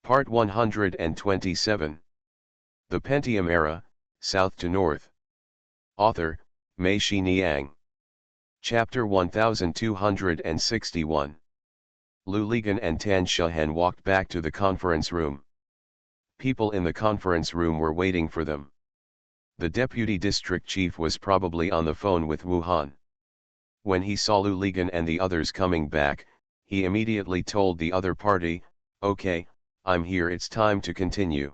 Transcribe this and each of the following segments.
Part 127. The Pentium Era, South to North. Author, Mei-Shi Niang. Chapter 1261. Lu Ligan and Tan Shahan walked back to the conference room. People in the conference room were waiting for them. The deputy district chief was probably on the phone with Wuhan. When he saw Lu Ligan and the others coming back, he immediately told the other party, "Okay, I'm here, it's time to continue."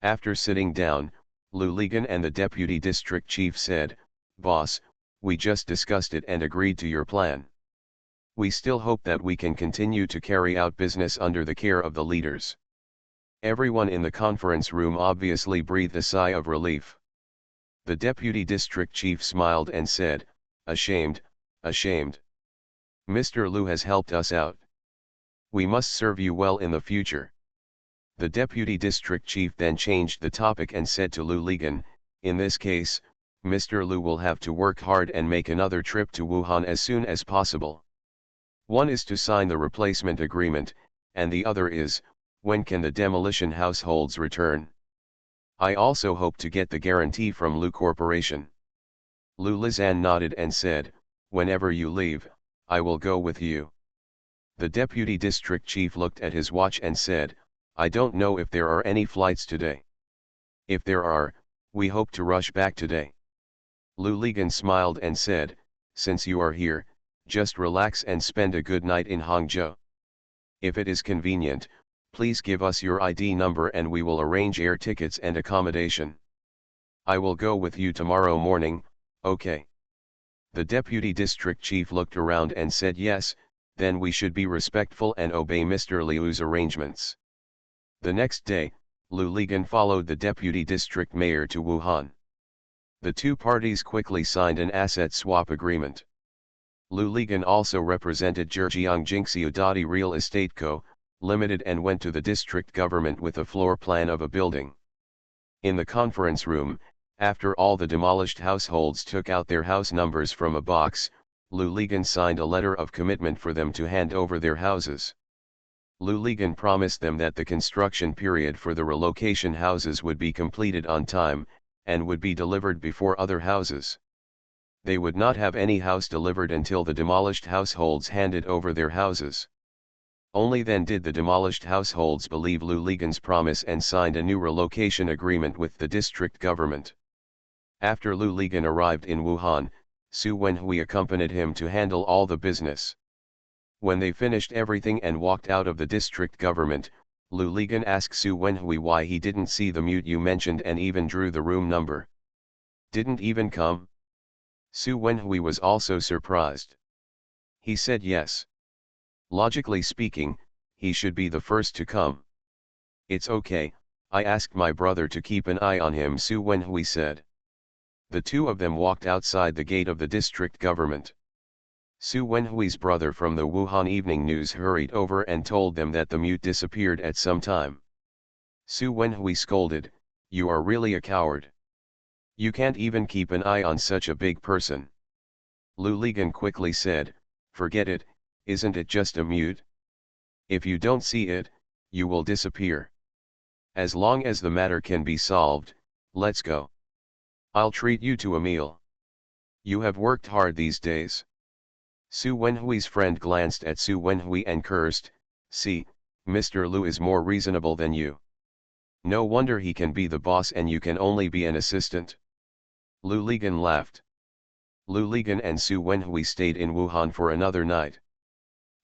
After sitting down, Lu Ligan and the deputy district chief said, "Boss, we just discussed it and agreed to your plan. We still hope that we can continue to carry out business under the care of the leaders." Everyone in the conference room obviously breathed a sigh of relief. The deputy district chief smiled and said, "Ashamed, ashamed. Mr. Lu has helped us out. We must serve you well in the future." The deputy district chief then changed the topic and said to Lu Ligan, "In this case, Mr. Lu will have to work hard and make another trip to Wuhan as soon as possible. One is to sign the replacement agreement, and the other is, when can the demolition households return? I also hope to get the guarantee from Lu Corporation." Lu Lizan nodded and said, "Whenever you leave, I will go with you." The deputy district chief looked at his watch and said, "I don't know if there are any flights today. If there are, we hope to rush back today." Lu Ligan smiled and said, "Since you are here, just relax and spend a good night in Hangzhou. If it is convenient, please give us your ID number and we will arrange air tickets and accommodation. I will go with you tomorrow morning, okay?" The deputy district chief looked around and said, "Yes, then we should be respectful and obey Mr. Liu's arrangements." The next day, Lu Ligan followed the deputy district mayor to Wuhan. The two parties quickly signed an asset swap agreement. Lu Ligan also represented Zhejiang Jinxiudadi Real Estate Co., Limited and went to the district government with a floor plan of a building. In the conference room, after all the demolished households took out their house numbers from a box, Lu Ligan signed a letter of commitment for them to hand over their houses. Lu Ligan promised them that the construction period for the relocation houses would be completed on time, and would be delivered before other houses. They would not have any house delivered until the demolished households handed over their houses. Only then did the demolished households believe Lu Ligan's promise and signed a new relocation agreement with the district government. After Lu Ligan arrived in Wuhan, Su Wenhui accompanied him to handle all the business. When they finished everything and walked out of the district government, Lu Ligan asked Su Wenhui why he didn't see the mute you mentioned and even drew the room number. "Didn't even come?" Su Wenhui was also surprised. He said yes. Logically speaking, he should be the first to come. "It's okay, I asked my brother to keep an eye on him," Su Wenhui said. The two of them walked outside the gate of the district government. Su Wenhui's brother from the Wuhan Evening News hurried over and told them that the mute disappeared at some time. Su Wenhui scolded, "You are really a coward. You can't even keep an eye on such a big person." Lu Ligan quickly said, "Forget it, isn't it just a mute? If you don't see it, you will disappear. As long as the matter can be solved, let's go. I'll treat you to a meal. You have worked hard these days." Su Wenhui's friend glanced at Su Wenhui and cursed, "See, Mr. Lu is more reasonable than you. No wonder he can be the boss and you can only be an assistant." Lu Ligan laughed. Lu Ligan and Su Wenhui stayed in Wuhan for another night.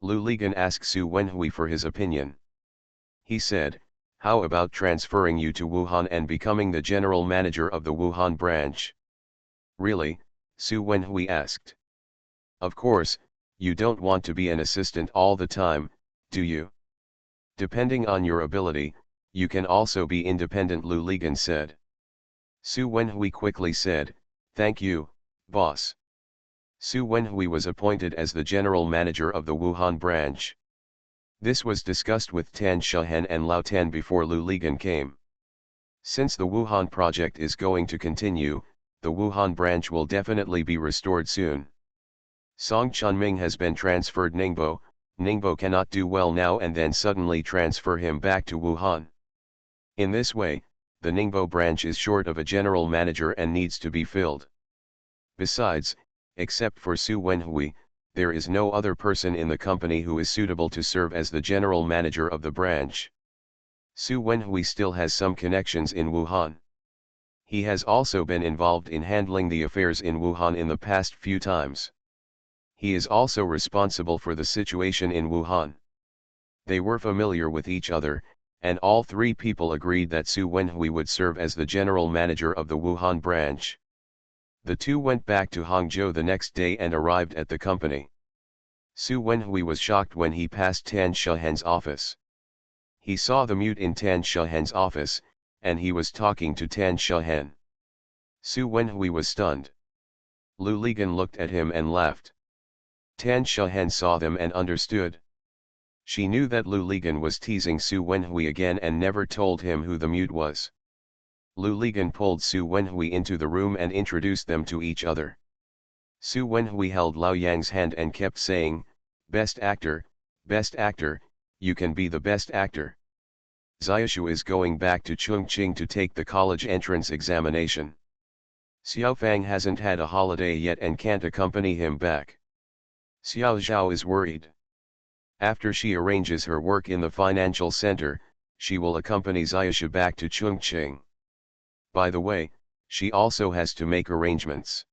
Lu Ligan asked Su Wenhui for his opinion. He said, "How about transferring you to Wuhan and becoming the general manager of the Wuhan branch?" "Really?" Su Wenhui asked. "Of course, you don't want to be an assistant all the time, do you? Depending on your ability, you can also be independent," Lu Ligan said. Su Wenhui quickly said, "Thank you, boss." Su Wenhui was appointed as the general manager of the Wuhan branch. This was discussed with Tan Shahan and Lao Tan before Lu Ligan came. Since the Wuhan project is going to continue, the Wuhan branch will definitely be restored soon. Song Chunming has been transferred Ningbo, Ningbo cannot do well now and then suddenly transfer him back to Wuhan. In this way, the Ningbo branch is short of a general manager and needs to be filled. Besides, except for Su Wenhui, there is no other person in the company who is suitable to serve as the general manager of the branch. Su Wenhui still has some connections in Wuhan. He has also been involved in handling the affairs in Wuhan in the past few times. He is also responsible for the situation in Wuhan. They were familiar with each other, and all three people agreed that Su Wenhui would serve as the general manager of the Wuhan branch. The two went back to Hangzhou the next day and arrived at the company. Su Wenhui was shocked when he passed Tan Shehen's office. He saw the mute in Tan Shehen's office, and he was talking to Tan Shehen. Su Wenhui was stunned. Lu Ligan looked at him and laughed. Tan Shehen saw them and understood. She knew that Lu Ligan was teasing Su Wenhui again and never told him who the mute was. Lu Ligan pulled Su Wenhui into the room and introduced them to each other. Su Wenhui held Lao Yang's hand and kept saying, best actor, you can be the best actor. Xiaoshu is going back to Chongqing to take the college entrance examination. Xiao Fang hasn't had a holiday yet and can't accompany him back. Xiao Zhao is worried. After she arranges her work in the financial center, she will accompany Xiaoshu back to Chongqing. By the way, she also has to make arrangements.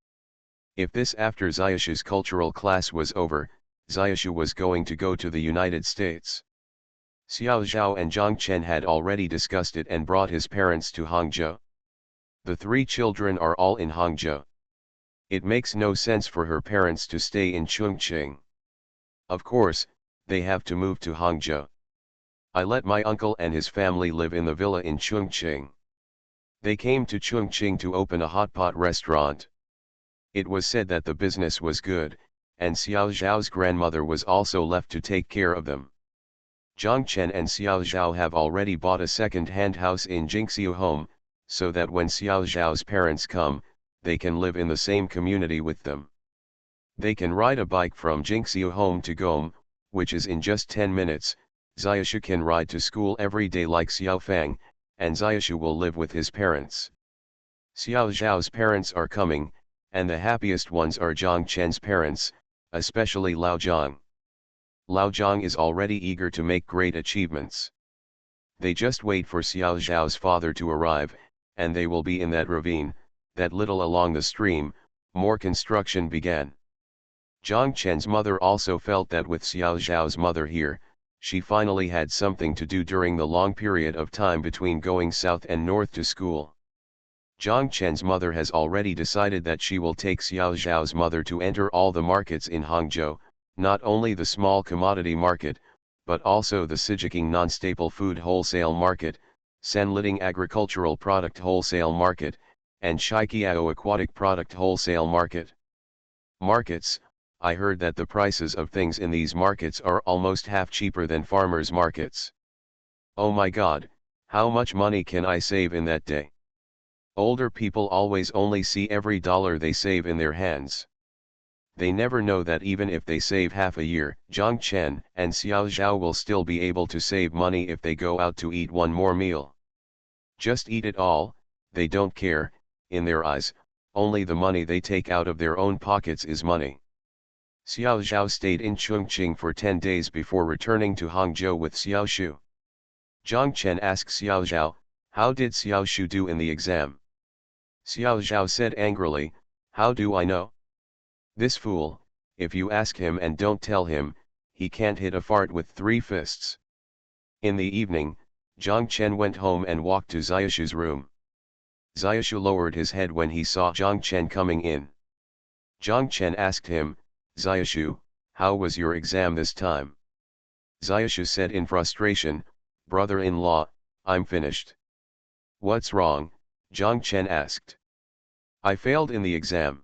If this after Xiaoshu's cultural class was over, Xiaoshu was going to go to the United States. Xiao Zhao and Zhang Chen had already discussed it and brought his parents to Hangzhou. The three children are all in Hangzhou. It makes no sense for her parents to stay in Chongqing. Of course, they have to move to Hangzhou. I let my uncle and his family live in the villa in Chongqing. They came to Chongqing to open a hot pot restaurant. It was said that the business was good, and Xiao Zhao's grandmother was also left to take care of them. Zhang Chen and Xiao Zhao have already bought a second-hand house in Jingxiu Home, so that when Xiao Zhao's parents come, they can live in the same community with them. They can ride a bike from Jingxiu Home to Gome, which is in just 10 minutes. Xiaoshu can ride to school every day like Xiao Fang, and Xiaoshu will live with his parents. Xiao Zhao's parents are coming, and the happiest ones are Zhang Chen's parents, especially Lao Zhang. Lao Zhang is already eager to make great achievements. They just wait for Xiao Zhao's father to arrive, and they will be in that ravine, that little along the stream. More construction began. Zhang Chen's mother also felt that with Xiao Zhao's mother here, she finally had something to do during the long period of time between going south and north to school. Zhang Chen's mother has already decided that she will take Xiao Zhao's mother to enter all the markets in Hangzhou, not only the small commodity market, but also the Sijiking non-staple food wholesale market, Sanliting agricultural product wholesale market, and Shiqiao aquatic product wholesale market. Markets, I heard that the prices of things in these markets are almost half cheaper than farmers' markets. Oh my God, how much money can I save in that day? Older people always only see every dollar they save in their hands. They never know that even if they save half a year, Zhang Chen and Xiao Zhao will still be able to save money if they go out to eat one more meal. Just eat it all, they don't care. In their eyes, only the money they take out of their own pockets is money. Xiao Zhao stayed in Chongqing for 10 days before returning to Hangzhou with Xiao Shu. Zhang Chen asked Xiao Zhao, how did Xiao Shu do in the exam? Xiao Zhao said angrily, how do I know? This fool, if you ask him and don't tell him, he can't hit a fart with 3 fists. In the evening, Zhang Chen went home and walked to Xiaoshu's room. Xiaoshu lowered his head when he saw Zhang Chen coming in. Zhang Chen asked him, Xiaoshu, how was your exam this time? Xiaoshu said in frustration, brother-in-law, I'm finished. What's wrong? Zhang Chen asked. I failed in the exam.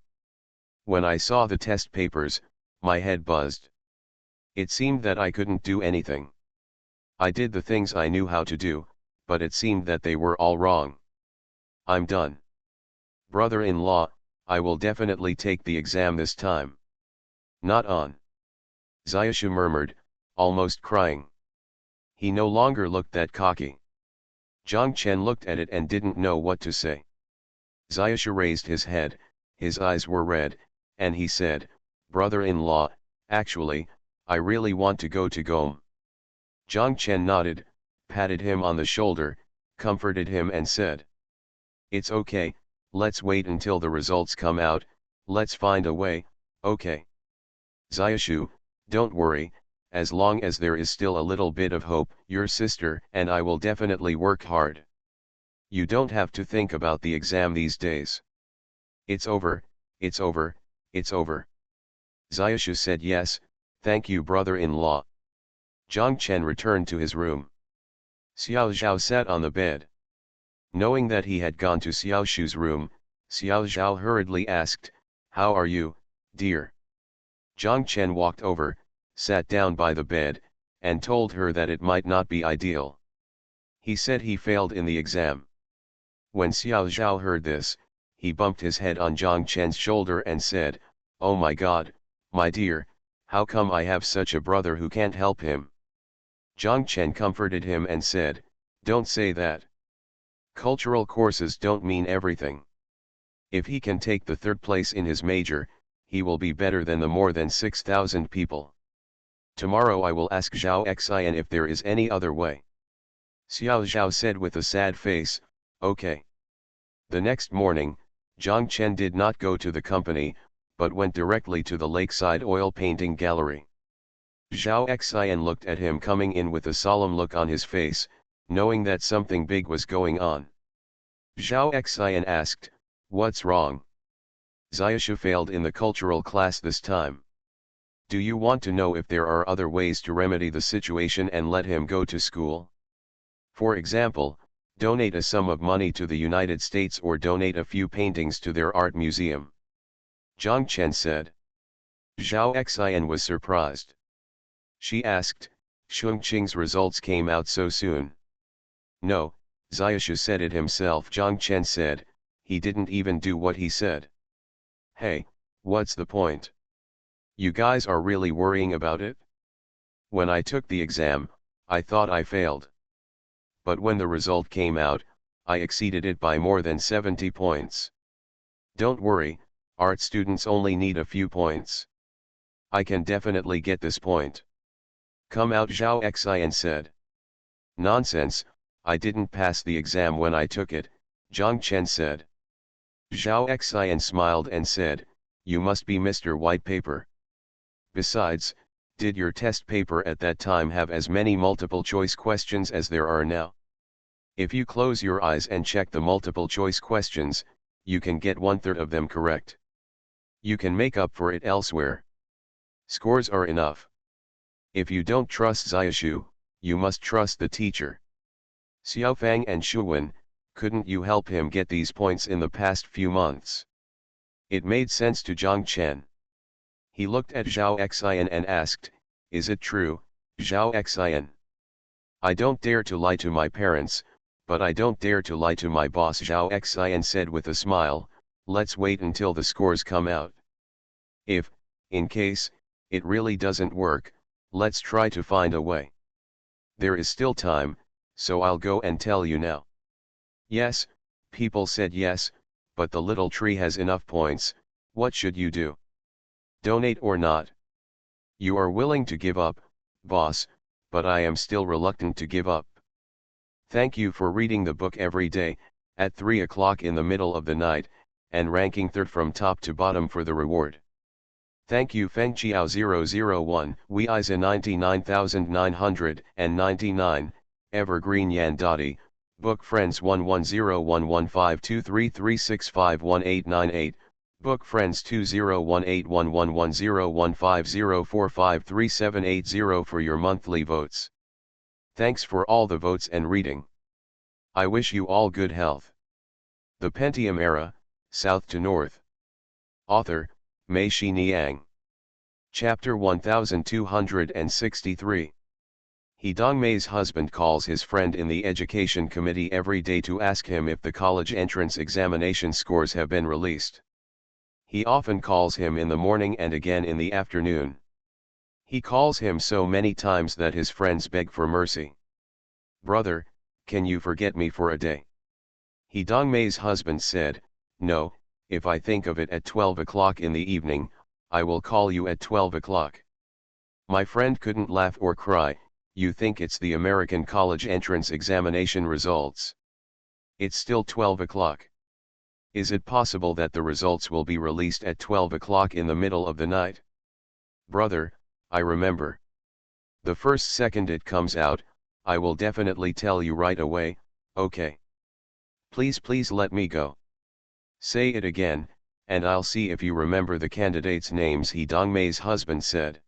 When I saw the test papers, my head buzzed. It seemed that I couldn't do anything. I did the things I knew how to do, but it seemed that they were all wrong. I'm done. Brother-in-law, I will definitely take the exam this time. Not on. Xiaoshu murmured, almost crying. He no longer looked that cocky. Zhang Chen looked at it and didn't know what to say. Xiaoshu raised his head, his eyes were red, and he said, "Brother-in-law, actually, I really want to go to Gome." Zhang Chen nodded, patted him on the shoulder, comforted him and said, "It's okay, let's wait until the results come out, let's find a way, okay? Xiaoshu, don't worry, as long as there is still a little bit of hope, your sister and I will definitely work hard. You don't have to think about the exam these days. It's over, it's over, it's over." Xiaoshu said, "Yes, thank you brother-in-law." Zhang Chen returned to his room. Xiao Zhao sat on the bed. Knowing that he had gone to Xiao Shu's room, Xiao Zhao hurriedly asked, "How are you, dear?" Zhang Chen walked over, sat down by the bed, and told her that it might not be ideal. He said he failed in the exam. When Xiao Zhao heard this, he bumped his head on Zhang Chen's shoulder and said, "Oh my God, my dear, how come I have such a brother who can't help him?" Zhang Chen comforted him and said, "Don't say that. Cultural courses don't mean everything. If he can take the third place in his major, he will be better than the more than 6,000 people. Tomorrow I will ask Zhao Xian if there is any other way." Xiao Zhao said with a sad face, "Okay." The next morning, Zhang Chen did not go to the company, but went directly to the lakeside oil painting gallery. Zhao Xian looked at him coming in with a solemn look on his face, knowing that something big was going on. Zhao Xian asked, "What's wrong?" Xiaoshu failed in the cultural class this time. "Do you want to know if there are other ways to remedy the situation and let him go to school? For example, donate a sum of money to the United States or donate a few paintings to their art museum." Zhang Chen said. Zhao Xian was surprised. She asked, "Shungqing's results came out so soon?" "No, Xiaoshu said it himself." Zhang Chen said, "He didn't even do what he said." "Hey, what's the point? You guys are really worrying about it? When I took the exam, I thought I failed. But when the result came out, I exceeded it by more than 70 points. Don't worry, art students only need a few points. I can definitely get this point. Come out," Zhao Xian said. "Nonsense, I didn't pass the exam when I took it," Zhang Chen said. Zhao Xian smiled and said, "You must be Mr. White Paper. Besides, did your test paper at that time have as many multiple choice questions as there are now? If you close your eyes and check the multiple choice questions, you can get 1/3 of them correct. You can make up for it elsewhere. Scores are enough. If you don't trust Xiaoshu, you must trust the teacher. Xiaofang and Shuwen, couldn't you help him get these points in the past few months?" It made sense to Zhang Chen. He looked at Zhao Xian and asked, "Is it true, Zhao Xian?" "I don't dare to lie to my parents, but I don't dare to lie to my boss," Zhao Xian said with a smile. "Let's wait until the scores come out. If, in case, it really doesn't work, let's try to find a way. There is still time, so I'll go and tell you now." Yes, people said yes, but the little tree has enough points. What should you do? Donate or not? You are willing to give up, boss, but I am still reluctant to give up. Thank you for reading the book every day, at 3 o'clock in the middle of the night, and ranking third from top to bottom for the reward. Thank you Fengqiao 001, Wei Isa 99999, Evergreen Yan Dotty, Book Friends 1101152336518898, Book Friends 201811101504537880 for your monthly votes. Thanks for all the votes and reading. I wish you all good health. The Pentium Era, South to North. Author, Mei Shi Niang. Chapter 1263. He Dongmei's husband calls his friend in the education committee every day to ask him if the college entrance examination scores have been released. He often calls him in the morning and again in the afternoon. He calls him so many times that his friends beg for mercy. "Brother, can you forget me for a day?" He Dongmei's husband said, "No, if I think of it at 12 o'clock in the evening, I will call you at 12 o'clock. My friend couldn't laugh or cry. You think it's the American college entrance examination results. It's still 12 o'clock. Is it possible that the results will be released at 12 o'clock in the middle of the night? Brother, I remember. The first second it comes out, I will definitely tell you right away, okay? Please let me go. Say it again, and I'll see if you remember the candidates' names," He Dongmei's husband said.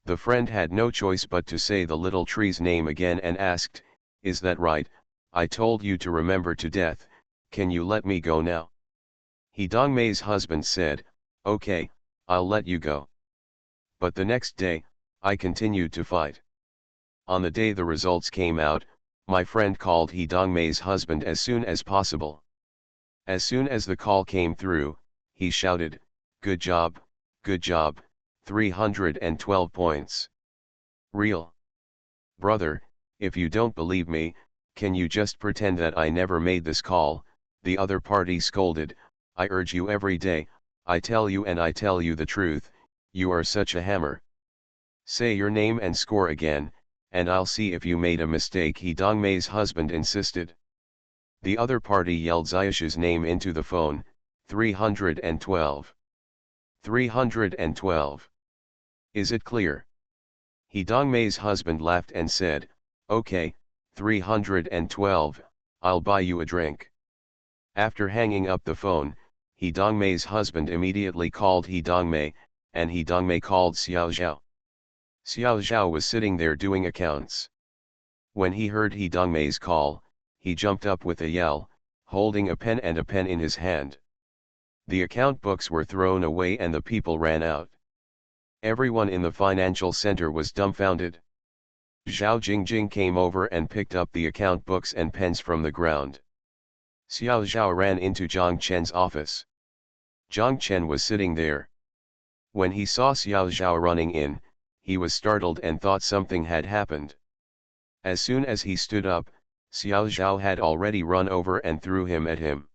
The friend had no choice but to say the little tree's name again and asked, "Is that right? I told you to remember to death, can you let me go now?" He Dongmei's husband said, "Okay, I'll let you go." But the next day, I continued to fight. On the day the results came out, my friend called He Dongmei's husband as soon as possible. As soon as the call came through, he shouted, good job, 312 points. Real. Brother, if you don't believe me, can you just pretend that I never made this call?" The other party scolded. "I urge you every day, I tell you and I tell you the truth, you are such a hammer. Say your name and score again, and I'll see if you made a mistake," He Dongmei's husband insisted. The other party yelled Xiaoshu's name into the phone, 312. 312. Is it clear? He Dongmei's husband laughed and said, "Okay, 312, I'll buy you a drink." After hanging up the phone, He Dongmei's husband immediately called He Dongmei, and He Dongmei called Xiao Zhao. Xiao Zhao was sitting there doing accounts. When he heard He Dongmei's call, he jumped up with a yell, holding a pen in his hand. The account books were thrown away and the people ran out. Everyone in the financial center was dumbfounded. Zhao Jingjing came over and picked up the account books and pens from the ground. Xiao Zhao ran into Zhang Chen's office. Zhang Chen was sitting there. When he saw Xiao Zhao running in, he was startled and thought something had happened. As soon as he stood up, Xiao Zhao had already run over and threw him at him.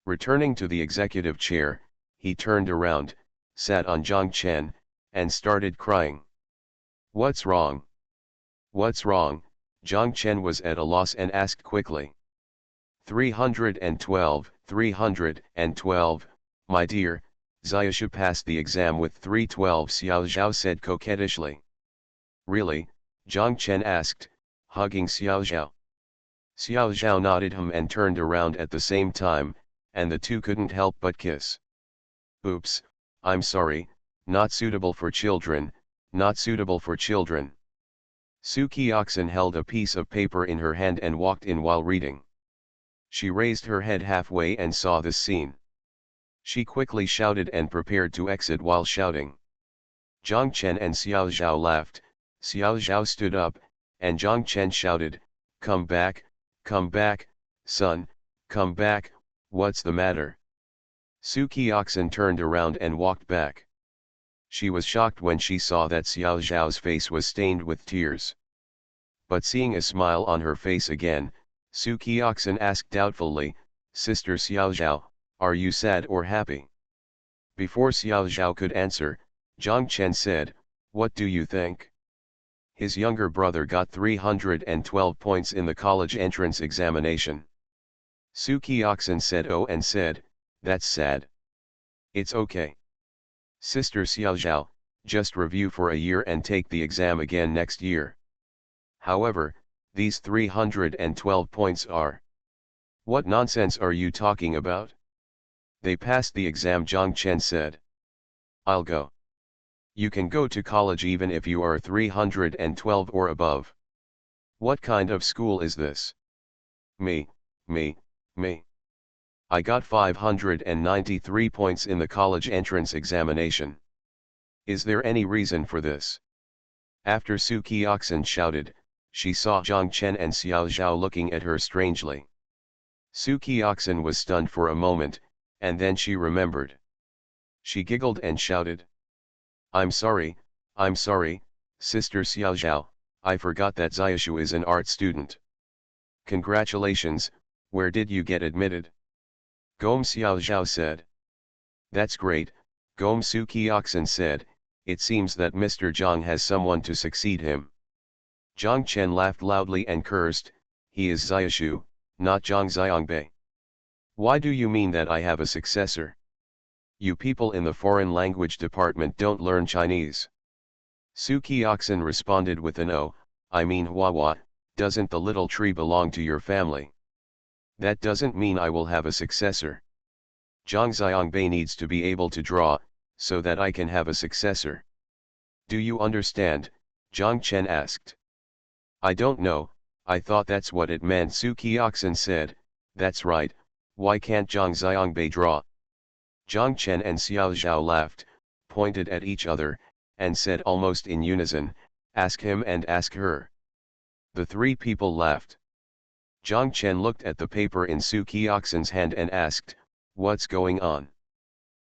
Returning to the executive chair, he turned around, sat on Zhang Chen, and started crying. "What's wrong? What's wrong?" Zhang Chen was at a loss and asked quickly. 312, 312, my dear, Xiaoshu passed the exam with 312, Xiao Zhao said coquettishly. "Really?" Zhang Chen asked, hugging Xiao Zhao. Xiao Zhao nodded him and turned around at the same time, and the two couldn't help but kiss. "Oops, I'm sorry, not suitable for children, not suitable for children." Su Qiaxin held a piece of paper in her hand and walked in while reading. She raised her head halfway and saw this scene. She quickly shouted and prepared to exit while shouting. Zhang Chen and Xiao Zhao laughed. Xiao Zhao stood up, and Zhang Chen shouted, come back, son, come back, what's the matter?" Su Qiaxin turned around and walked back. She was shocked when she saw that Xiao Zhao's face was stained with tears. But seeing a smile on her face again, Su Qiaxin asked doubtfully, "Sister Xiao Zhao, are you sad or happy?" Before Xiao Zhao could answer, Zhang Chen said, "What do you think?" His younger brother got 312 points in the college entrance examination. Su Qiaxin said oh and said, "That's sad." "It's okay. Sister Xiao Zhao, just review for a year and take the exam again next year. However, these 312 points are..." "What nonsense are you talking about?" "They passed the exam," Zhang Chen said. "I'll go. You can go to college even if you are 312 or above. What kind of school is this?" Me. I got 593 points in the college entrance examination. Is there any reason for this?" After Su Qiaxin shouted, she saw Zhang Chen and Xiao Zhao looking at her strangely. Su Qiaxin was stunned for a moment, and then she remembered. She giggled and shouted, "I'm sorry, I'm sorry, Sister Xiao Zhao, I forgot that Xiaoshu is an art student. Congratulations, where did you get admitted? Gom Xiao Zhao said. That's great, Gom Su Kioxin said, it seems that Mr. Zhang has someone to succeed him. Zhang Chen laughed loudly and cursed, he is Xiaoshu, not Zhang Xiangbei. Why do you mean that I have a successor? You people in the foreign language department don't learn Chinese. Su Kioxin responded with an oh, I mean Huahua, doesn't the little tree belong to your family? That doesn't mean I will have a successor. Zhang Xiangbei needs to be able to draw, so that I can have a successor. Do you understand? Zhang Chen asked. I don't know, I thought that's what it meant. Su Kioxin said, that's right, why can't Zhang Xiangbei draw? Zhang Chen and Xiao Zhao laughed, pointed at each other, and said almost in unison, ask him and ask her. The three people laughed. Zhang Chen looked at the paper in Su Kioxin's hand and asked, what's going on?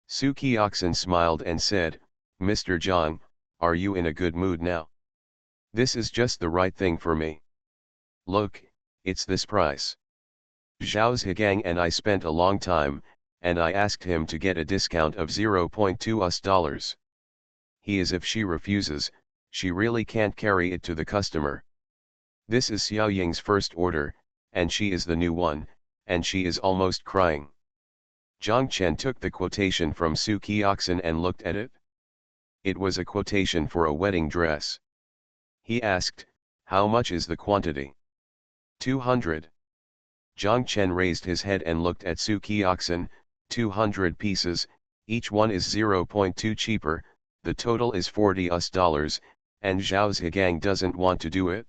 Su Kioxin smiled and said, Mr. Zhang, are you in a good mood now? This is just the right thing for me. Look, it's this price. Zhao Zhigang and I spent a long time, and I asked him to get a discount of $0.2. He is if she refuses, she really can't carry it to the customer. This is Xiao Ying's first order, and she is the new one, and she is almost crying. Zhang Chen took the quotation from Su Kioxin and looked at it. It was a quotation for a wedding dress. He asked, how much is the quantity? 200. Zhang Chen raised his head and looked at Su Kioxin, 200 pieces, each one is 0.2 cheaper, the total is $40, and Zhao Zhigang doesn't want to do it?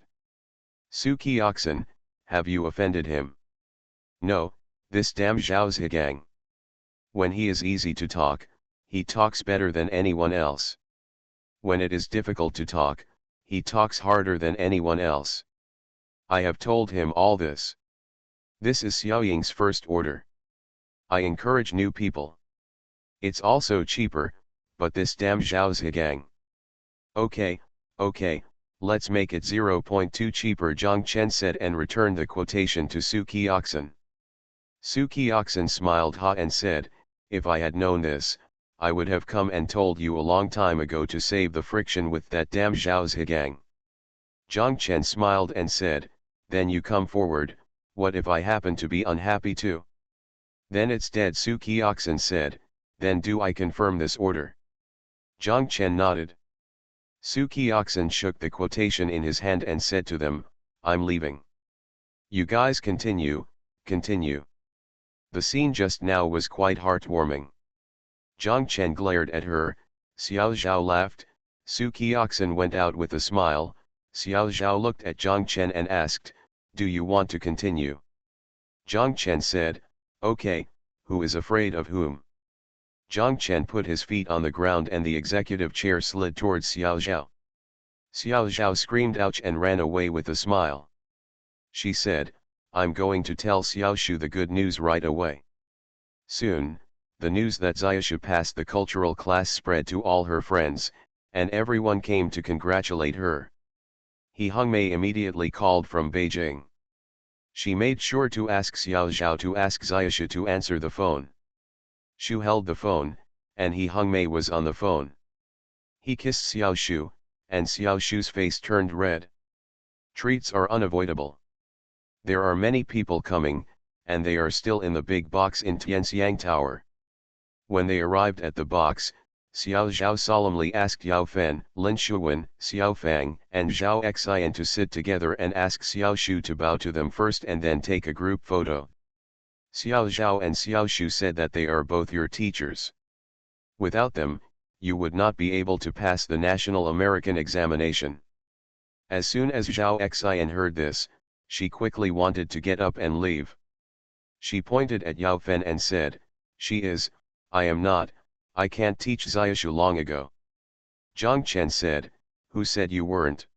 Su Kioxin, have you offended him? No, this damn Zhao Zhigang. When he is easy to talk, he talks better than anyone else. When it is difficult to talk, he talks harder than anyone else. I have told him all this. This is Xiao Ying's first order. I encourage new people. It's also cheaper, but this damn Zhao Zhigang. Okay, let's make it 0.2 cheaper, Zhang Chen said and returned the quotation to Su Kioxin. Su Kioxin smiled and said, if I had known this, I would have come and told you a long time ago to save the friction with that damn Zhao Zhigang. Zhang Chen smiled and said, then you come forward, what if I happen to be unhappy too? Then it's dead, Su Kioxin said, then do I confirm this order? Zhang Chen nodded. Su Kioxin shook the quotation in his hand and said to them, I'm leaving. You guys continue. The scene just now was quite heartwarming. Zhang Chen glared at her, Xiao Zhao laughed, Su Kioxin went out with a smile, Xiao Zhao looked at Zhang Chen and asked, do you want to continue? Zhang Chen said, okay, who is afraid of whom? Zhang Chen put his feet on the ground and the executive chair slid towards Xiao Zhao. Xiao Zhao screamed ouch and ran away with a smile. She said, I'm going to tell Xiaoshu the good news right away. Soon, the news that Xiaoshu passed the cultural class spread to all her friends, and everyone came to congratulate her. He Hongmei immediately called from Beijing. She made sure to ask Xiao Zhao to ask Xiaoshu to answer the phone. Shu held the phone, and He Hongmei was on the phone. He kissed Xiaoshu, and Xiaoshu's face turned red. Treats are unavoidable. There are many people coming, and they are still in the big box in Tianxiang Tower. When they arrived at the box, Xiao Zhao solemnly asked Yao Fen, Lin Shuwen, Xiao Fang, and Zhao Xian to sit together and ask Xiao Shu to bow to them first and then take a group photo. Xiao Zhao and Xiao Shu said that they are both your teachers. Without them, you would not be able to pass the National American examination. As soon as Zhao Xian heard this, she quickly wanted to get up and leave. She pointed at Yao Fen and said, she is, I am not, I can't teach Xiaoshu long ago. Zhang Chen said, who said you weren't?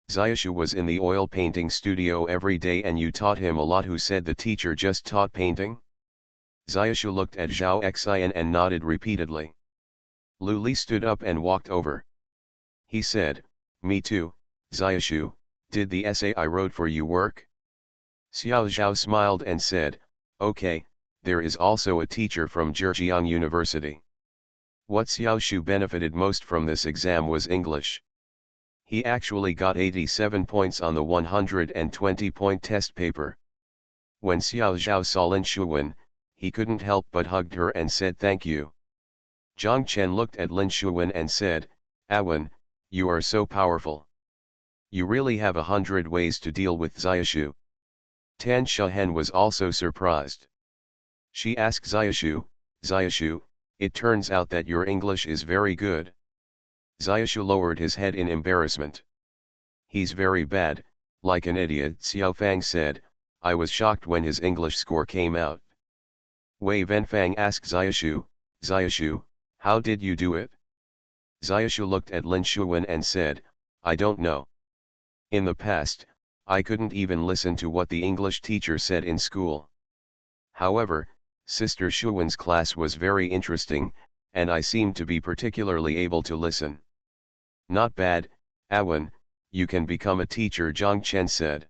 Xiaoshu was in the oil painting studio every day and you taught him a lot. Who said the teacher just taught painting? Xiaoshu looked at Zhao Xian and nodded repeatedly. Lu Li stood up and walked over. He said, "Me too, Xiaoshu, did the essay I wrote for you work?" Xiao Zhao smiled and said, "Okay, there is also a teacher from Zhejiang University." What Xiaoshu benefited most from this exam was English. He actually got 87 points on the 120-point test paper. When Xiao Zhao saw Lin Shuwen, he couldn't help but hugged her and said thank you. Zhang Chen looked at Lin Shuwen and said, "Awen, you are so powerful. You really have 100 ways to deal with Xiaoshu." Tan Shahen was also surprised. She asked Xiaoshu, "Xiaoshu, it turns out that your English is very good." Xiaoshu lowered his head in embarrassment. "He's very bad, like an idiot," Xiao Fang said. "I was shocked when his English score came out." Wei Venfang asked Xiaoshu, "Xiaoshu, how did you do it?" Xiaoshu looked at Lin Shuwen and said, "I don't know. In the past, I couldn't even listen to what the English teacher said in school. However, Sister Shuwen's class was very interesting, and I seemed to be particularly able to listen." "Not bad, Awen, you can become a teacher," Zhang Chen said.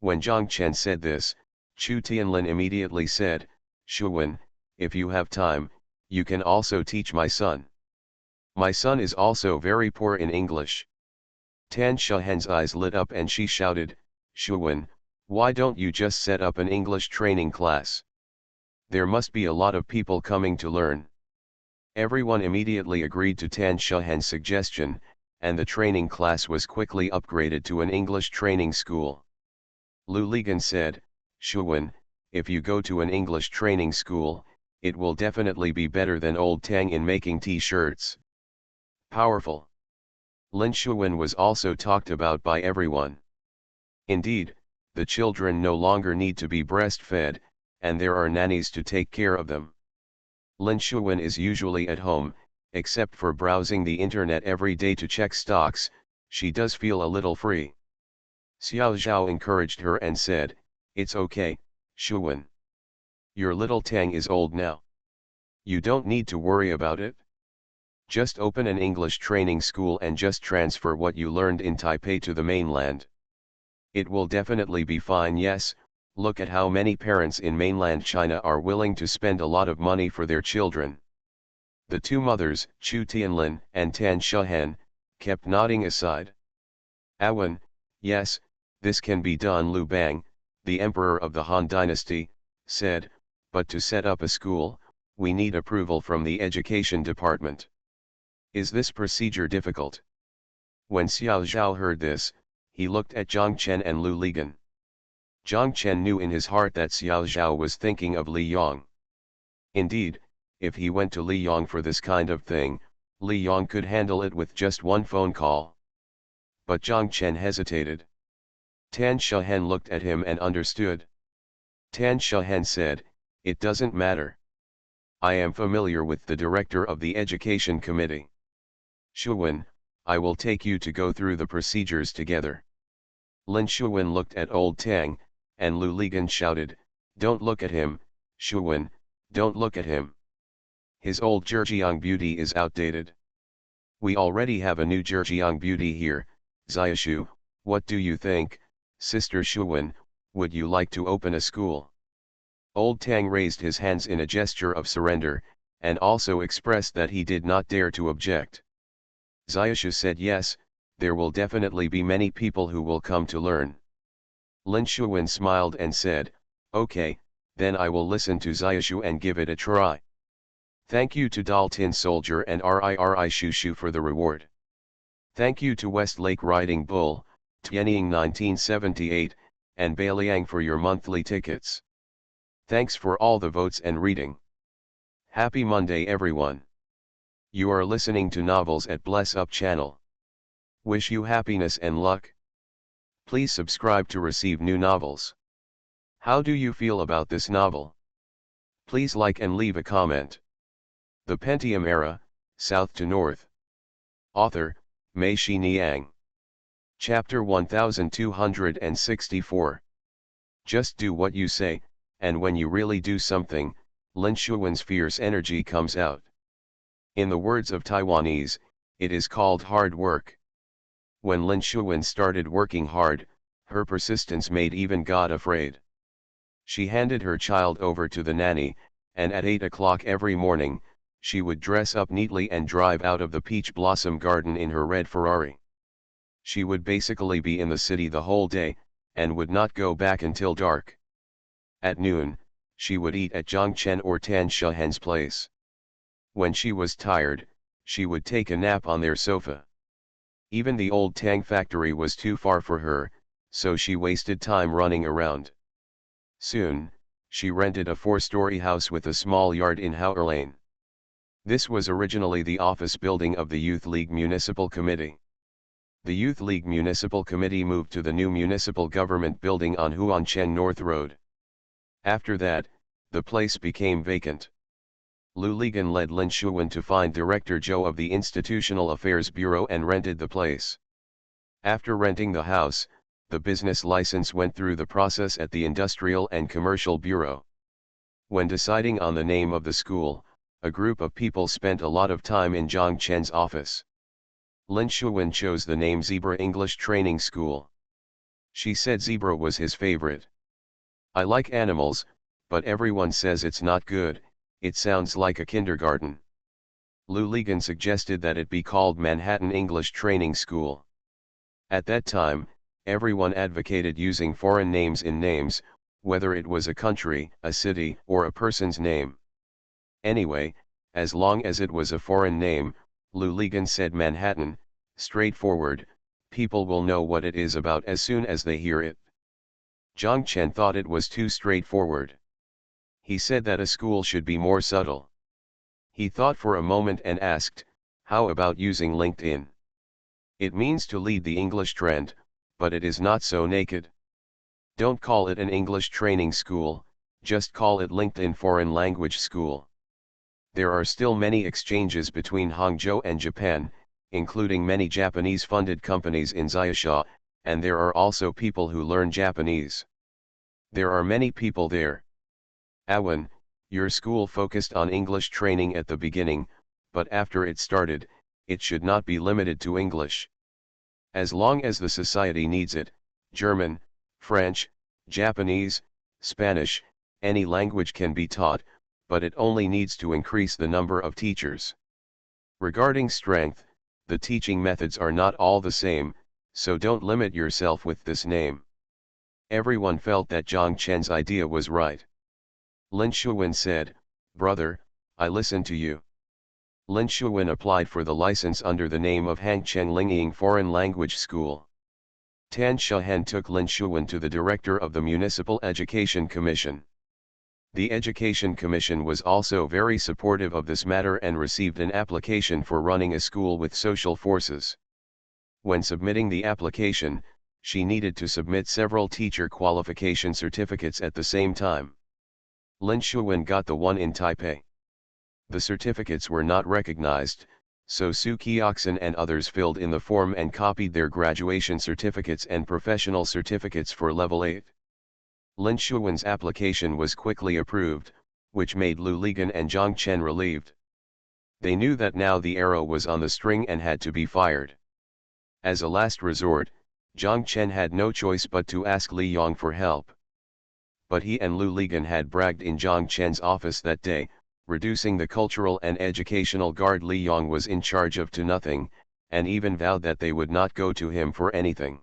When Zhang Chen said this, Chu Tianlin immediately said, "Shuwen, if you have time, you can also teach my son. My son is also very poor in English." Tan Shahen's eyes lit up and she shouted, "Shuwen, why don't you just set up an English training class? There must be a lot of people coming to learn." Everyone immediately agreed to Tan Shahen's suggestion, and the training class was quickly upgraded to an English training school. Lu Ligan said, "Shuwen, if you go to an English training school, it will definitely be better than old Tang in making t-shirts." Powerful. Lin Shuwen was also talked about by everyone. Indeed, the children no longer need to be breastfed, and there are nannies to take care of them. Lin Shuwen is usually at home, except for browsing the internet every day to check stocks. She does feel a little free. Xiao Zhao encouraged her and said, "It's okay, Shuwen. Your little Tang is old now. You don't need to worry about it. Just open an English training school and just transfer what you learned in Taipei to the mainland. It will definitely be fine." Yes, look at how many parents in mainland China are willing to spend a lot of money for their children. The two mothers, Chu Tianlin and Tan Shahen, kept nodding aside. "Awen, yes, this can be done." Lu Bang, the emperor of the Han dynasty, said, "But to set up a school, we need approval from the education department. Is this procedure difficult?" When Xiao Zhao heard this, he looked at Zhang Chen and Lu Ligan. Zhang Chen knew in his heart that Xiao Zhao was thinking of Li Yong. Indeed, if he went to Li Yong for this kind of thing, Li Yong could handle it with just one phone call. But Zhang Chen hesitated. Tan Shahen looked at him and understood. Tan Shahen said, "It doesn't matter. I am familiar with the director of the education committee. Shuwen, I will take you to go through the procedures together." Lin Shuwen looked at old Tang, and Lu Ligan shouted, "Don't look at him, Shuwen, don't look at him. His old Zhejiang beauty is outdated. We already have a new Zhejiang beauty here. Xiaoshu, what do you think, Sister Shuwen, would you like to open a school?" Old Tang raised his hands in a gesture of surrender, and also expressed that he did not dare to object. Xiaoshu said, "Yes, there will definitely be many people who will come to learn." Lin Shuwen smiled and said, "Okay, then I will listen to Xiaoshu and give it a try. Thank you to Dal Tin Soldier and RIRI Shushu for the reward. Thank you to Westlake Riding Bull, Tianying 1978, and Bailiang for your monthly tickets. Thanks for all the votes and reading. Happy Monday everyone. You are listening to Novels at Bless Up channel. Wish you happiness and luck. Please subscribe to receive new novels. How do you feel about this novel? Please like and leave a comment. The Pentium Era, South to North. Author, Mei Shi Niang. Chapter 1264. Just do what you say, and when you really do something, Lin Shuwen's fierce energy comes out. In the words of Taiwanese, It is called hard work. When Lin Shuwen started working hard, her persistence made even God afraid. She handed her child over to the nanny, and at 8 o'clock every morning, she would dress up neatly and drive out of the peach blossom garden in her red Ferrari. She would basically be in the city the whole day, and would not go back until dark. At noon, she would eat at Zhang Chen or Tan Shahen's place. When she was tired, she would take a nap on their sofa. Even the old Tang factory was too far for her, so she wasted time running around. Soon, she rented a 4-story house with a small yard in Hauer Lane. This was originally the office building of the Youth League Municipal Committee. The Youth League Municipal Committee moved to the new municipal government building on Huanchen North Road. After that, the place became vacant. Lu Ligan led Lin Shuwen to find Director Zhou of the Institutional Affairs Bureau and rented the place. After renting the house, the business license went through the process at the Industrial and Commercial Bureau. When deciding on the name of the school, a group of people spent a lot of time in Zhang Chen's office. Lin Shuwen chose the name Zebra English Training School. She said zebra was his favorite. I like animals, but everyone says it's not good, it sounds like a kindergarten. Lu Ligan suggested that it be called Manhattan English Training School. At that time, everyone advocated using foreign names in names, whether it was a country, a city, or a person's name. Anyway, as long as it was a foreign name, Lu Ligan said Manhattan, straightforward, people will know what it is about as soon as they hear it. Zhang Chen thought it was too straightforward. He said that a school should be more subtle. He thought for a moment and asked, how about using LinkedIn? It means to lead the English trend, but it is not so naked. Don't call it an English training school, just call it LinkedIn Foreign Language School. There are still many exchanges between Hangzhou and Japan, including many Japanese-funded companies in Xiaosha, and there are also people who learn Japanese. There are many people there. Awan, your school focused on English training at the beginning, but after it started, it should not be limited to English. As long as the society needs it, German, French, Japanese, Spanish, any language can be taught, but it only needs to increase the number of teachers. Regarding strength, the teaching methods are not all the same, so don't limit yourself with this name. Everyone felt that Zhang Chen's idea was right. Lin Shuwen said, brother, I listen to you. Lin Shuwen applied for the license under the name of Hangchen Lingying Foreign Language School. Tan Shahen took Lin Shuwen to the director of the Municipal Education Commission. The Education Commission was also very supportive of this matter and received an application for running a school with social forces. When submitting the application, she needed to submit several teacher qualification certificates at the same time. Lin Shuwen got the one in Taipei. The certificates were not recognized, so Su Kioxin and others filled in the form and copied their graduation certificates and professional certificates for level 8. Lin Shuwen's application was quickly approved, which made Lu Ligan and Zhang Chen relieved. They knew that now the arrow was on the string and had to be fired. As a last resort, Zhang Chen had no choice but to ask Li Yong for help. But he and Lu Ligan had bragged in Zhang Chen's office that day, reducing the cultural and educational guard Li Yong was in charge of to nothing, and even vowed that they would not go to him for anything.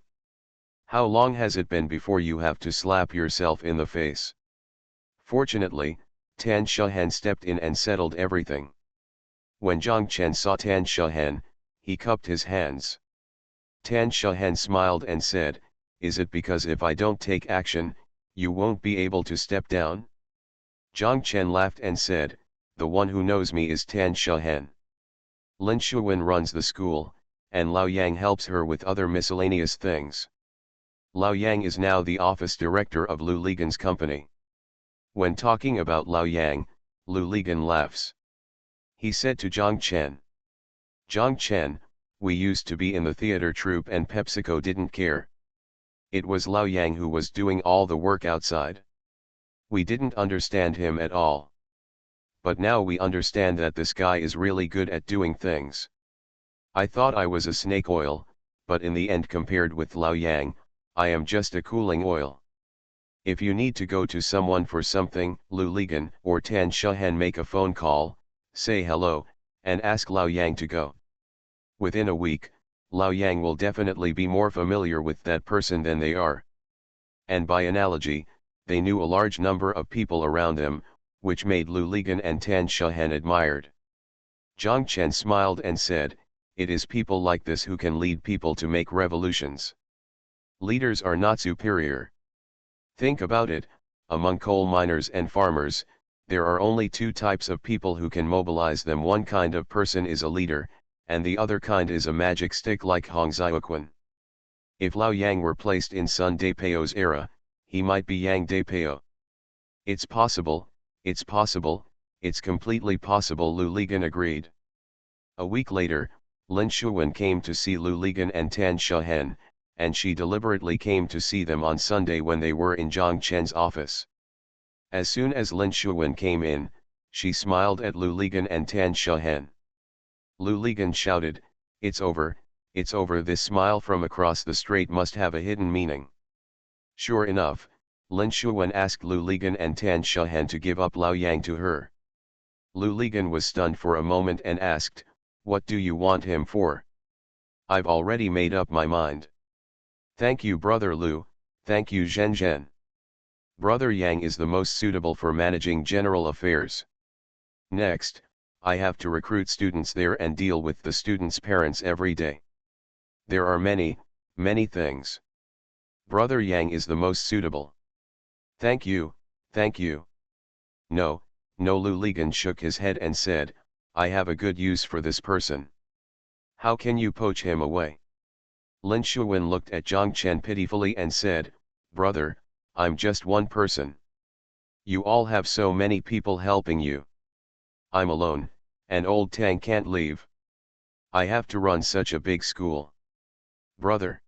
How long has it been before you have to slap yourself in the face? Fortunately, Tan Shahen stepped in and settled everything. When Zhang Chen saw Tan Shahen, he cupped his hands. Tan Shahen smiled and said, is it because if I don't take action, you won't be able to step down? Zhang Chen laughed and said, the one who knows me is Tan Shahen. Lin Shuwen runs the school, and Lao Yang helps her with other miscellaneous things. Lao Yang is now the office director of Lu Ligan's company. When talking about Lao Yang, Lu Ligan laughs. He said to Zhang Chen, Zhang Chen, we used to be in the theater troupe and PepsiCo didn't care. It was Lao Yang who was doing all the work outside. We didn't understand him at all. But now we understand that this guy is really good at doing things. I thought I was a snake oil, but in the end compared with Lao Yang, I am just a cooling oil. If you need to go to someone for something, Lu Ligan or Tan Shahen make a phone call, say hello, and ask Lao Yang to go. Within a week, Lao Yang will definitely be more familiar with that person than they are. And by analogy, they knew a large number of people around them, which made Lu Ligan and Tan Shahen admired. Zhang Chen smiled and said, "It is people like this who can lead people to make revolutions. Leaders are not superior. Think about it, among coal miners and farmers, there are only two types of people who can mobilize them. One kind of person is a leader, and the other kind is a magic stick like Hong Xiaoquan. If Lao Yang were placed in Sun Dapeo's era, he might be Yang Dapeo. It's possible, it's possible, it's completely possible," Lu Ligan agreed. A week later, Lin Shuwen came to see Lu Ligan and Tan Shahen, and she deliberately came to see them on Sunday when they were in Zhang Chen's office. As soon as Lin Shuwen came in, she smiled at Lu Ligan and Tan Shahen. Lu Ligan shouted, it's over, it's over." This smile from across the street must have a hidden meaning. Sure enough, Lin Shuwen asked Lu Ligan and Tan Shahen to give up Lao Yang to her. Lu Ligan was stunned for a moment and asked, "What do you want him for?" "I've already made up my mind." "Thank you, Brother Lu, thank you, Zhen Zhen. Brother Yang is the most suitable for managing general affairs. Next, I have to recruit students there and deal with the students' parents every day. There are many, many things. Brother Yang is the most suitable." Thank you, thank you." No, no." Lu Ligan shook his head and said, "I have a good use for this person." "How can you poach him away?" Lin Shuwen looked at Zhang Chen pitifully and said, "Brother, I'm just one person. You all have so many people helping you. I'm alone, and old Tang can't leave. I have to run such a big school. Brother."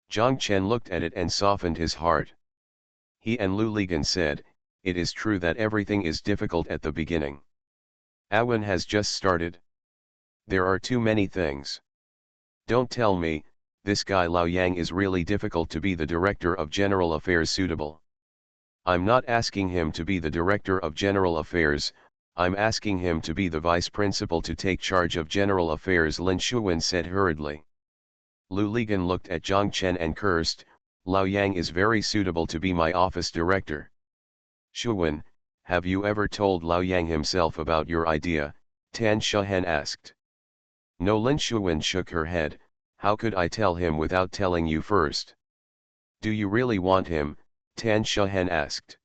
Zhang Chen looked at it and softened his heart. He and Lu Ligan said, "It is true that everything is difficult at the beginning. Awen has just started. There are too many things. Don't tell me, this guy Lao Yang is really difficult to be the Director of General Affairs suitable." "I'm not asking him to be the Director of General Affairs, I'm asking him to be the Vice Principal to take charge of General Affairs," Lin Shuwen said hurriedly. Lu Ligan looked at Zhang Chen and cursed, "Lao Yang is very suitable to be my office director." "Shuwen, have you ever told Lao Yang himself about your idea?" Tan Shahen asked. "No." Lin Shuwen shook her head, "How could I tell him without telling you first?" "Do you really want him?" Tan Shahen asked.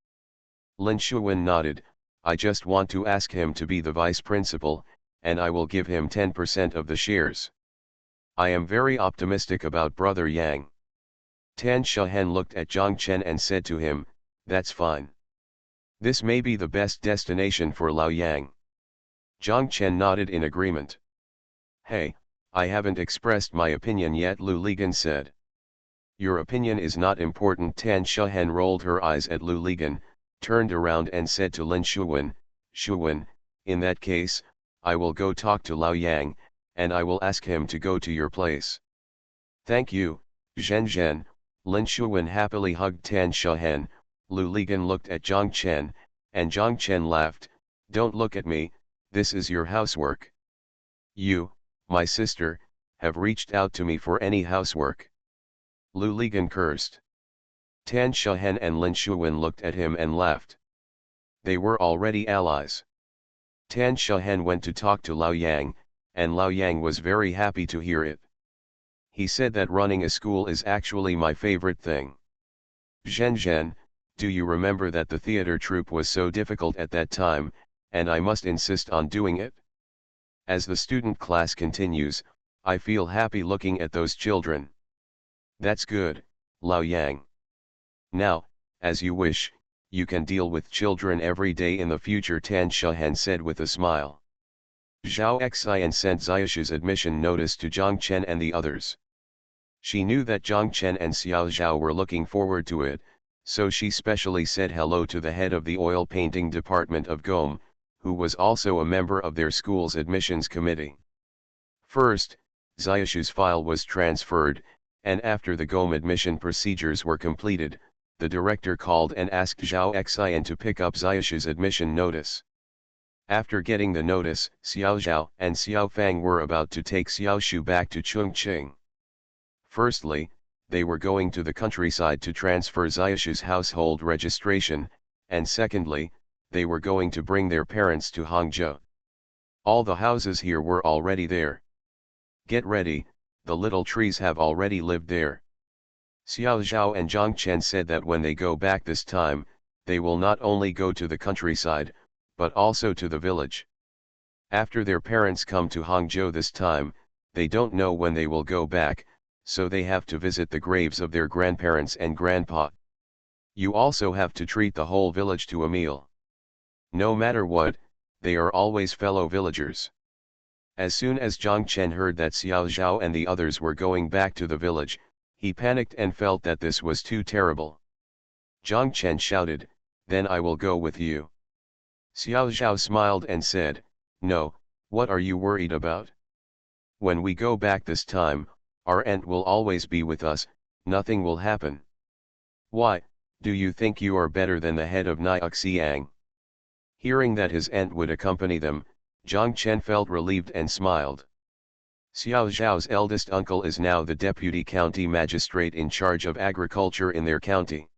Lin Shuwen nodded, "I just want to ask him to be the vice principal, and I will give him 10% of the shares. I am very optimistic about Brother Yang." Tan Shahen looked at Zhang Chen and said to him, "That's fine. This may be the best destination for Lao Yang." Zhang Chen nodded in agreement. "Hey, I haven't expressed my opinion yet," Lu Ligan said. "Your opinion is not important." Tan Shahen rolled her eyes at Lu Ligan, turned around and said to Lin Shuwen, "Shuwen, in that case, I will go talk to Lao Yang, and I will ask him to go to your place." "Thank you, Zhen Zhen." Lin Shuwen happily hugged Tan Shahen. Lu Ligan looked at Zhang Chen, and Zhang Chen laughed, "Don't look at me, this is your housework. You, my sister, have reached out to me for any housework." Lu Ligan cursed. Tan Shahen and Lin Shuwen looked at him and laughed. They were already allies. Tan Shahen went to talk to Lao Yang, and Lao Yang was very happy to hear it. He said that running a school is actually my favorite thing. "Zhen Zhen, do you remember that the theater troupe was so difficult at that time, and I must insist on doing it? As the student class continues, I feel happy looking at those children." "That's good, Lao Yang. Now, as you wish, you can deal with children every day in the future," Tan Shahen said with a smile. Zhao Xian sent Xiaoshu's admission notice to Zhang Chen and the others. She knew that Zhang Chen and Xiao Zhao were looking forward to it, so she specially said hello to the head of the oil painting department of Gome, who was also a member of their school's admissions committee. First, Xiaoshu's file was transferred, and after the GOM admission procedures were completed, the director called and asked Zhao Xian to pick up Xiaoshu's admission notice. After getting the notice, Xiao Zhao and Xiao Fang were about to take Xiaoshu back to Chongqing. Firstly, they were going to the countryside to transfer Xiaoshu's household registration, and secondly, they were going to bring their parents to Hangzhou. All the houses here were already there. Get ready, the little trees have already lived there. Xiao Zhao and Zhang Chen said that when they go back this time, they will not only go to the countryside, but also to the village. After their parents come to Hangzhou this time, they don't know when they will go back, so they have to visit the graves of their grandparents and grandpa. You also have to treat the whole village to a meal. No matter what, they are always fellow villagers. As soon as Zhang Chen heard that Xiao Zhao and the others were going back to the village, he panicked and felt that this was too terrible. Zhang Chen shouted, "Then I will go with you." Xiao Zhao smiled and said, "No, what are you worried about? When we go back this time, our aunt will always be with us, nothing will happen." "Why, do you think you are better than the head of Niuxiang?" Hearing that his aunt would accompany them, Zhang Chen felt relieved and smiled. Xiao Zhao's eldest uncle is now the deputy county magistrate in charge of agriculture in their county.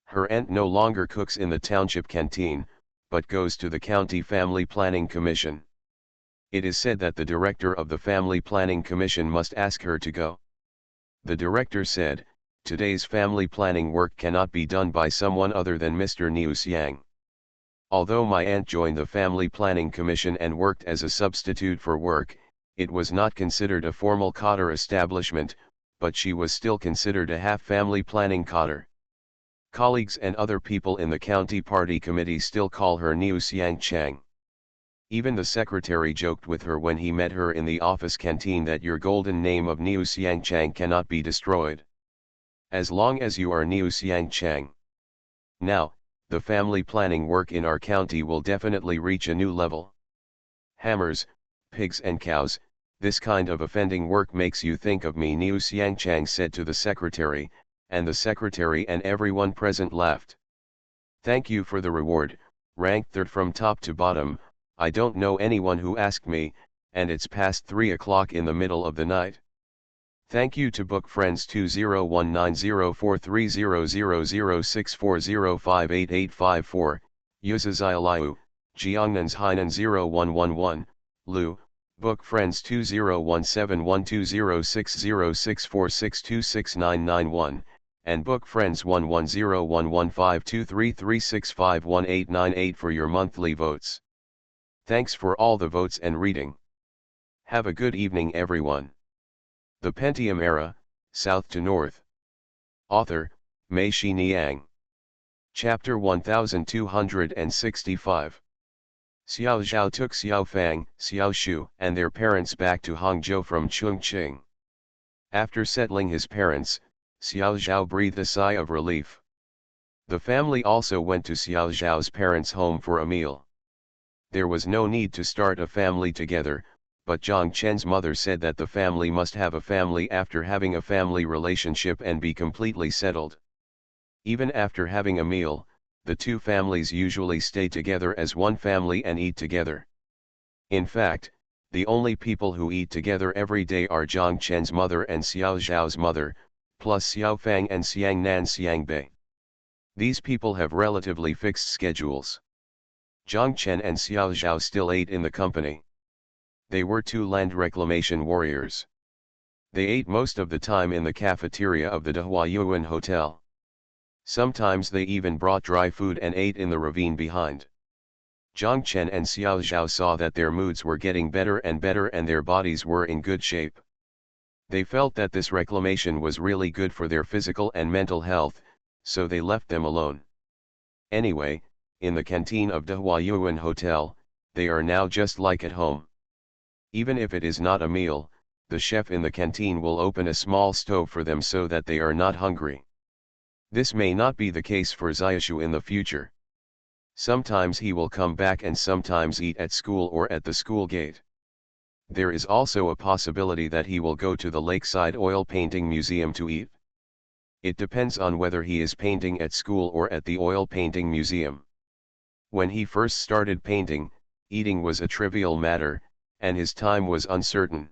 Her aunt no longer cooks in the township canteen, but goes to the county family planning commission. It is said that the director of the family planning commission must ask her to go. The director said, "Today's family planning work cannot be done by someone other than Mr. Niu Xiang. Although my aunt joined the family planning commission and worked as a substitute for work, it was not considered a formal cadre establishment, but she was still considered a half-family planning cadre." Colleagues and other people in the county party committee still call her Niu Xiang Chang. Even the secretary joked with her when he met her in the office canteen that your golden name of Niu Xiang Chang cannot be destroyed. As long as you are Niu Xiang Chang. Now, the family planning work in our county will definitely reach a new level. Hammers, pigs and cows, this kind of offending work makes you think of me, Niu Xiang Chang said to the secretary, and the secretary and everyone present laughed. "Thank you for the reward, ranked third from top to bottom. I don't know anyone who asked me, and it's past 3 o'clock in the middle of the night. Thank you to book friends 201904300064058854, Yuzazialiu, Jiangnan's Hainan 0111, Lu, book friends 201712060646269991, and book friends 1101152336518998 for your monthly votes. Thanks for all the votes and reading. Have a good evening everyone. The Pentium Era, South to North. Author, Mei Shi Niang. Chapter 1265. Xiao Zhao took Xiao Fang, Xiao Shu, and their parents back to Hangzhou from Chongqing. After settling his parents, Xiao Zhao breathed a sigh of relief. The family also went to Xiao Zhao's parents' home for a meal. There was no need to start a family together, but Zhang Chen's mother said that the family must have a family after having a family relationship and be completely settled. Even after having a meal, the two families usually stay together as one family and eat together. In fact, the only people who eat together every day are Zhang Chen's mother and Xiao Zhao's mother, plus Xiao Fang and Xiang Nan Xiangbei. These people have relatively fixed schedules. Zhang Chen and Xiao Zhao still ate in the company. They were two land reclamation warriors. They ate most of the time in the cafeteria of the Dehuayuan Hotel. Sometimes they even brought dry food and ate in the ravine behind. Zhang Chen and Xiao Zhao saw that their moods were getting better and their bodies were in good shape. They felt that this reclamation was really good for their physical and mental health, so they left them alone. Anyway, in the canteen of Dehuayuan Hotel, they are now just like at home. Even if it is not a meal, the chef in the canteen will open a small stove for them so that they are not hungry. This may not be the case for Xiaoshu in the future. Sometimes he will come back and sometimes eat at school or at the school gate. There is also a possibility that he will go to the Lakeside Oil Painting Museum to eat. It depends on whether he is painting at school or at the Oil Painting Museum. When he first started painting, eating was a trivial matter, and his time was uncertain.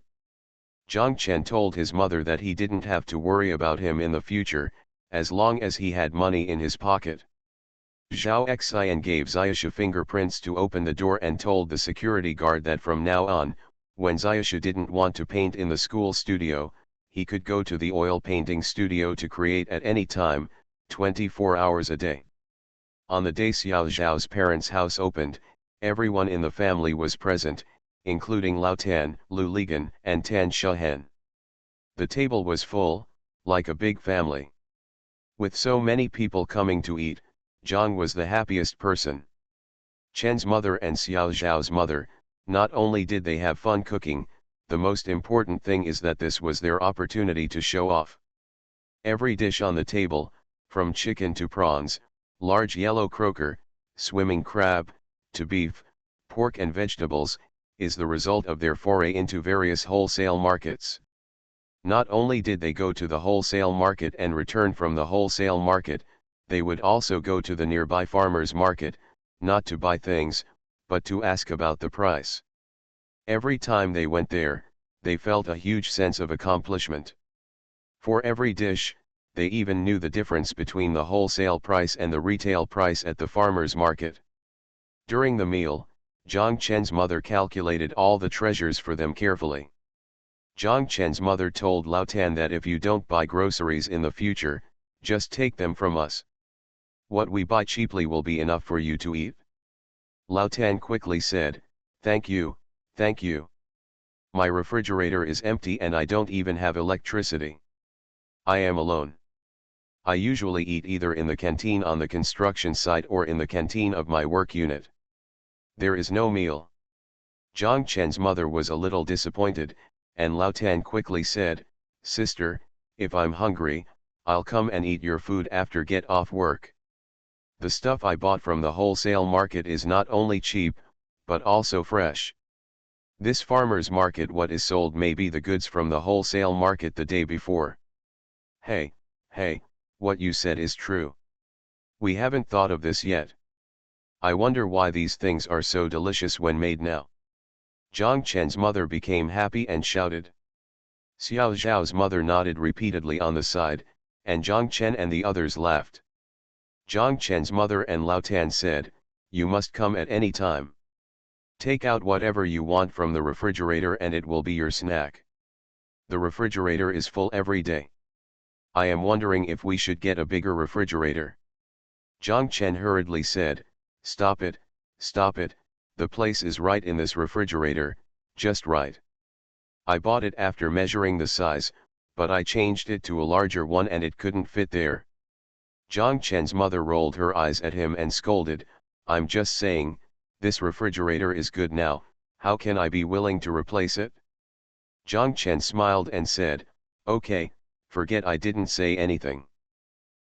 Zhang Chen told his mother that he didn't have to worry about him in the future, as long as he had money in his pocket. Zhao Xian gave Ziyasha fingerprints to open the door and told the security guard that from now on, when Ziyasha didn't want to paint in the school studio, he could go to the oil painting studio to create at any time, 24 hours a day. On the day Xiao Zhao's parents' house opened, everyone in the family was present, including Lao Tan, Lu Ligan, and Tan Shehen. The table was full, like a big family. With so many people coming to eat, Zhang was the happiest person. Chen's mother and Xiao Zhao's mother, not only did they have fun cooking, the most important thing is that this was their opportunity to show off. Every dish on the table, from chicken to prawns, large yellow croaker, swimming crab, to beef, pork and vegetables, is the result of their foray into various wholesale markets. Not only did they go to the wholesale market and return from the wholesale market, they would also go to the nearby farmers' market, not to buy things, but to ask about the price. Every time they went there, they felt a huge sense of accomplishment. For every dish, they even knew the difference between the wholesale price and the retail price at the farmers' market. During the meal, Zhang Chen's mother calculated all the treasures for them carefully. Zhang Chen's mother told Lao Tan that if you don't buy groceries in the future, just take them from us. What we buy cheaply will be enough for you to eat. Lao Tan quickly said, "Thank you, thank you. My refrigerator is empty and I don't even have electricity. I am alone. I usually eat either in the canteen on the construction site or in the canteen of my work unit. There is no meal." Zhang Chen's mother was a little disappointed, and Lao Tan quickly said, "Sister, if I'm hungry, I'll come and eat your food after get off work. The stuff I bought from the wholesale market is not only cheap, but also fresh. This farmer's market what is sold may be the goods from the wholesale market the day before." Hey, what you said is true. We haven't thought of this yet. I wonder why these things are so delicious when made now. Zhang Chen's mother became happy and shouted. Xiao Zhao's mother nodded repeatedly on the side, and Zhang Chen and the others laughed. Zhang Chen's mother and Lao Tan said, "You must come at any time. Take out whatever you want from the refrigerator and it will be your snack. The refrigerator is full every day. I am wondering if we should get a bigger refrigerator." Zhang Chen hurriedly said, stop it, the place is right in this refrigerator, just right. I bought it after measuring the size, but I changed it to a larger one and it couldn't fit there." Zhang Chen's mother rolled her eyes at him and scolded, "I'm just saying, this refrigerator is good now, how can I be willing to replace it?" Zhang Chen smiled and said, "Okay, forget I didn't say anything.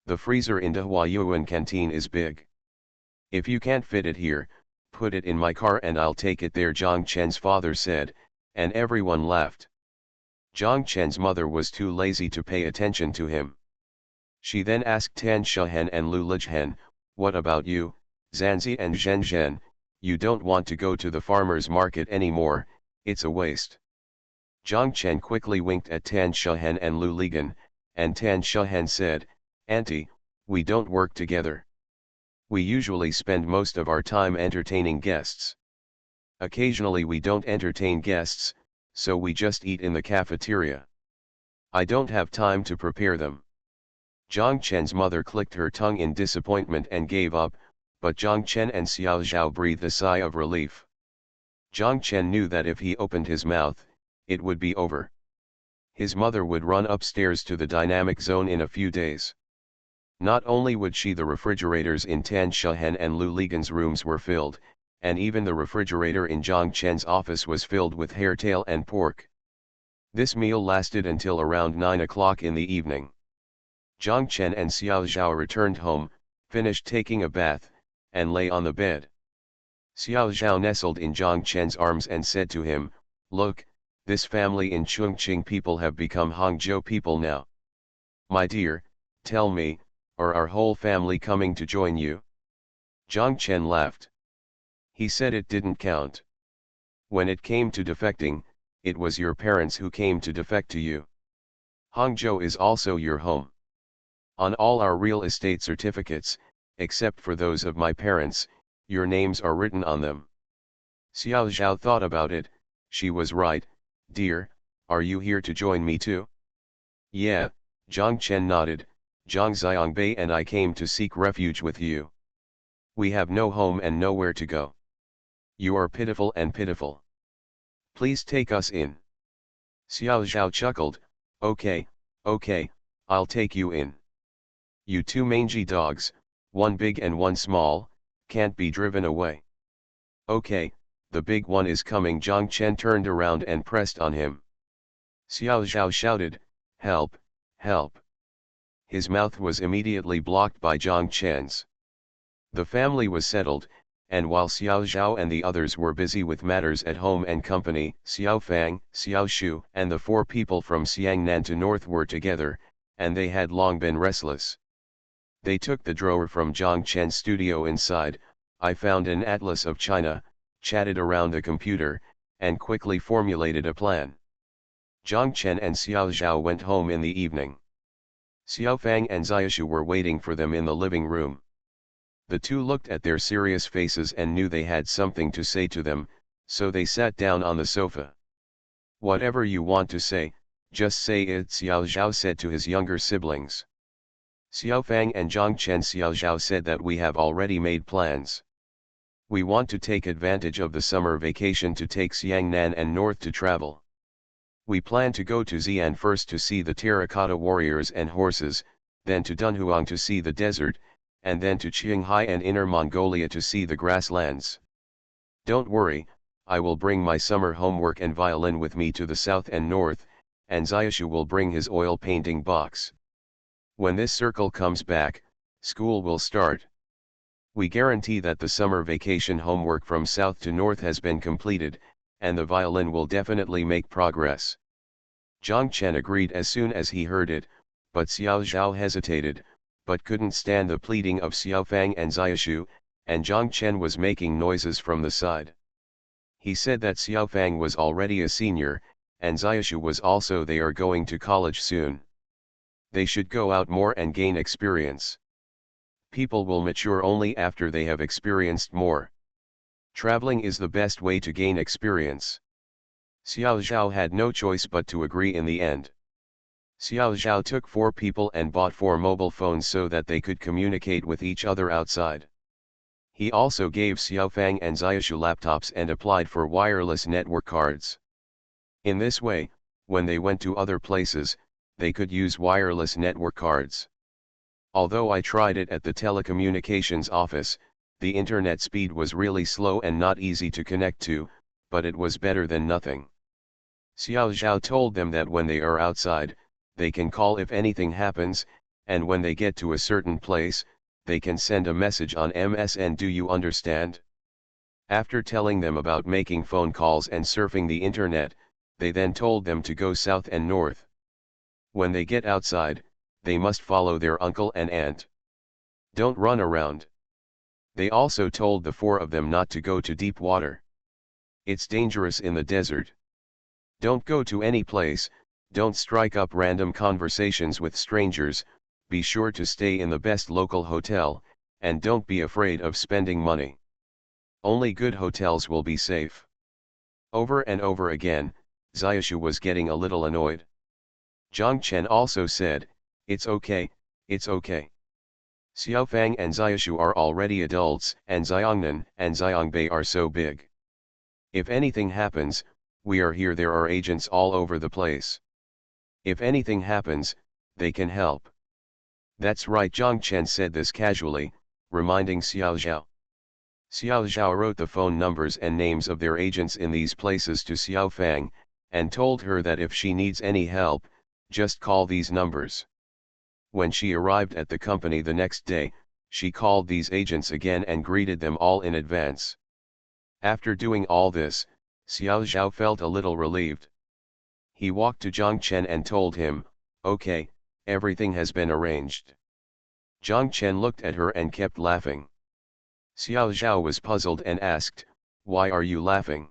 The freezer in the Huayuan canteen is big. If you can't fit it here, put it in my car and I'll take it there," Zhang Chen's father said, and everyone laughed. Zhang Chen's mother was too lazy to pay attention to him. She then asked Tan Shehen and Lu Lijhen, "What about you, Zanzi and Zhen? You don't want to go to the farmer's market anymore, it's a waste." Zhang Chen quickly winked at Tan Shehen and Lu Ligan, and Tan Shehen said, "Auntie, we don't work together. We usually spend most of our time entertaining guests. Occasionally we don't entertain guests, so we just eat in the cafeteria. I don't have time to prepare them." Zhang Chen's mother clicked her tongue in disappointment and gave up, but Zhang Chen and Xiao Zhao breathed a sigh of relief. Zhang Chen knew that if he opened his mouth, it would be over. His mother would run upstairs to the dynamic zone in a few days. Not only would the refrigerators in Tan Shehen and Lu Ligan's rooms were filled, and even the refrigerator in Zhang Chen's office was filled with hairtail and pork. This meal lasted until around 9 o'clock in the evening. Zhang Chen and Xiao Zhao returned home, finished taking a bath, and lay on the bed. Xiao Zhao nestled in Zhang Chen's arms and said to him, "Look, This family in Chongqing people have become Hangzhou people now. My dear, tell me, are our whole family coming to join you? Zhang Chen laughed. He said it didn't count. When it came to defecting, it was your parents who came to defect to you. Hangzhou is also your home. On all our real estate certificates, except for those of my parents, your names are written on them. Xiao Zhao thought about it. She was right. Dear, are you here to join me too? Yeah, Zhang Chen nodded. Zhang Xiangbei and I came to seek refuge with you. We have no home and nowhere to go. You are pitiful and pitiful. Please take us in. Xiao Zhao chuckled. Okay, I'll take you in. You two mangy dogs, one big and one small, can't be driven away. Okay, the big one is coming. Zhang Chen turned around and pressed on him. Xiao Zhao shouted, help, help. His mouth was immediately blocked by Zhang Chen's. The family was settled, and while Xiao Zhao and the others were busy with matters at home and company, Xiao Fang, Xiao Shu and the 4 people from Xiangnan to North were together, and they had long been restless. They took the drawer from Zhang Chen's studio inside. I found an atlas of China, chatted around the computer, and quickly formulated a plan. Zhang Chen and Xiao Zhao went home in the evening. Xiao Fang and Xiaoshu were waiting for them in the living room. The two looked at their serious faces and knew they had something to say to them, so they sat down on the sofa. Whatever you want to say, just say it, Xiao Zhao said to his younger siblings. Xiao Fang and Zhang Chen. Xiao Zhao said that we have already made plans. We want to take advantage of the summer vacation to take Xiangnan and North to travel. We plan to go to Xi'an first to see the terracotta warriors and horses, then to Dunhuang to see the desert, and then to Qinghai and Inner Mongolia to see the grasslands. Don't worry, I will bring my summer homework and violin with me to the south and north, and Xiaoshu will bring his oil painting box. When this circle comes back, school will start. We guarantee that the summer vacation homework from south to north has been completed, and the violin will definitely make progress. Zhang Chen agreed as soon as he heard it, but Xiao Zhao hesitated, but couldn't stand the pleading of Xiao Fang and Xiaoshu, and Zhang Chen was making noises from the side. He said that Xiao Fang was already a senior, and Xiaoshu was also. They are going to college soon. They should go out more and gain experience. People will mature only after they have experienced more. Traveling is the best way to gain experience. Xiao Zhao had no choice but to agree in the end. Xiao Zhao took 4 people and bought 4 mobile phones so that they could communicate with each other outside. He also gave Xiao Fang and Xiaoshu laptops and applied for wireless network cards. In this way, when they went to other places, they could use wireless network cards. Although I tried it at the telecommunications office, the internet speed was really slow and not easy to connect to, but it was better than nothing. Xiao Zhao told them that when they are outside, they can call if anything happens, and when they get to a certain place, they can send a message on MSN. Do you understand? After telling them about making phone calls and surfing the internet, they then told them to go south and north. When they get outside, they must follow their uncle and aunt. Don't run around. They also told the 4 of them not to go to deep water. It's dangerous in the desert. Don't go to any place, don't strike up random conversations with strangers, be sure to stay in the best local hotel, and don't be afraid of spending money. Only good hotels will be safe. Over and over again, Xiaoshu was getting a little annoyed. Zhang Chen also said, it's okay, it's okay. Xiao Fang and Xiaoshu are already adults, and Xiangnan and Xiangbei are so big. If anything happens, we are here. There are agents all over the place. If anything happens, they can help. That's right. Zhang Chen said this casually, reminding Xiao Zhao. Xiao Zhao wrote the phone numbers and names of their agents in these places to Xiao Fang, and told her that if she needs any help, just call these numbers. When she arrived at the company the next day, she called these agents again and greeted them all in advance. After doing all this, Xiao Zhao felt a little relieved. He walked to Zhang Chen and told him, "Okay, everything has been arranged." Zhang Chen looked at her and kept laughing. Xiao Zhao was puzzled and asked, "Why are you laughing?"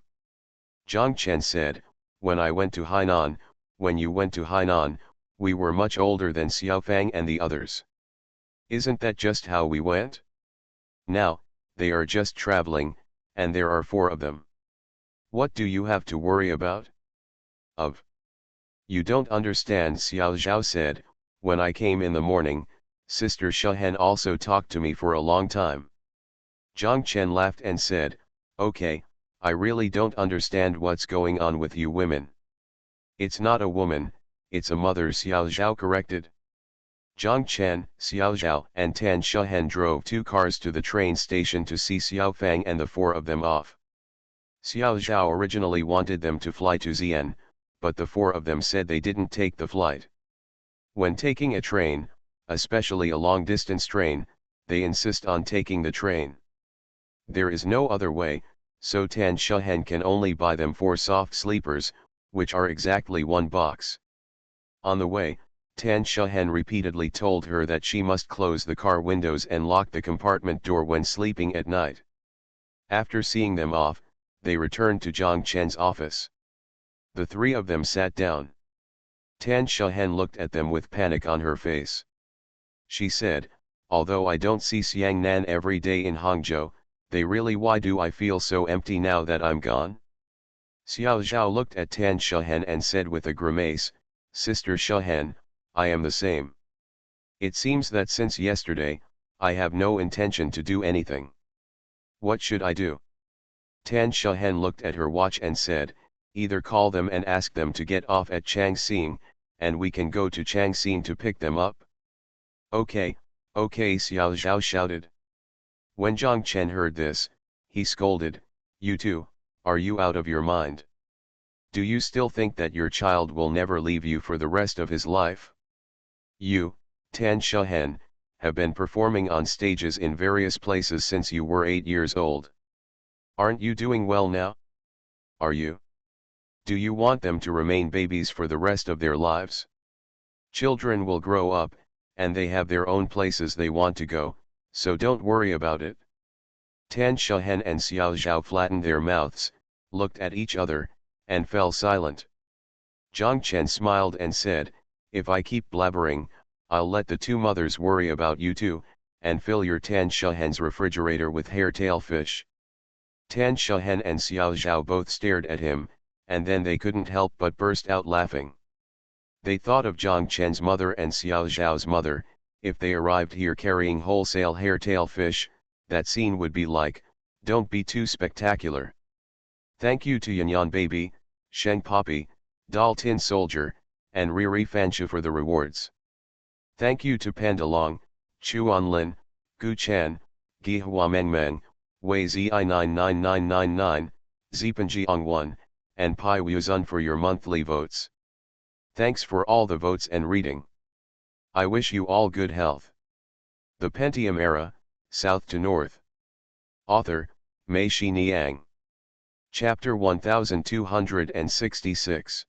Zhang Chen said, "When I went to Hainan, when you went to Hainan, we were much older than Xiao Fang and the others. Isn't that just how we went? Now, they are just traveling, and there are 4 of them. What do you have to worry about?" "Of. You don't understand," Xiao Zhao said. "When I came in the morning, Sister Shehen also talked to me for a long time." Zhang Chen laughed and said, "Okay, I really don't understand what's going on with you women." "It's not a woman, it's a mother," Xiao Zhao corrected. Zhang Chen, Xiao Zhao and Tan Shehen drove 2 cars to the train station to see Xiao Fang and the 4 of them off. Xiao Zhao originally wanted them to fly to Xi'an, but the 4 of them said they didn't take the flight. When taking a train, especially a long-distance train, they insist on taking the train. There is no other way, so Tan Shehen can only buy them 4 soft sleepers, which are exactly 1 box. On the way, Tan Shehen repeatedly told her that she must close the car windows and lock the compartment door when sleeping at night. After seeing them off, they returned to Zhang Chen's office. The 3 of them sat down. Tan Shehen looked at them with panic on her face. She said, "Although I don't see Xiang Nan every day in Hangzhou, why do I feel so empty now that I'm gone?" Xiao Zhao looked at Tan Shehen and said with a grimace, "Sister Shehen, I am the same. It seems that since yesterday, I have no intention to do anything. What should I do?" Tan Shehen looked at her watch and said, "Either call them and ask them to get off at Changxing, and we can go to Changxing to pick them up." "Okay, okay," Xiao Zhao shouted. When Zhang Chen heard this, he scolded, "You two, are you out of your mind? Do you still think that your child will never leave you for the rest of his life? You, Tan Shehen, have been performing on stages in various places since you were 8 years old. Aren't you doing well now? Are you? Do you want them to remain babies for the rest of their lives? Children will grow up, and they have their own places they want to go, so don't worry about it." Tan Shehen and Xiao Zhao flattened their mouths, looked at each other, and fell silent. Zhang Chen smiled and said, "If I keep blabbering, I'll let the 2 mothers worry about you too, and fill your Tan Shehen's refrigerator with hair-tail fish." Tan Shehen and Xiao Zhao both stared at him, and then they couldn't help but burst out laughing. They thought of Zhang Chen's mother and Xiao Zhao's mother. If they arrived here carrying wholesale hair-tail fish, that scene would be like, "Don't be too spectacular." Thank you to Yanyan Baby, Sheng Poppy, Dal Tin Soldier, and Riri Fanshu for the rewards. Thank you to Pandalong, Chuan Lin, Gu Chan, Gi Hua Mengmeng, Wei Zi 99999, Zipanjiang 1, and Pai Wuzun for your monthly votes. Thanks for all the votes and reading. I wish you all good health. The Pentium Era, South to North. Author, Mei Shi Niang. Chapter 1266.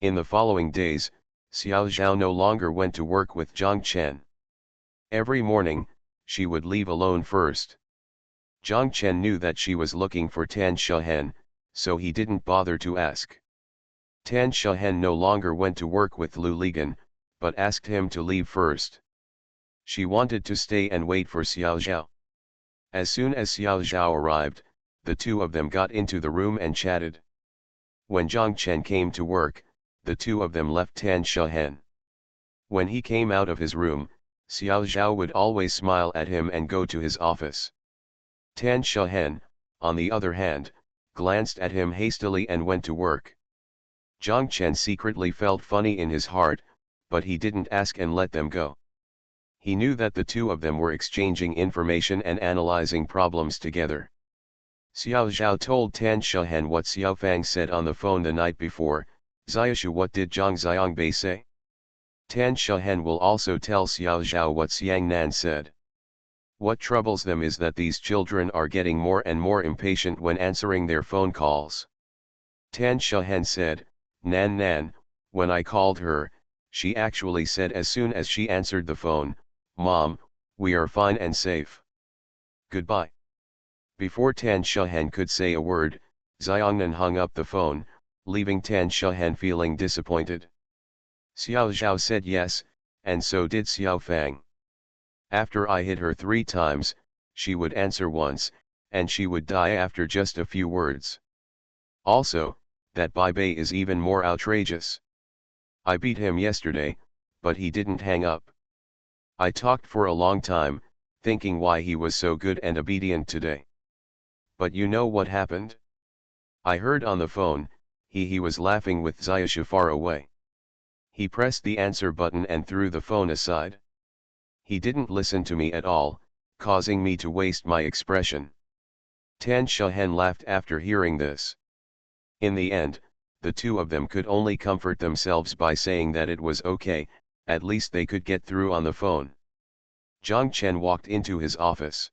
In the following days, Xiao Zhao no longer went to work with Zhang Chen. Every morning, she would leave alone first. Zhang Chen knew that she was looking for Tan Shehen, so he didn't bother to ask. Tan Shehen no longer went to work with Lu Ligan, but asked him to leave first. She wanted to stay and wait for Xiao Zhao. As soon as Xiao Zhao arrived, the 2 of them got into the room and chatted. When Zhang Chen came to work, the 2 of them left Tan Shehen. When he came out of his room, Xiao Zhao would always smile at him and go to his office. Tan Shehen, on the other hand, glanced at him hastily and went to work. Zhang Chen secretly felt funny in his heart, but he didn't ask and let them go. He knew that the 2 of them were exchanging information and analyzing problems together. Xiao Zhao told Tan Shehen what Xiao Fang said on the phone the night before. "Xiaoshu, what did Zhang Xiangbei say?" Tan Shehen will also tell Xiao Zhao what Xiang Nan said. What troubles them is that these children are getting more and more impatient when answering their phone calls. Tan Shehen said, Nan Nan, when I called her, she actually said as soon as she answered the phone, Mom, we are fine and safe. Goodbye. Before Tan Shahan could say a word, Xiaongnan hung up the phone, leaving Tan Shahan feeling disappointed. Xiao Zhao said yes, and so did Xiao Fang. After I hit her 3 times, she would answer once, and she would die after just a few words. Also, that Bai Bei is even more outrageous. I beat him yesterday, but he didn't hang up. I talked for a long time, thinking why he was so good and obedient today. But you know what happened? I heard on the phone, he was laughing with Xiaoshu far away. He pressed the answer button and threw the phone aside. He didn't listen to me at all, causing me to waste my expression. Tan Shahan laughed after hearing this. In the end, the two of them could only comfort themselves by saying that it was okay, at least they could get through on the phone. Zhang Chen walked into his office.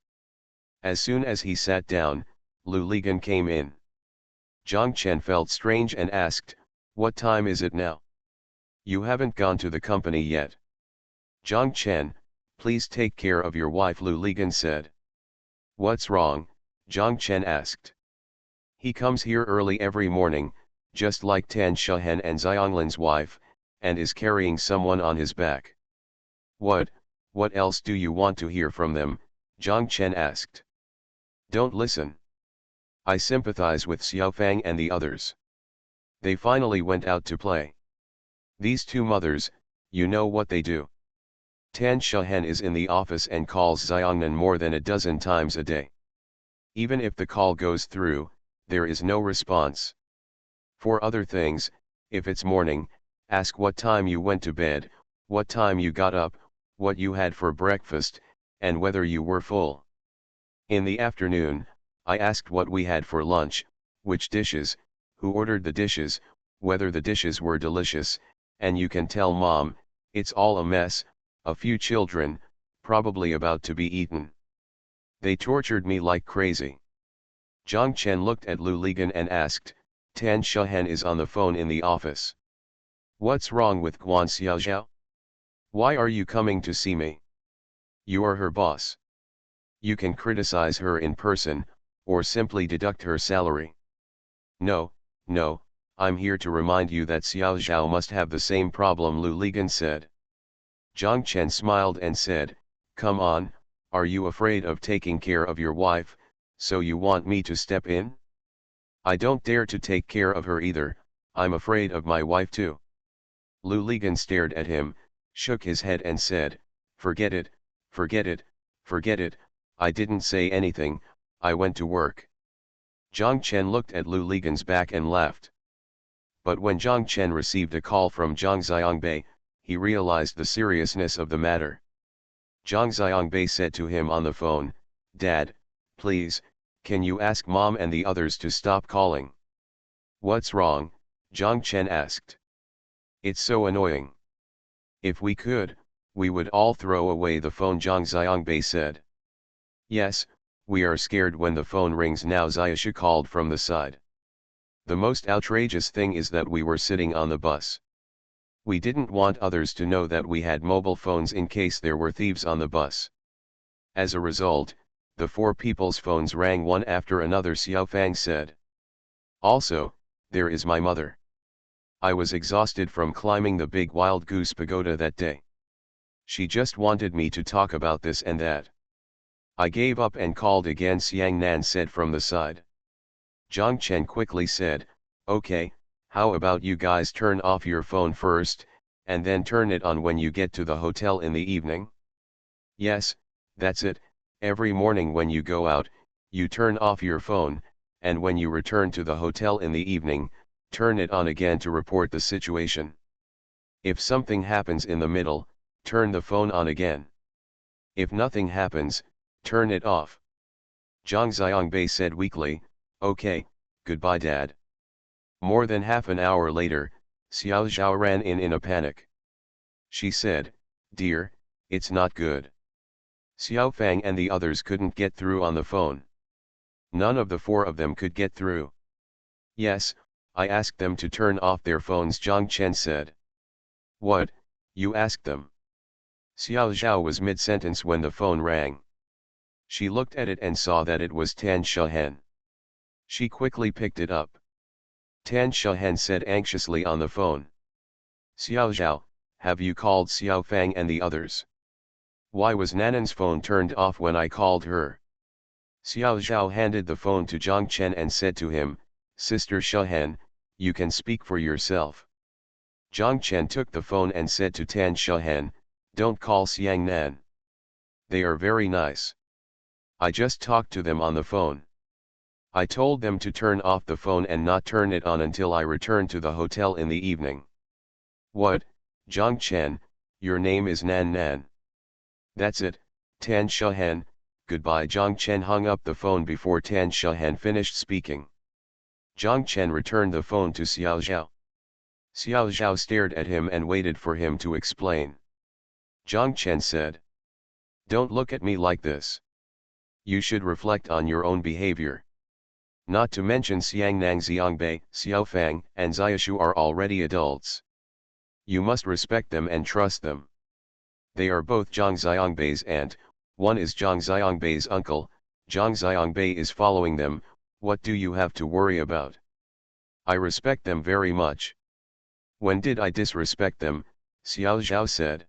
As soon as he sat down, Lu Ligan came in. Zhang Chen felt strange and asked, "What time is it now? You haven't gone to the company yet." "Zhang Chen, please take care of your wife," Lu Ligan said. "What's wrong?" Zhang Chen asked. "He comes here early every morning, just like Tan Shahan and Xionglan's wife, and is carrying someone on his back." What else do you want to hear from them?" Zhang Chen asked. "Don't listen. I sympathize with Xiao Fang and the others. They finally went out to play. These two mothers, you know what they do. Tan Shahan is in the office and calls Xiongnan more than a dozen times a day. Even if the call goes through, there is no response. For other things, if it's morning, ask what time you went to bed, what time you got up, what you had for breakfast, and whether you were full. In the afternoon, I asked what we had for lunch, which dishes, who ordered the dishes, whether the dishes were delicious, and you can tell Mom, it's all a mess, a few children, probably about to be eaten. They tortured me like crazy." Zhang Chen looked at Lu Ligan and asked, "Tan Shahan is on the phone in the office. What's wrong with Guan Xiaozhao? Why are you coming to see me? You are her boss. You can criticize her in person, or simply deduct her salary." No, I'm here to remind you that Xiao Zhao must have the same problem," Lu Ligan said. Zhang Chen smiled and said, "Come on, are you afraid of taking care of your wife, so you want me to step in? I don't dare to take care of her either, I'm afraid of my wife too." Lu Ligan stared at him, shook his head and said, forget it, I didn't say anything, I went to work." Zhang Chen looked at Lu Ligan's back and laughed. But when Zhang Chen received a call from Zhang Xiaongbei, he realized the seriousness of the matter. Zhang Xiaongbei said to him on the phone, "Dad, please, can you ask Mom and the others to stop calling?" "What's wrong?" Zhang Chen asked. "It's so annoying. If we could, we would all throw away the phone," Zhang Xiaongbei said. "Yes, we are scared when the phone rings now," Xiaoshu called from the side. "The most outrageous thing is that we were sitting on the bus. We didn't want others to know that we had mobile phones in case there were thieves on the bus. As a result, the 4 people's phones rang one after another," Xiao Fang said. "Also, there is my mother. I was exhausted from climbing the big wild goose pagoda that day. She just wanted me to talk about this and that. I gave up and called again," Xiang Nan said from the side. Zhang Chen quickly said, "Okay, how about you guys turn off your phone first, and then turn it on when you get to the hotel in the evening?" "Yes, that's it, every morning when you go out, you turn off your phone, and when you return to the hotel in the evening, turn it on again to report the situation. If something happens in the middle, turn the phone on again. If nothing happens, turn it off." Zhang Xiaongbei said weakly, "Okay, goodbye Dad." More than half an hour later, Xiao Zhao ran in a panic. She said, "Dear, it's not good. Xiao Fang and the others couldn't get through on the phone. None of the 4 of them could get through." "Yes, I asked them to turn off their phones, Zhang Chen said. What, you asked them? Xiao Zhao was mid-sentence when the phone rang. She looked at it and saw that it was Tan Shahen. She quickly picked it up. Tan Shahen said anxiously on the phone. Xiao Zhao, have you called Xiao Fang and the others? Why was Nanan's phone turned off when I called her? Xiao Zhao handed the phone to Zhang Chen and said to him, Sister Shahen, you can speak for yourself. Zhang Chen took the phone and said to Tan Shahen, don't call Xiang Nan. They are very nice. I just talked to them on the phone. I told them to turn off the phone and not turn it on until I return to the hotel in the evening. What, Zhang Chen, your name is Nan Nan. That's it, Tan Shahen, goodbye. Zhang Chen hung up the phone before Tan Shahen finished speaking. Zhang Chen returned the phone to Xiao Zhao. Xiao Zhao stared at him and waited for him to explain. Zhang Chen said, don't look at me like this. You should reflect on your own behavior. Not to mention Xiangnang Xiangbei, Xiaofang, and Xiaoshu are already adults. You must respect them and trust them. They are both Zhang Xiangbei's aunt, one is Zhang Xiangbei's uncle, Zhang Xiangbei is following them, what do you have to worry about? I respect them very much. When did I disrespect them? Xiao Zhao said.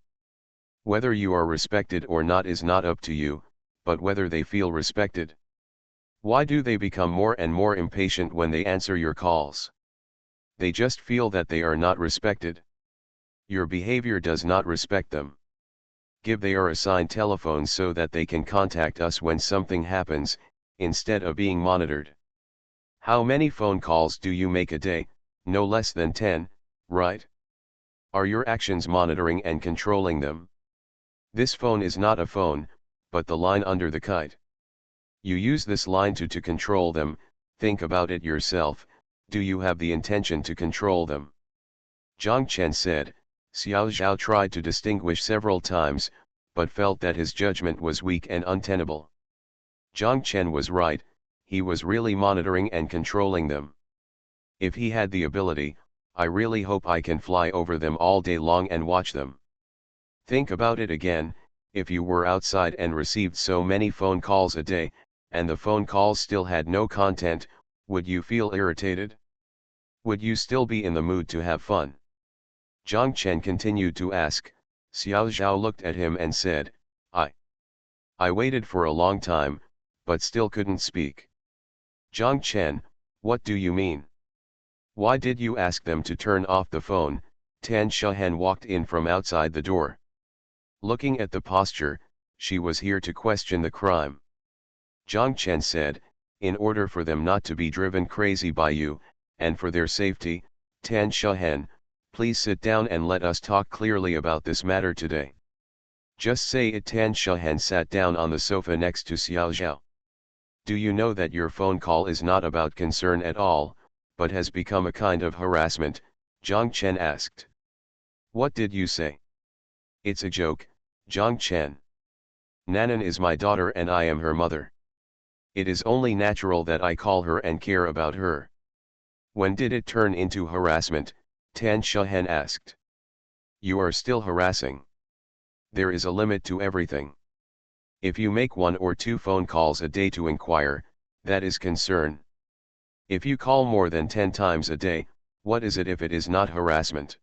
Whether you are respected or not is not up to you, but whether they feel respected. Why do they become more and more impatient when they answer your calls? They just feel that they are not respected. Your behavior does not respect them. Give they are assigned telephones so that they can contact us when something happens, instead of being monitored. How many phone calls do you make a day? No less than 10, right? Are your actions monitoring and controlling them? This phone is not a phone, but the line under the kite. You use this line to control them. Think about it yourself, do you have the intention to control them? Zhang Chen said. Xiao Zhao tried to distinguish several times, but felt that his judgment was weak and untenable. Zhang Chen was right, he was really monitoring and controlling them. If he had the ability, I really hope I can fly over them all day long and watch them. Think about it again, if you were outside and received so many phone calls a day, and the phone calls still had no content, would you feel irritated? Would you still be in the mood to have fun? Zhang Chen continued to ask. Xiao Zhao looked at him and said, I waited for a long time, but still couldn't speak. Zhang Chen, what do you mean? Why did you ask them to turn off the phone? Tan Shahen walked in from outside the door. Looking at the posture, she was here to question the crime. Zhang Chen said, in order for them not to be driven crazy by you, and for their safety, Tan Shahen, please sit down and let us talk clearly about this matter today. Just say it. Tan Shahen sat down on the sofa next to Xiao Zhao. Do you know that your phone call is not about concern at all, but has become a kind of harassment? Zhang Chen asked. What did you say? It's a joke, Zhang Chen. Nanan is my daughter and I am her mother. It is only natural that I call her and care about her. When did it turn into harassment? Tan Shahen asked. You are still harassing. There is a limit to everything. If you make 1 or 2 phone calls a day to inquire, that is concern. If you call more than 10 times a day, what is it if it is not harassment?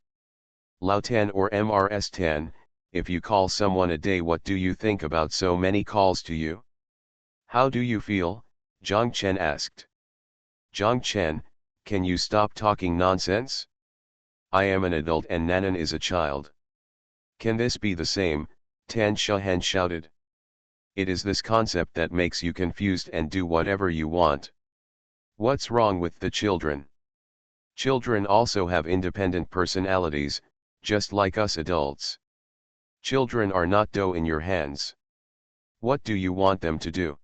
Lao Tan or MRS Tan, if you call someone a day, what do you think about so many calls to you? How do you feel? Zhang Chen asked. Zhang Chen, can you stop talking nonsense? I am an adult and Nanan is a child. Can this be the same? Tan Shahen shouted. It is this concept that makes you confused and do whatever you want. What's wrong with the children? Children also have independent personalities, just like us adults. Children are not dough in your hands. What do you want them to do?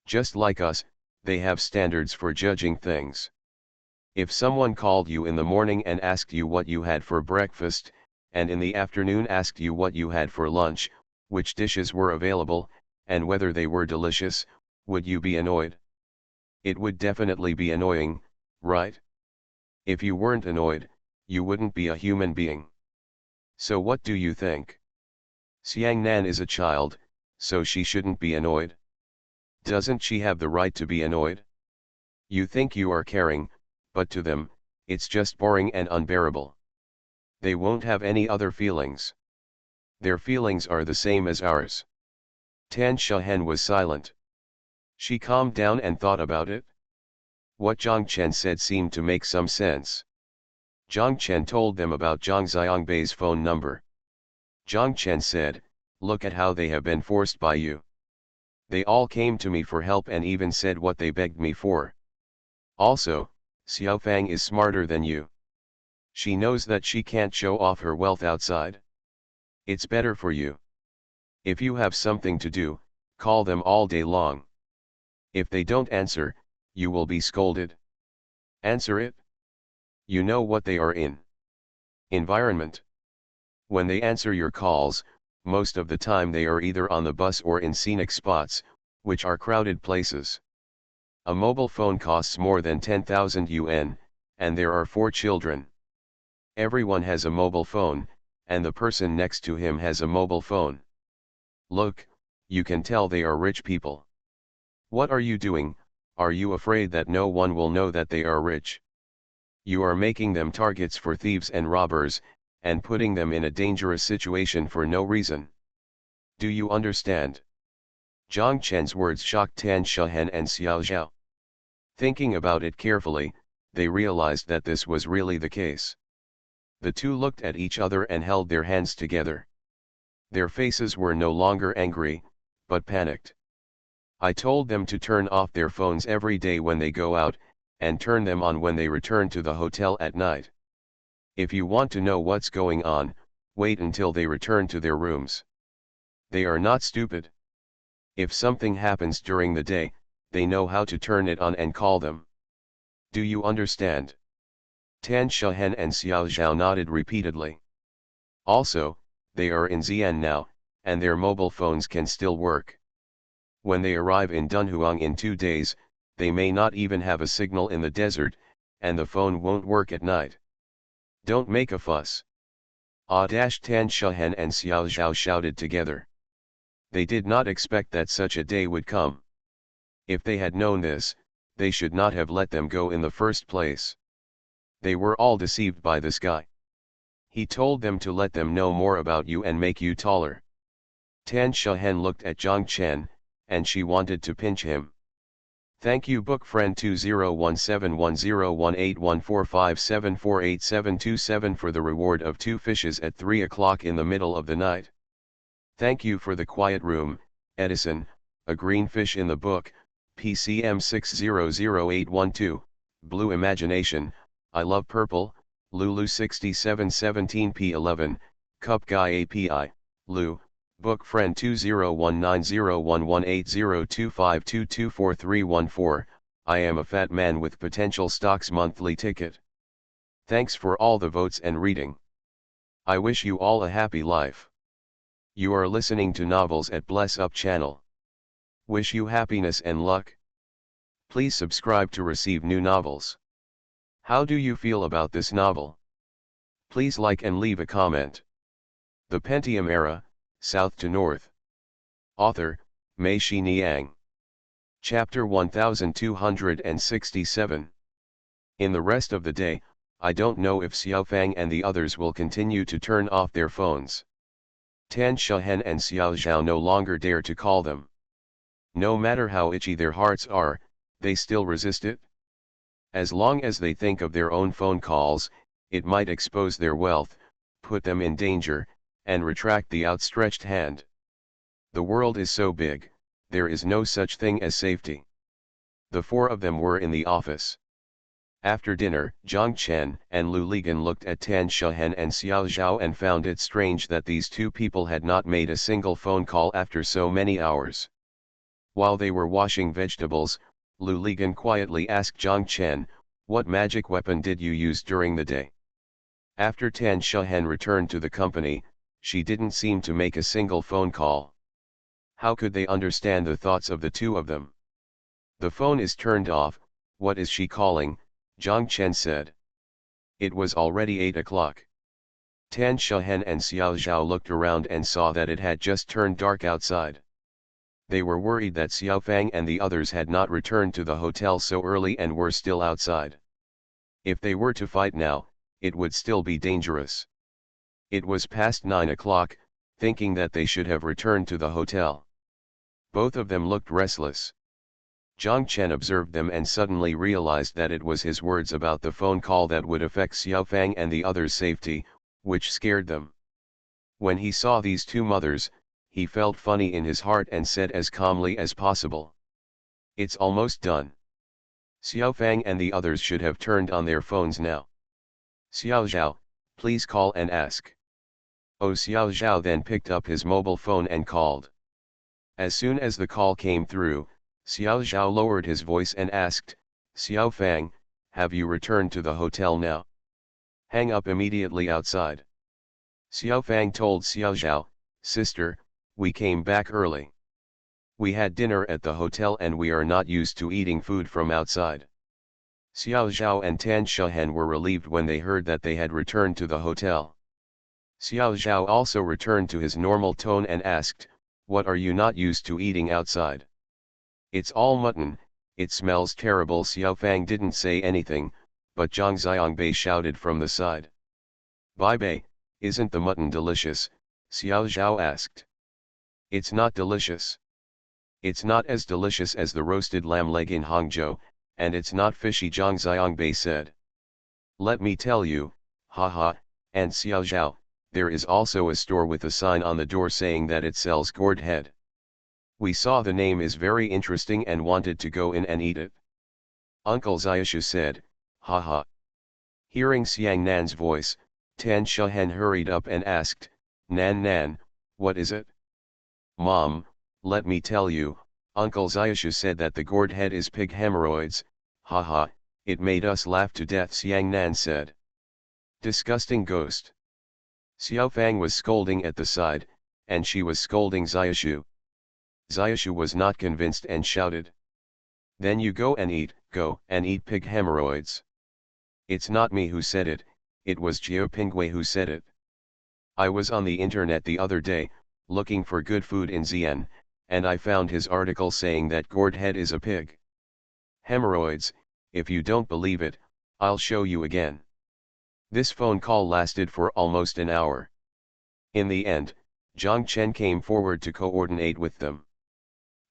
Just like us, they have standards for judging things. If someone called you in the morning and asked you what you had for breakfast, and in the afternoon asked you what you had for lunch, which dishes were available, and whether they were delicious, would you be annoyed? It would definitely be annoying, right? If you weren't annoyed, you wouldn't be a human being. So what do you think? Xiang Nan is a child, so she shouldn't be annoyed. Doesn't she have the right to be annoyed? You think you are caring, but to them, it's just boring and unbearable. They won't have any other feelings. Their feelings are the same as ours. Tan Shahen was silent. She calmed down and thought about it. What Zhang Chen said seemed to make some sense. Zhang Chen told them about Zhang Xiangbei's phone number. Zhang Chen said, "Look at how they have been forced by you. They all came to me for help and even said what they begged me for. Also, Xiaofang is smarter than you. She knows that she can't show off her wealth outside. It's better for you. If you have something to do, call them all day long. If they don't answer, you will be scolded. Answer it. You know what they are in. Environment. When they answer your calls, most of the time they are either on the bus or in scenic spots, which are crowded places. A mobile phone costs more than 10,000 yuan, and there are 4 children. Everyone has a mobile phone, and the person next to him has a mobile phone. Look, you can tell they are rich people. What are you doing? Are you afraid that no one will know that they are rich? You are making them targets for thieves and robbers, and putting them in a dangerous situation for no reason. Do you understand? Zhang Chen's words shocked Tan Shahen and Xiao Zhao. Thinking about it carefully, they realized that this was really the case. The two looked at each other and held their hands together. Their faces were no longer angry, but panicked. I told them to turn off their phones every day when they go out, and turn them on when they return to the hotel at night. If you want to know what's going on, wait until they return to their rooms. They are not stupid. If something happens during the day, they know how to turn it on and call them. Do you understand? Tan Shahen and Xiao Zhao nodded repeatedly. Also, they are in Xi'an now, and their mobile phones can still work. When they arrive in Dunhuang in 2 days, they may not even have a signal in the desert, and the phone won't work at night. Don't make a fuss. Tan Shahen and Xiao Zhao shouted together. They did not expect that such a day would come. If they had known this, they should not have let them go in the first place. They were all deceived by this guy. He told them to let them know more about you and make you taller. Tan Shahen looked at Zhang Chen, and she wanted to pinch him. Thank you book friend 2017101814574872 for the reward of 2 fishes at 3 o'clock in the middle of the night. Thank you for the quiet room, Edison, a green fish in the book, PCM 600812, Blue Imagination, I Love Purple, Lulu 6717P11, Cup Guy API, Lu, Book Friend 2019018025224314, I am a fat man with potential stocks monthly ticket. Thanks for all the votes and reading. I wish you all a happy life. You are listening to novels at Bless Up channel. Wish you happiness and luck. Please subscribe to receive new novels. How do you feel about this novel? Please like and leave a comment. The Pentium Era, South to North. Author, Mei Shi Niang. Chapter 1267. In the rest of the day, I don't know if Xiaofang and the others will continue to turn off their phones. Tan Shahen and Xiao Zhao no longer dare to call them. No matter how itchy their hearts are, they still resist it. As long as they think of their own phone calls, it might expose their wealth, put them in danger, and retract the outstretched hand. The world is so big, there is no such thing as safety. The 4 of them were in the office. After dinner, Zhang Chen and Lu Ligan looked at Tan Shahen and Xiao Zhao and found it strange that these 2 people had not made a single phone call after so many hours. While they were washing vegetables, Lu Ligan quietly asked Zhang Chen, "What magic weapon did you use during the day?" After Tan Shahen returned to the company, she didn't seem to make a single phone call. How could they understand the thoughts of the 2 of them? The phone is turned off, what is she calling? Zhang Chen said. It was already 8 o'clock. Tan Shahen and Xiao Zhao looked around and saw that it had just turned dark outside. They were worried that Xiao Fang and the others had not returned to the hotel so early and were still outside. If they were to fight now, it would still be dangerous. It was past 9 o'clock, thinking that they should have returned to the hotel. Both of them looked restless. Zhang Chen observed them and suddenly realized that it was his words about the phone call that would affect Xiao Fang and the others' safety, which scared them. When he saw these two mothers, he felt funny in his heart and said as calmly as possible, "It's almost done. Xiao Fang and the others should have turned on their phones now. Xiao Zhao, please call and ask." Oh, Xiao Zhao then picked up his mobile phone and called. As soon as the call came through, Xiao Zhao lowered his voice and asked, "Xiao Fang, have you returned to the hotel now?" "Hang up immediately outside." Xiao Fang told Xiao Zhao, "Sister, we came back early. We had dinner at the hotel and we are not used to eating food from outside." Xiao Zhao and Tan Shahen were relieved when they heard that they had returned to the hotel. Xiao Zhao also returned to his normal tone and asked, "What are you not used to eating outside?" "It's all mutton, it smells terrible." Xiao Fang didn't say anything, but Zhang Xiangbei shouted from the side. "Bai Bei, isn't the mutton delicious?" Xiao Zhao asked. "It's not delicious. It's not as delicious as the roasted lamb leg in Hangzhou, and it's not fishy," Zhang Xiangbei said. "Let me tell you, haha, and Xiao Zhao, there is also a store with a sign on the door saying that it sells gourd head. We saw the name is very interesting and wanted to go in and eat it." Uncle Xiaoshu said, haha. Hearing Xiang Nan's voice, Tan Shahen hurried up and asked, Nan, what is it?" "Mom, let me tell you," Uncle Xiaoshu said, "that the gourd head is pig hemorrhoids." "Haha, it made us laugh to death," Xiang Nan said. "Disgusting ghost." Xiao Fang was scolding at the side, and she was scolding Xiaoshu. Xiaoshu was not convinced and shouted, "Then you go and eat pig hemorrhoids." "It's not me who said it, it was Jiao Pingwei who said it. I was on the internet the other day, looking for good food in Xi'an, and I found his article saying that gourd head is a pig hemorrhoids. If you don't believe it, I'll show you again." This phone call lasted for almost an hour. In the end, Zhang Chen came forward to coordinate with them.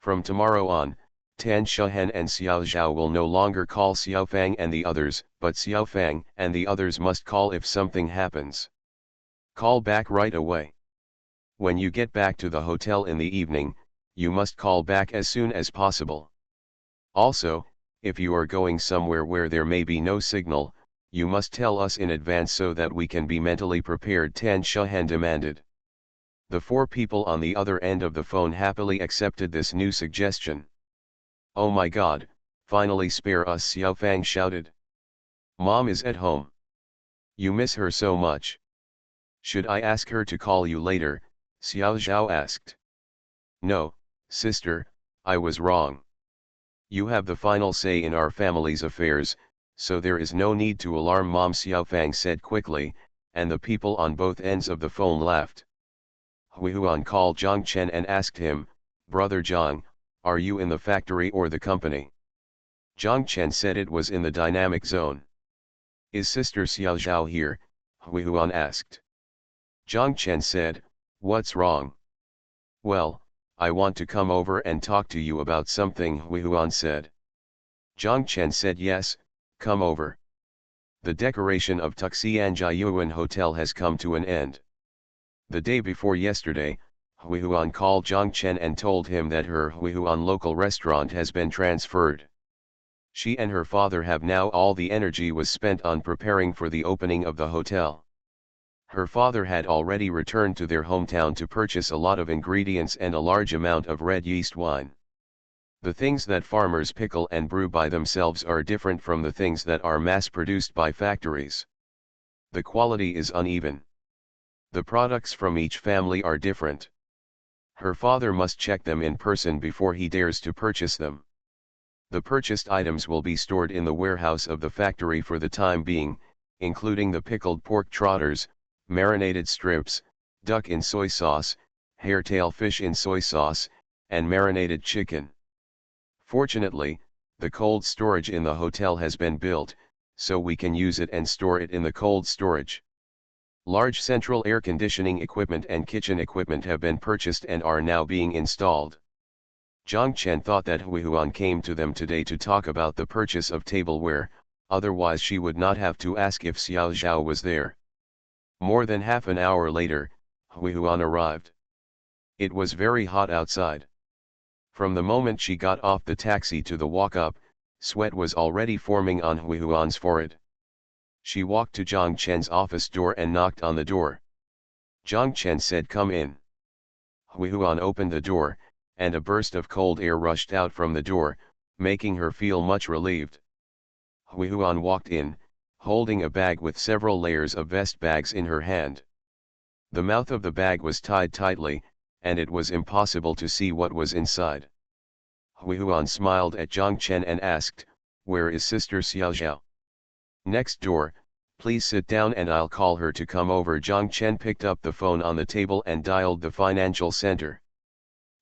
From tomorrow on, Tan Shahen and Xiao Zhao will no longer call Xiao Fang and the others, but Xiao Fang and the others must call if something happens. Call back right away. When you get back to the hotel in the evening, you must call back as soon as possible. Also, if you are going somewhere where there may be no signal, you must tell us in advance so that we can be mentally prepared, Tan Shahen demanded. The four people on the other end of the phone happily accepted this new suggestion. "Oh my God, finally spare us," Xiao Fang shouted. "Mom is at home. You miss her so much." "Should I ask her to call you later?" Xiao Zhao asked. "No, sister, I was wrong. You have the final say in our family's affairs, so there is no need to alarm Mom," Xiao Fang said quickly, and the people on both ends of the phone laughed. Hui Huan called Zhang Chen and asked him, "Brother Zhang, are you in the factory or the company?" Zhang Chen said it was in the dynamic zone. "Is Sister Xiao Zhao here?" Hui Huan asked. Zhang Chen said, "What's wrong?" "Well, I want to come over and talk to you about something," Hui Huan said. Zhang Chen said, "Yes, come over." The decoration of Tuxianjiayuan Hotel has come to an end. The day before yesterday, Hui Huan called Zhang Chen and told him that her Hui Huan local restaurant has been transferred. She and her father have now all the energy was spent on preparing for the opening of the hotel. Her father had already returned to their hometown to purchase a lot of ingredients and a large amount of red yeast wine. The things that farmers pickle and brew by themselves are different from the things that are mass-produced by factories. The quality is uneven. The products from each family are different. Her father must check them in person before he dares to purchase them. The purchased items will be stored in the warehouse of the factory for the time being, including the pickled pork trotters, marinated strips, duck in soy sauce, hairtail fish in soy sauce, and marinated chicken. Fortunately, the cold storage in the hotel has been built, so we can use it and store it in the cold storage. Large central air conditioning equipment and kitchen equipment have been purchased and are now being installed. Zhang Chen thought that Hui Huan came to them today to talk about the purchase of tableware, otherwise she would not have to ask if Xiao Zhao was there. More than half an hour later, Hui Huan arrived. It was very hot outside. From the moment she got off the taxi to the walk-up, sweat was already forming on Hui Huan's forehead. She walked to Zhang Chen's office door and knocked on the door. Zhang Chen said, "Come in." Hui Huan opened the door, and a burst of cold air rushed out from the door, making her feel much relieved. Hui Huan walked in, holding a bag with several layers of vest bags in her hand. The mouth of the bag was tied tightly, and it was impossible to see what was inside. Hui Huan smiled at Zhang Chen and asked, "Where is Sister Xiao Zhao?" "Next door, please sit down and I'll call her to come over." Zhang Chen picked up the phone on the table and dialed the financial center.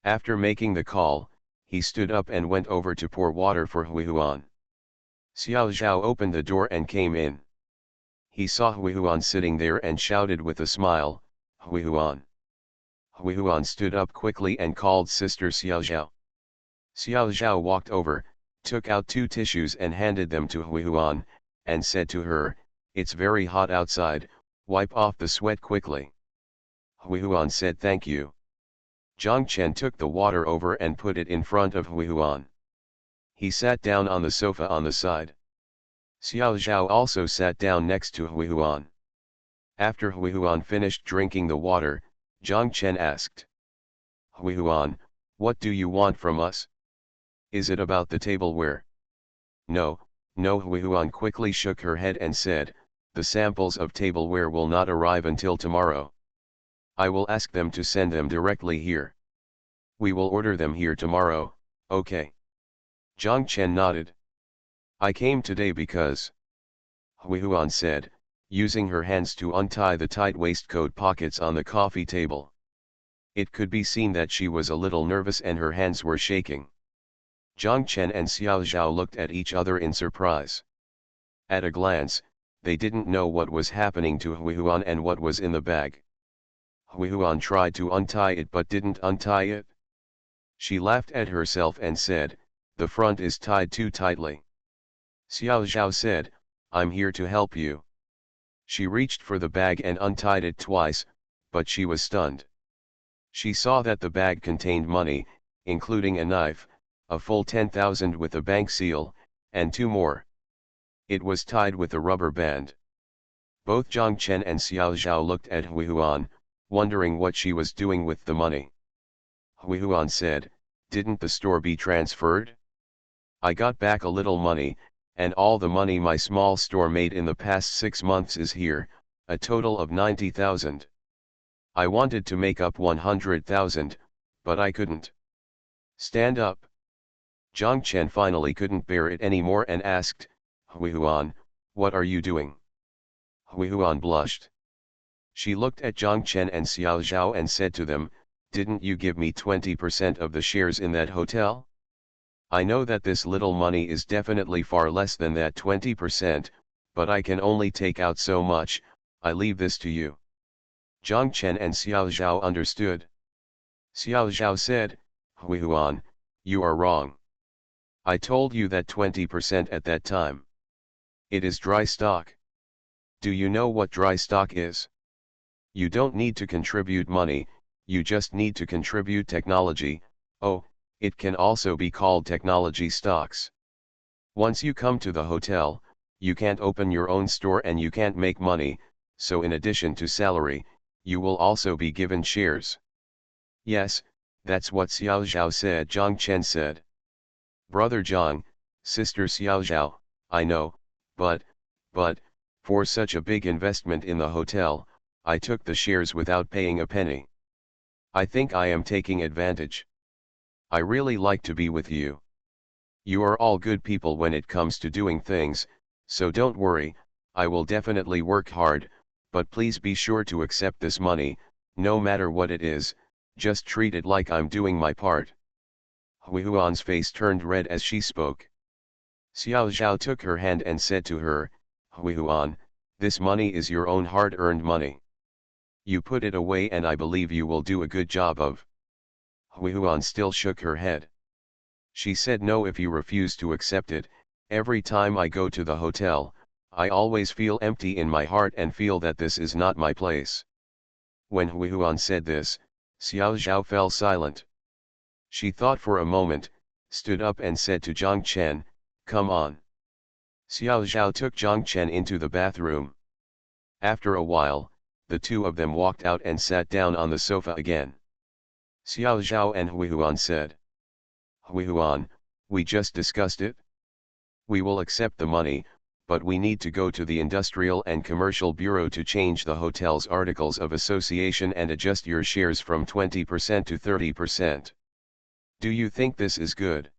After making the call, he stood up and went over to pour water for Hui Huan. Xiao Zhao opened the door and came in. He saw Hui Huan sitting there and shouted with a smile, "Hui Huan." Hui Huan stood up quickly and called Sister Xiao Zhao. Xiao Zhao walked over, took out 2 tissues and handed them to Hui Huan, and said to her, "It's very hot outside, wipe off the sweat quickly." Hui Huan said, "Thank you." Zhang Chen took the water over and put it in front of Hui Huan. He sat down on the sofa on the side. Xiao Zhao also sat down next to Hui Huan. After Hui Huan finished drinking the water, Zhang Chen asked, "Hui Huan, what do you want from us? Is it about the tableware?" No, Hui Huan quickly shook her head and said, "The samples of tableware will not arrive until tomorrow. I will ask them to send them directly here. We will order them here tomorrow, okay?" Zhang Chen nodded. "I came today because," Hui Huan said, using her hands to untie the tight waistcoat pockets on the coffee table. It could be seen that she was a little nervous and her hands were shaking. Zhang Chen and Xiao Zhao looked at each other in surprise. At a glance, they didn't know what was happening to Hui Huan and what was in the bag. Hui Huan tried to untie it but didn't untie it. She laughed at herself and said, "The front is tied too tightly." Xiao Zhao said, "I'm here to help you." She reached for the bag and untied it twice, but she was stunned. She saw that the bag contained money, including a knife, a full 10,000 with a bank seal, and 2 more. It was tied with a rubber band. Both Zhang Chen and Xiao Zhao looked at Hui Huan, wondering what she was doing with the money. Hui Huan said, "Didn't the store be transferred? I got back a little money, and all the money my small store made in the past 6 months is here, a total of 90,000. I wanted to make up 100,000, but I couldn't." "Stand up." Zhang Chen finally couldn't bear it anymore and asked, "Hui Huan, what are you doing?" Hui Huan blushed. She looked at Zhang Chen and Xiao Zhao and said to them, "Didn't you give me 20% of the shares in that hotel? I know that this little money is definitely far less than that 20%, but I can only take out so much. I leave this to you." Zhang Chen and Xiao Zhao understood. Xiao Zhao said, "Hui Huan, you are wrong. I told you that 20% at that time. It is dry stock. Do you know what dry stock is? You don't need to contribute money, you just need to contribute technology. Oh, it can also be called technology stocks. Once you come to the hotel, you can't open your own store and you can't make money, so in addition to salary, you will also be given shares." "Yes, that's what Xiao Zhao said," Zhang Chen said. "Brother Zhang, Sister Xiao Zhao, I know, but, for such a big investment in the hotel, I took the shares without paying a penny. I think I am taking advantage. I really like to be with you. You are all good people when it comes to doing things, so don't worry, I will definitely work hard, but please be sure to accept this money, no matter what it is, just treat it like I'm doing my part. Hui Huan's face turned red as she spoke. Xiao Zhao took her hand and said to her, Hui Huan, this money is your own hard-earned money. You put it away and I believe you will do a good job of. Hui Huan still shook her head. She said, no, if you refuse to accept it, every time I go to the hotel, I always feel empty in my heart and feel that this is not my place. When Hui Huan said this, Xiao Zhao fell silent. She thought for a moment, stood up and said to Zhang Chen, come on. Xiao Zhao took Zhang Chen into the bathroom. After a while, the two of them walked out and sat down on the sofa again. Xiao Zhao and Hui Huan said, Hui Huan, we just discussed it. We will accept the money, but we need to go to the Industrial and Commercial Bureau to change the hotel's articles of association and adjust your shares from 20% to 30%. Do you think this is good?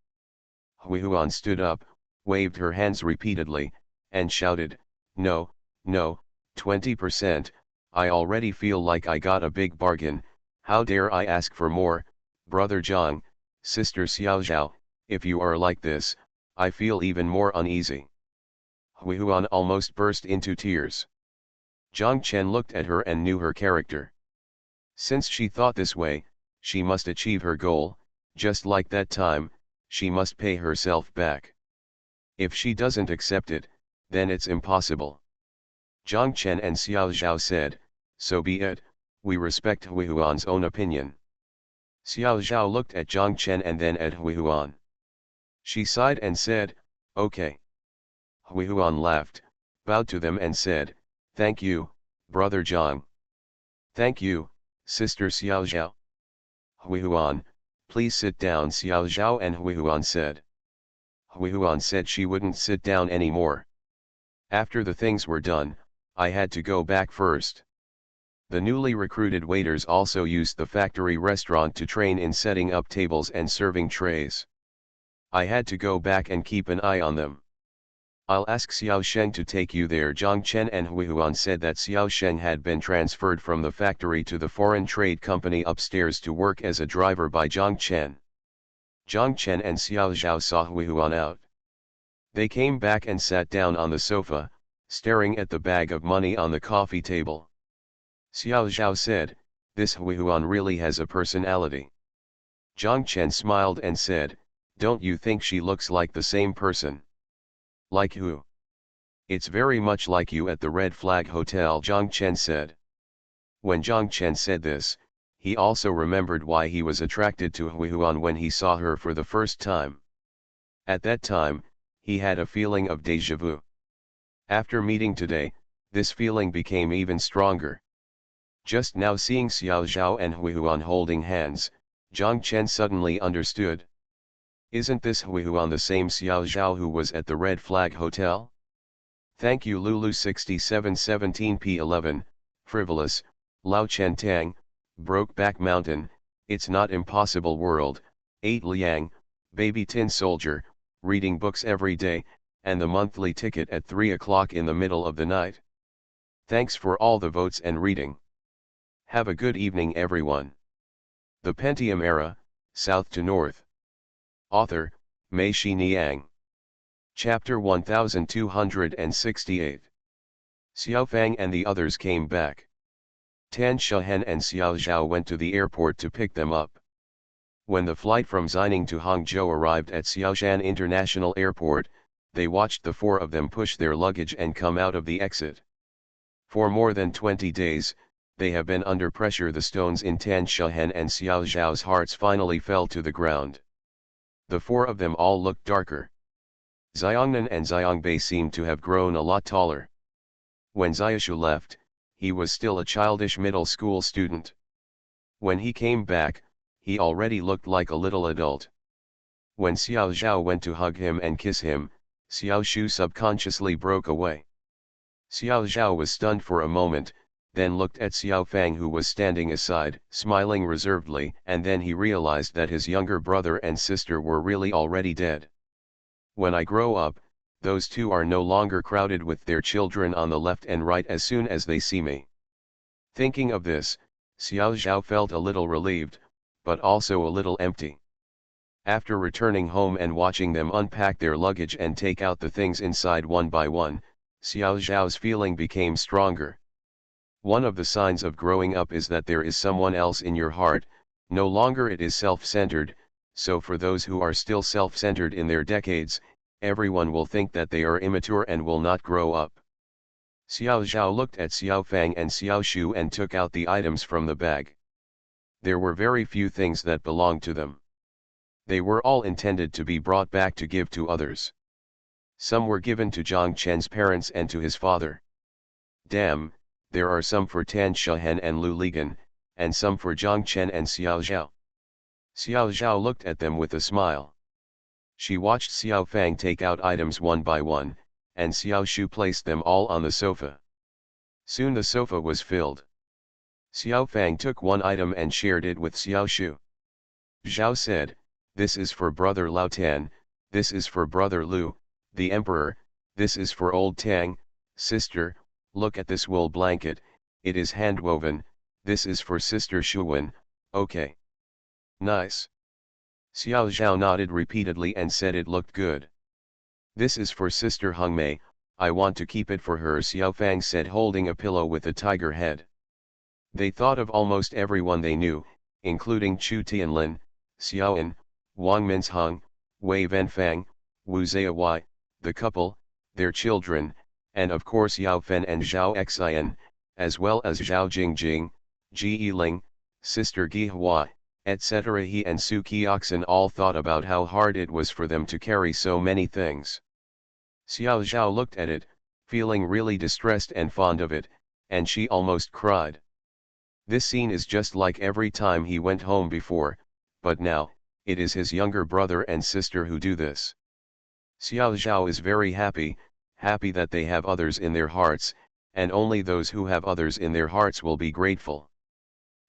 Hui Huan stood up, waved her hands repeatedly, and shouted, no, no, 20%, I already feel like I got a big bargain, how dare I ask for more, brother Zhang, sister Xiao Zhao, if you are like this, I feel even more uneasy. Hui Huan almost burst into tears. Zhang Chen looked at her and knew her character. Since she thought this way, she must achieve her goal, just like that time, she must pay herself back. If she doesn't accept it, then it's impossible. Zhang Chen and Xiao Zhao said, so be it, we respect Hui Huan's own opinion. Xiao Zhao looked at Zhang Chen and then at Hui Huan. She sighed and said, okay. Hui Huan laughed, bowed to them and said, thank you, brother Zhang. Thank you, sister Xiao Zhao. Hui Huan, please sit down, Xiao Zhao and Hui Huan said. Hui Huan said she wouldn't sit down anymore. After the things were done, I had to go back first. The newly recruited waiters also used the factory restaurant to train in setting up tables and serving trays. I had to go back and keep an eye on them. I'll ask Xiao Sheng to take you there. Zhang Chen and Hui Huan said that Xiao Sheng had been transferred from the factory to the foreign trade company upstairs to work as a driver by Zhang Chen. Zhang Chen and Xiao Zhao saw Hui Huan out. They came back and sat down on the sofa, staring at the bag of money on the coffee table. Xiao Zhao said, this Hui Huan really has a personality. Zhang Chen smiled and said, don't you think she looks like the same person? Like who? It's very much like you at the Red Flag Hotel, Zhang Chen said. When Zhang Chen said this, he also remembered why he was attracted to Hui Huan when he saw her for the first time. At that time, he had a feeling of déjà vu. After meeting today, this feeling became even stronger. Just now seeing Xiao Zhao and Hui Huan holding hands, Zhang Chen suddenly understood. Isn't this Hui Huan the same Xiao Zhao who was at the Red Flag Hotel? Thank you Lulu 6717p11, Frivolous, Lao Chen Tang, Brokeback Mountain, It's Not Impossible World, 8 Liang, Baby Tin Soldier, Reading Books Every Day, and the monthly ticket at 3 o'clock in the middle of the night. Thanks for all the votes and reading. Have a good evening everyone. The Pentium Era, South to North. Author, Mei Shi Niang. Chapter 1268. Xiao Fang and the others came back. Tan Shahen and Xiao Zhao went to the airport to pick them up. When the flight from Xining to Hangzhou arrived at Xiaoshan International Airport, they watched the four of them push their luggage and come out of the exit. For more than 20 days, they have been under pressure. The stones in Tan Shahen and Xiao Zhao's hearts finally fell to the ground. The four of them all looked darker. Xiongnan and Xiangbei seemed to have grown a lot taller. When Xiaoshu left, he was still a childish middle school student. When he came back, he already looked like a little adult. When Xiao Zhao went to hug him and kiss him, Xiaoshu subconsciously broke away. Xiao Zhao was stunned for a moment, then looked at Xiao Fang who was standing aside, smiling reservedly, and then he realized that his younger brother and sister were really already dead. When I grow up, those two are no longer crowded with their children on the left and right as soon as they see me. Thinking of this, Xiao Zhao felt a little relieved, but also a little empty. After returning home and watching them unpack their luggage and take out the things inside one by one, Xiao Zhao's feeling became stronger. One of the signs of growing up is that there is someone else in your heart, no longer it is self-centered, so for those who are still self-centered in their decades, everyone will think that they are immature and will not grow up. Xiao Zhao looked at Xiao Fang and Xiao Shu and took out the items from the bag. There were very few things that belonged to them. They were all intended to be brought back to give to others. Some were given to Zhang Chen's parents and to his father. Damn, there are some for Tan Shahen and Lu Ligan, and some for Zhang Chen and Xiao Zhao. Xiao Zhao looked at them with a smile. She watched Xiao Fang take out items one by one, and Xiao Shu placed them all on the sofa. Soon the sofa was filled. Xiao Fang took one item and shared it with Xiao Shu. Zhao said, "This is for brother Lao Tan, this is for brother Lu, the emperor, this is for old Tang, sister, look at this wool blanket, it is handwoven, this is for sister Shuwen, okay. Nice." Xiao Zhao nodded repeatedly and said it looked good. "This is for sister Hongmei, I want to keep it for her," Xiao Fang said, holding a pillow with a tiger head. They thought of almost everyone they knew, including Chu Tianlin, Xiaoan, Wang Minzhong, Wei Venfang, Wu Ziyawai, the couple, their children, and of course Yao Fen and Zhao Xian, as well as Zhao Jingjing, Ji Yiling, sister Gi Hua, etc. He and Su Qiaxin all thought about how hard it was for them to carry so many things. Xiao Zhao looked at it, feeling really distressed and fond of it, and she almost cried. This scene is just like every time he went home before, but now, it is his younger brother and sister who do this. Xiao Zhao is very happy that they have others in their hearts, and only those who have others in their hearts will be grateful.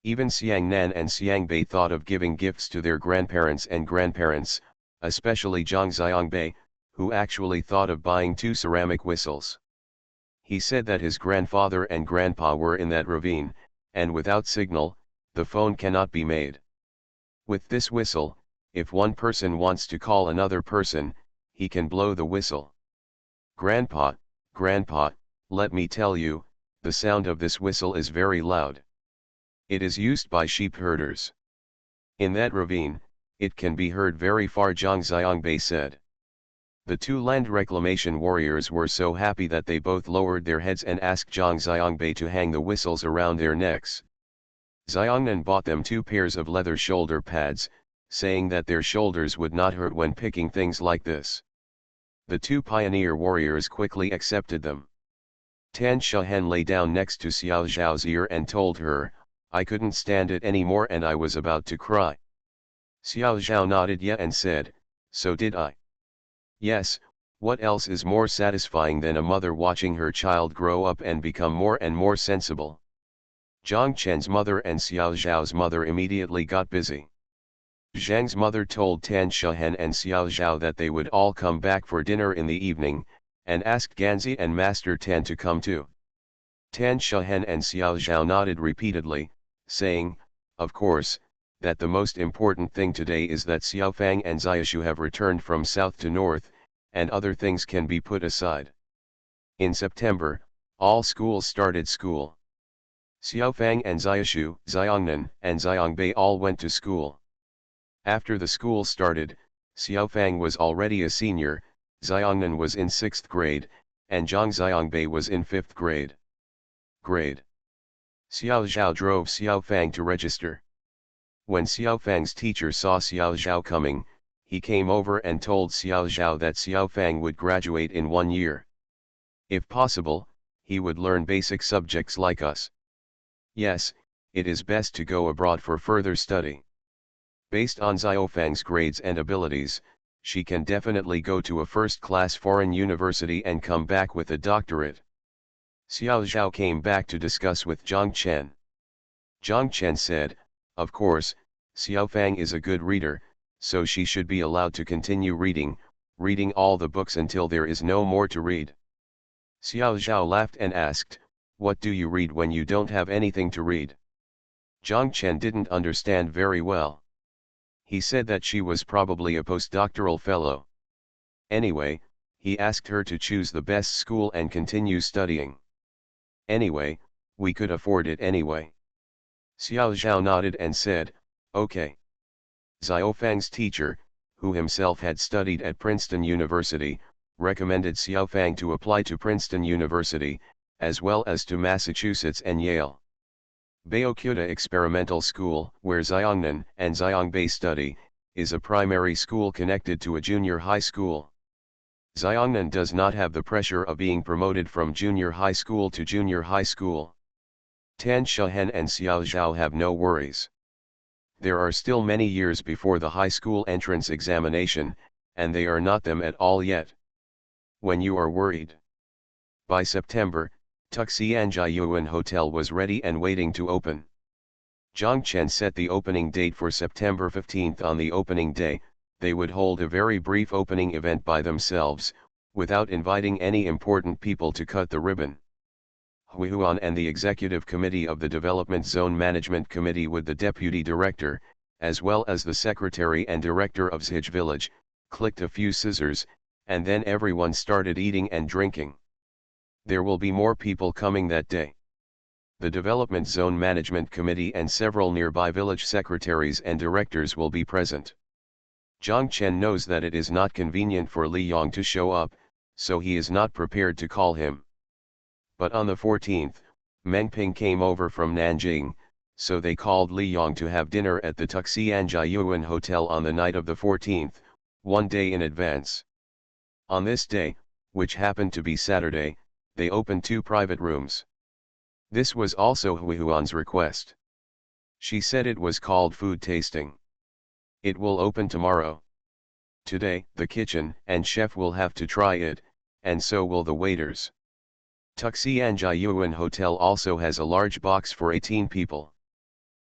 Even Xiang Nan and Xiang Bei thought of giving gifts to their grandparents and grandparents, especially Zhang Xiangbei, who actually thought of buying 2 ceramic whistles. He said that his grandfather and grandpa were in that ravine, and without signal, the phone cannot be made. With this whistle, if one person wants to call another person, he can blow the whistle. Grandpa, let me tell you, the sound of this whistle is very loud. It is used by sheep herders. In that ravine, it can be heard very far, Zhang Xiangbei said. The 2 land reclamation warriors were so happy that they both lowered their heads and asked Zhang Xiangbei to hang the whistles around their necks. Xiangnan bought them 2 pairs of leather shoulder pads, saying that their shoulders would not hurt when picking things like this. The 2 pioneer warriors quickly accepted them. Tan Shahen lay down next to Xiao Zhao's ear and told her, "I couldn't stand it anymore and I was about to cry." Xiao Zhao nodded yeah and said, "So did I." Yes, what else is more satisfying than a mother watching her child grow up and become more and more sensible? Zhang Chen's mother and Xiao Zhao's mother immediately got busy. Zhang's mother told Tan Shahen and Xiao Zhao that they would all come back for dinner in the evening, and asked Ganzi and Master Tan to come too. Tan Shahen and Xiao Zhao nodded repeatedly, saying, "Of course, that the most important thing today is that Xiao Fang and Xiaoshu have returned from south to north, and other things can be put aside." In September, all schools started school. Xiao Fang and Xiaoshu, Xiangnan and Xiangbei all went to school. After the school started, Xiao Fang was already a senior, Xiangnan was in 6th grade, and Zhang Xiangbei was in 5th grade. Xiao Zhao drove Xiao Fang to register. When Xiao Fang's teacher saw Xiao Zhao coming, he came over and told Xiao Zhao that Xiao Fang would graduate in 1 year. If possible, he would learn basic subjects like us. Yes, it is best to go abroad for further study. Based on Xiao Fang's grades and abilities, she can definitely go to a first-class foreign university and come back with a doctorate. Xiao Zhao came back to discuss with Zhang Chen. Zhang Chen said, "Of course, Xiao Fang is a good reader, so she should be allowed to continue reading, reading all the books until there is no more to read. Xiao Zhao laughed and asked, "What do you read when you don't have anything to read?" Zhang Chen didn't understand very well. He said that she was probably a postdoctoral fellow. Anyway, he asked her to choose the best school and continue studying. Anyway, we could afford it anyway. Xiao Zhao nodded and said, "Okay." Xiaofang's teacher, who himself had studied at Princeton University, recommended Xiaofang to apply to Princeton University, as well as to Massachusetts and Yale. Baokuta Experimental School, where Xiongnan and Xiangbei study, is a primary school connected to a junior high school. Xiongnan does not have the pressure of being promoted from junior high school to junior high school. Tan Shahen and Xiao Zhao have no worries. There are still many years before the high school entrance examination, and they are not them at all yet. When you are worried. By September, Tuxianjiayuan Hotel was ready and waiting to open. Zhang Chen set the opening date for September 15. On the opening day, they would hold a very brief opening event by themselves, without inviting any important people to cut the ribbon. Hui Huan and the Executive Committee of the Development Zone Management Committee with the Deputy Director, as well as the Secretary and Director of Zij Village, clicked a few scissors, and then everyone started eating and drinking. There will be more people coming that day. The Development Zone Management Committee and several nearby village secretaries and directors will be present. Zhang Chen knows that it is not convenient for Li Yong to show up, so he is not prepared to call him. But on the 14th, Meng Ping came over from Nanjing, so they called Li Yong to have dinner at the Tuxianjiayuan Hotel on the night of the 14th, one day in advance. On this day, which happened to be Saturday, they opened 2 private rooms. This was also Hui Huan's request. She said it was called food tasting. It will open tomorrow. Today, the kitchen and chef will have to try it, and so will the waiters. Tuxianjiayuan Hotel also has a large box for 18 people.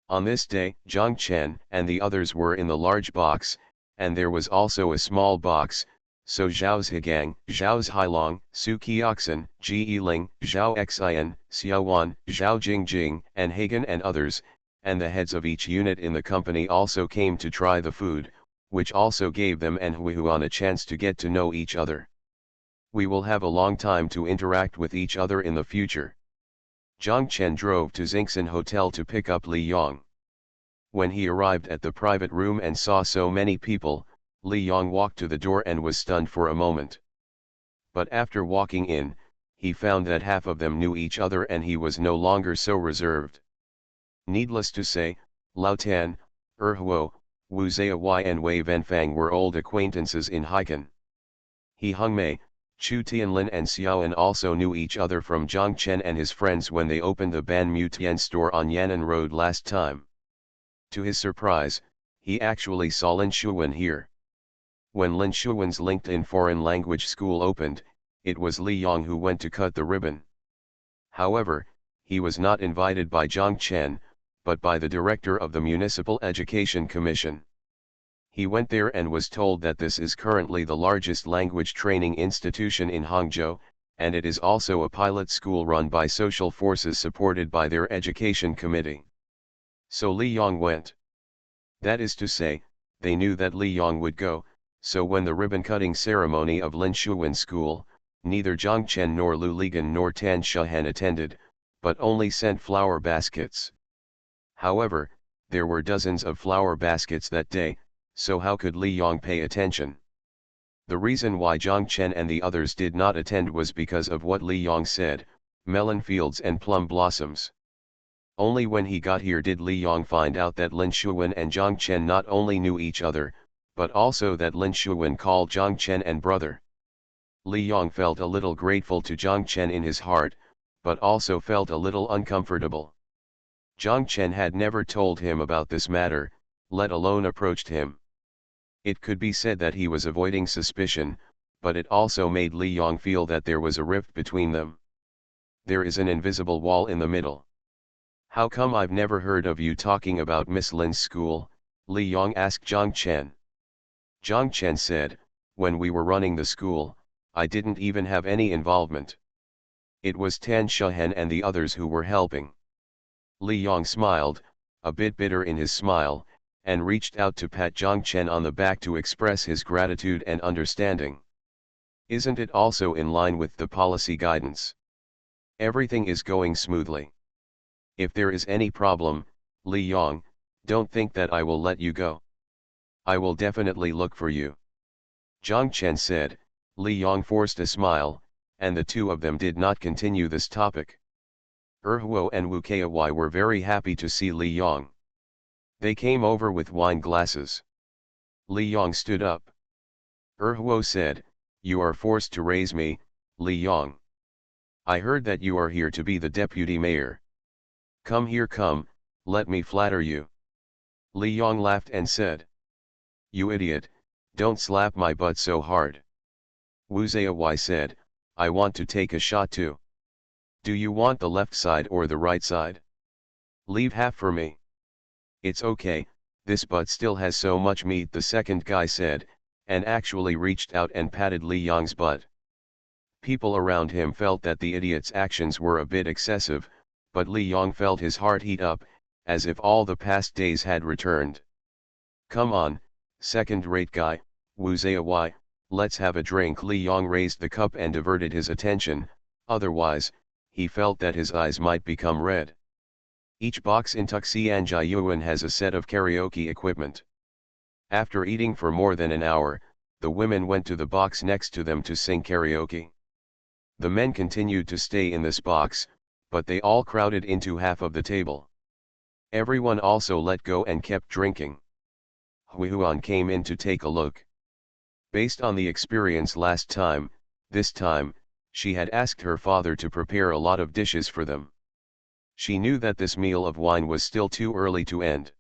On this day, Zhang Chen and the others were in the large box, and there was also a small box, so Zhao Zhigang, Zhao Zhailong, Su Qiaxin, Ji Yiling, Zhao Xian, Xiaowan, Zhao Jingjing, and Hagen and others, and the heads of each unit in the company also came to try the food, which also gave them and Hui Huan a chance to get to know each other. We will have a long time to interact with each other in the future. Zhang Chen drove to Xingxin Hotel to pick up Li Yong. When he arrived at the private room and saw so many people, Li Yong walked to the door and was stunned for a moment. But after walking in, he found that half of them knew each other and he was no longer so reserved. Needless to say, Lao Tan, Huo, Wu Ziyai and Wei Venfang were old acquaintances in Haikan. He Hongmei, Chu Tianlin and Xiaoan also knew each other from Zhang Chen and his friends when they opened the Ban Mu Tian store on Yan'an Road last time. To his surprise, he actually saw Lin Shuwen here. When Lin Shuwen's LinkedIn foreign language school opened, it was Li Yong who went to cut the ribbon. However, he was not invited by Zhang Chen, but by the director of the Municipal Education Commission. He went there and was told that this is currently the largest language training institution in Hangzhou, and it is also a pilot school run by social forces supported by their education committee. So Li Yong went. That is to say, they knew that Li Yong would go, so when the ribbon-cutting ceremony of Lin Shuwen School, neither Zhang Chen nor Lu Ligan nor Tan Shahan attended, but only sent flower baskets. However, there were dozens of flower baskets that day, so how could Li Yong pay attention? The reason why Zhang Chen and the others did not attend was because of what Li Yong said, melon fields and plum blossoms. Only when he got here did Li Yong find out that Lin Shuwen and Zhang Chen not only knew each other, but also that Lin Shuwen called Zhang Chen and brother. Li Yong felt a little grateful to Zhang Chen in his heart, but also felt a little uncomfortable. Zhang Chen had never told him about this matter, let alone approached him. It could be said that he was avoiding suspicion, but it also made Li Yong feel that there was a rift between them. There is an invisible wall in the middle. How come I've never heard of you talking about Miss Lin's school? Li Yong asked Zhang Chen. Zhang Chen said, when we were running the school, I didn't even have any involvement. It was Tan Shahan and the others who were helping. Li Yong smiled, a bit bitter in his smile, and reached out to pat Zhang Chen on the back to express his gratitude and understanding. Isn't it also in line with the policy guidance? Everything is going smoothly. If there is any problem, Li Yong, don't think that I will let you go. I will definitely look for you. Zhang Chen said. Li Yong forced a smile, and the two of them did not continue this topic. Huo and Wu Kai were very happy to see Li Yong. They came over with wine glasses. Li Yong stood up. Huo said, "You are forced to raise me, Li Yong. I heard that you are here to be the deputy mayor. Come here, come, let me flatter you." Li Yong laughed and said, "You idiot, don't slap my butt so hard." Wu Zai said, "I want to take a shot too. Do you want the left side or the right side? Leave half for me." "It's okay, this butt still has so much meat," the second guy said, and actually reached out and patted Li Yong's butt. People around him felt that the idiot's actions were a bit excessive, but Li Yong felt his heart heat up, as if all the past days had returned. "Come on, second-rate guy, Wu Zai, let's have a drink." Li Yong raised the cup and diverted his attention, otherwise, he felt that his eyes might become red. Each box in Tuxianjiayuan has a set of karaoke equipment. After eating for more than an hour, the women went to the box next to them to sing karaoke. The men continued to stay in this box, but they all crowded into half of the table. Everyone also let go and kept drinking. Hui Huan came in to take a look. Based on the experience last time, this time, she had asked her father to prepare a lot of dishes for them. She knew that this meal of wine was still too early to end.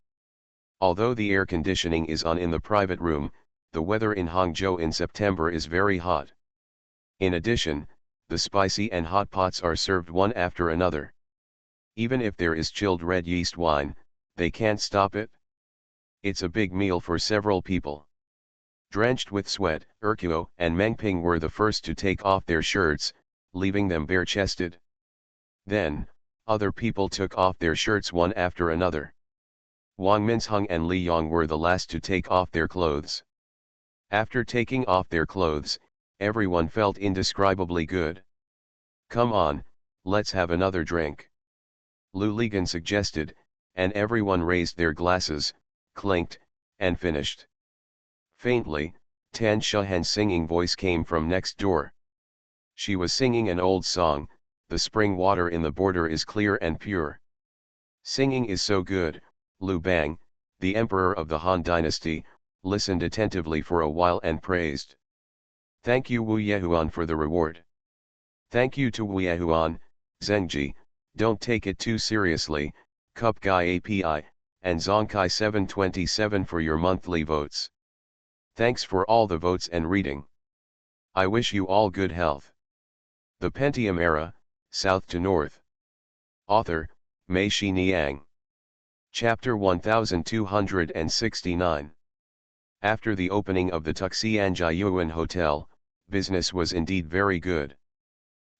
Although the air conditioning is on in the private room, the weather in Hangzhou in September is very hot. In addition, the spicy and hot pots are served one after another. Even if there is chilled red yeast wine, they can't stop it. It's a big meal for several people. Drenched with sweat, Erkuo and Mengping were the first to take off their shirts, leaving them bare-chested. Then, other people took off their shirts one after another. Wang Minsheng and Li Yong were the last to take off their clothes. After taking off their clothes, everyone felt indescribably good. "Come on, let's have another drink," Lu Ligan suggested, and everyone raised their glasses, clinked, and finished. Faintly, Tan Shahan's singing voice came from next door. She was singing an old song, "The spring water in the border is clear and pure." Singing is so good. Lu Bang, the emperor of the Han dynasty, listened attentively for a while and praised. "Thank you, Wu Yehuan, for the reward." "Thank you to Wu Yehuan, Zhengji, don't take it too seriously, Cup Guy API, and Zongkai 727 for your monthly votes. Thanks for all the votes and reading. I wish you all good health." The Pentium Era, South to North. Author, Mei Shi Niang. Chapter 1269. After the opening of the Tuxianjiayuan Hotel, business was indeed very good.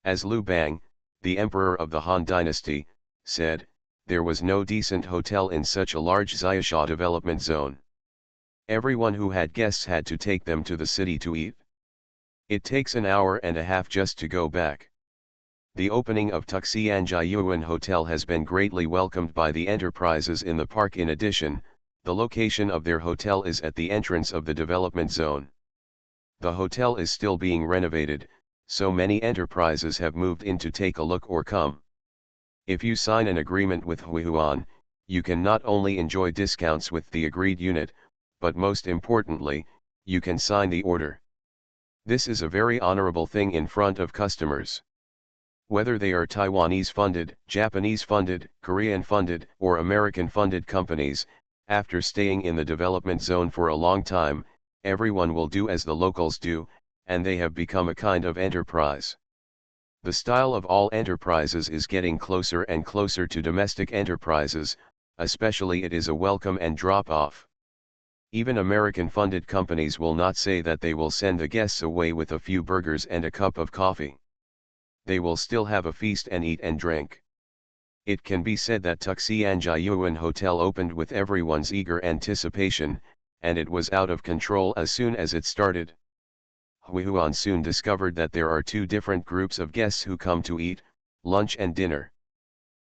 As Lu Bang, the emperor of the Han dynasty, said, there was no decent hotel in such a large Xiaosha development zone. Everyone who had guests had to take them to the city to eat. It takes an hour and a half just to go back. The opening of Tuxianjiayuan Hotel has been greatly welcomed by the enterprises in the park. In addition, the location of their hotel is at the entrance of the development zone. The hotel is still being renovated, so many enterprises have moved in to take a look or come. If you sign an agreement with Huihuan, you can not only enjoy discounts with the agreed unit, but most importantly, you can sign the order. This is a very honorable thing in front of customers. Whether they are Taiwanese-funded, Japanese-funded, Korean-funded, or American-funded companies, after staying in the development zone for a long time, everyone will do as the locals do, and they have become a kind of enterprise. The style of all enterprises is getting closer and closer to domestic enterprises, especially it is a welcome and drop-off. Even American-funded companies will not say that they will send the guests away with a few burgers and a cup of coffee. They will still have a feast and eat and drink. It can be said that Tuxianjian Hotel opened with everyone's eager anticipation, and it was out of control as soon as it started. Huihuan soon discovered that there are two different groups of guests who come to eat, lunch and dinner.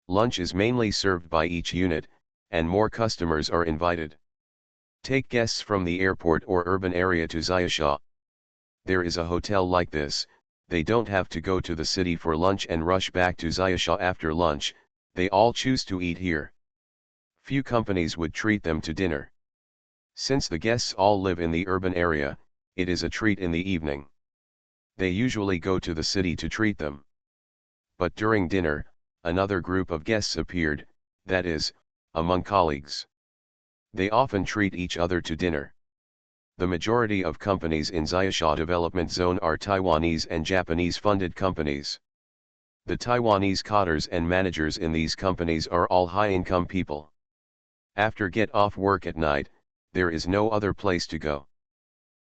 Lunch is mainly served by each unit, and more customers are invited. Take guests from the airport or urban area to Xiaosha. There is a hotel like this. They don't have to go to the city for lunch and rush back to Xiaosha after lunch, they all choose to eat here. Few companies would treat them to dinner. Since the guests all live in the urban area, it is a treat in the evening. They usually go to the city to treat them. But during dinner, another group of guests appeared, that is, among colleagues. They often treat each other to dinner. The majority of companies in Xiaosha Development Zone are Taiwanese and Japanese-funded companies. The Taiwanese cadres and managers in these companies are all high-income people. After get off work at night, there is no other place to go.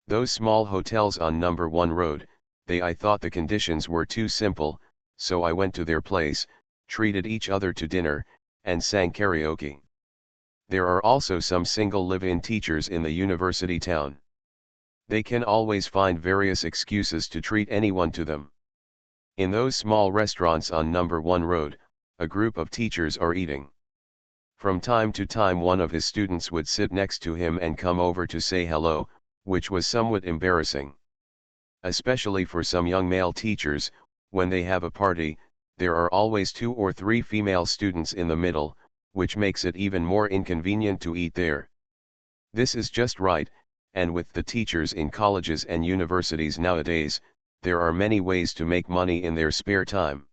Those small hotels on number 1 road, I thought the conditions were too simple, so I went to their place, treated each other to dinner, and sang karaoke. There are also some single live-in teachers in the university town. They can always find various excuses to treat anyone to them. In those small restaurants on number 1 road, a group of teachers are eating. From time to time one of his students would sit next to him and come over to say hello, which was somewhat embarrassing. Especially for some young male teachers, when they have a party, there are always 2 or 3 female students in the middle, which makes it even more inconvenient to eat there. This is just right, and with the teachers in colleges and universities nowadays, there are many ways to make money in their spare time.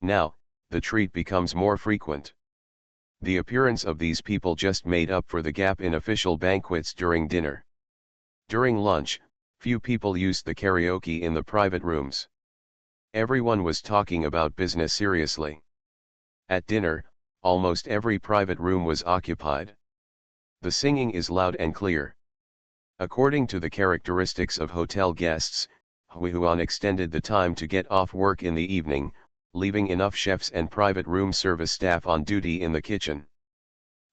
Now, the treat becomes more frequent. The appearance of these people just made up for the gap in official banquets during dinner. During lunch, few people used the karaoke in the private rooms. Everyone was talking about business seriously. At dinner, almost every private room was occupied. The singing is loud and clear. According to the characteristics of hotel guests, Huihuan extended the time to get off work in the evening, leaving enough chefs and private room service staff on duty in the kitchen.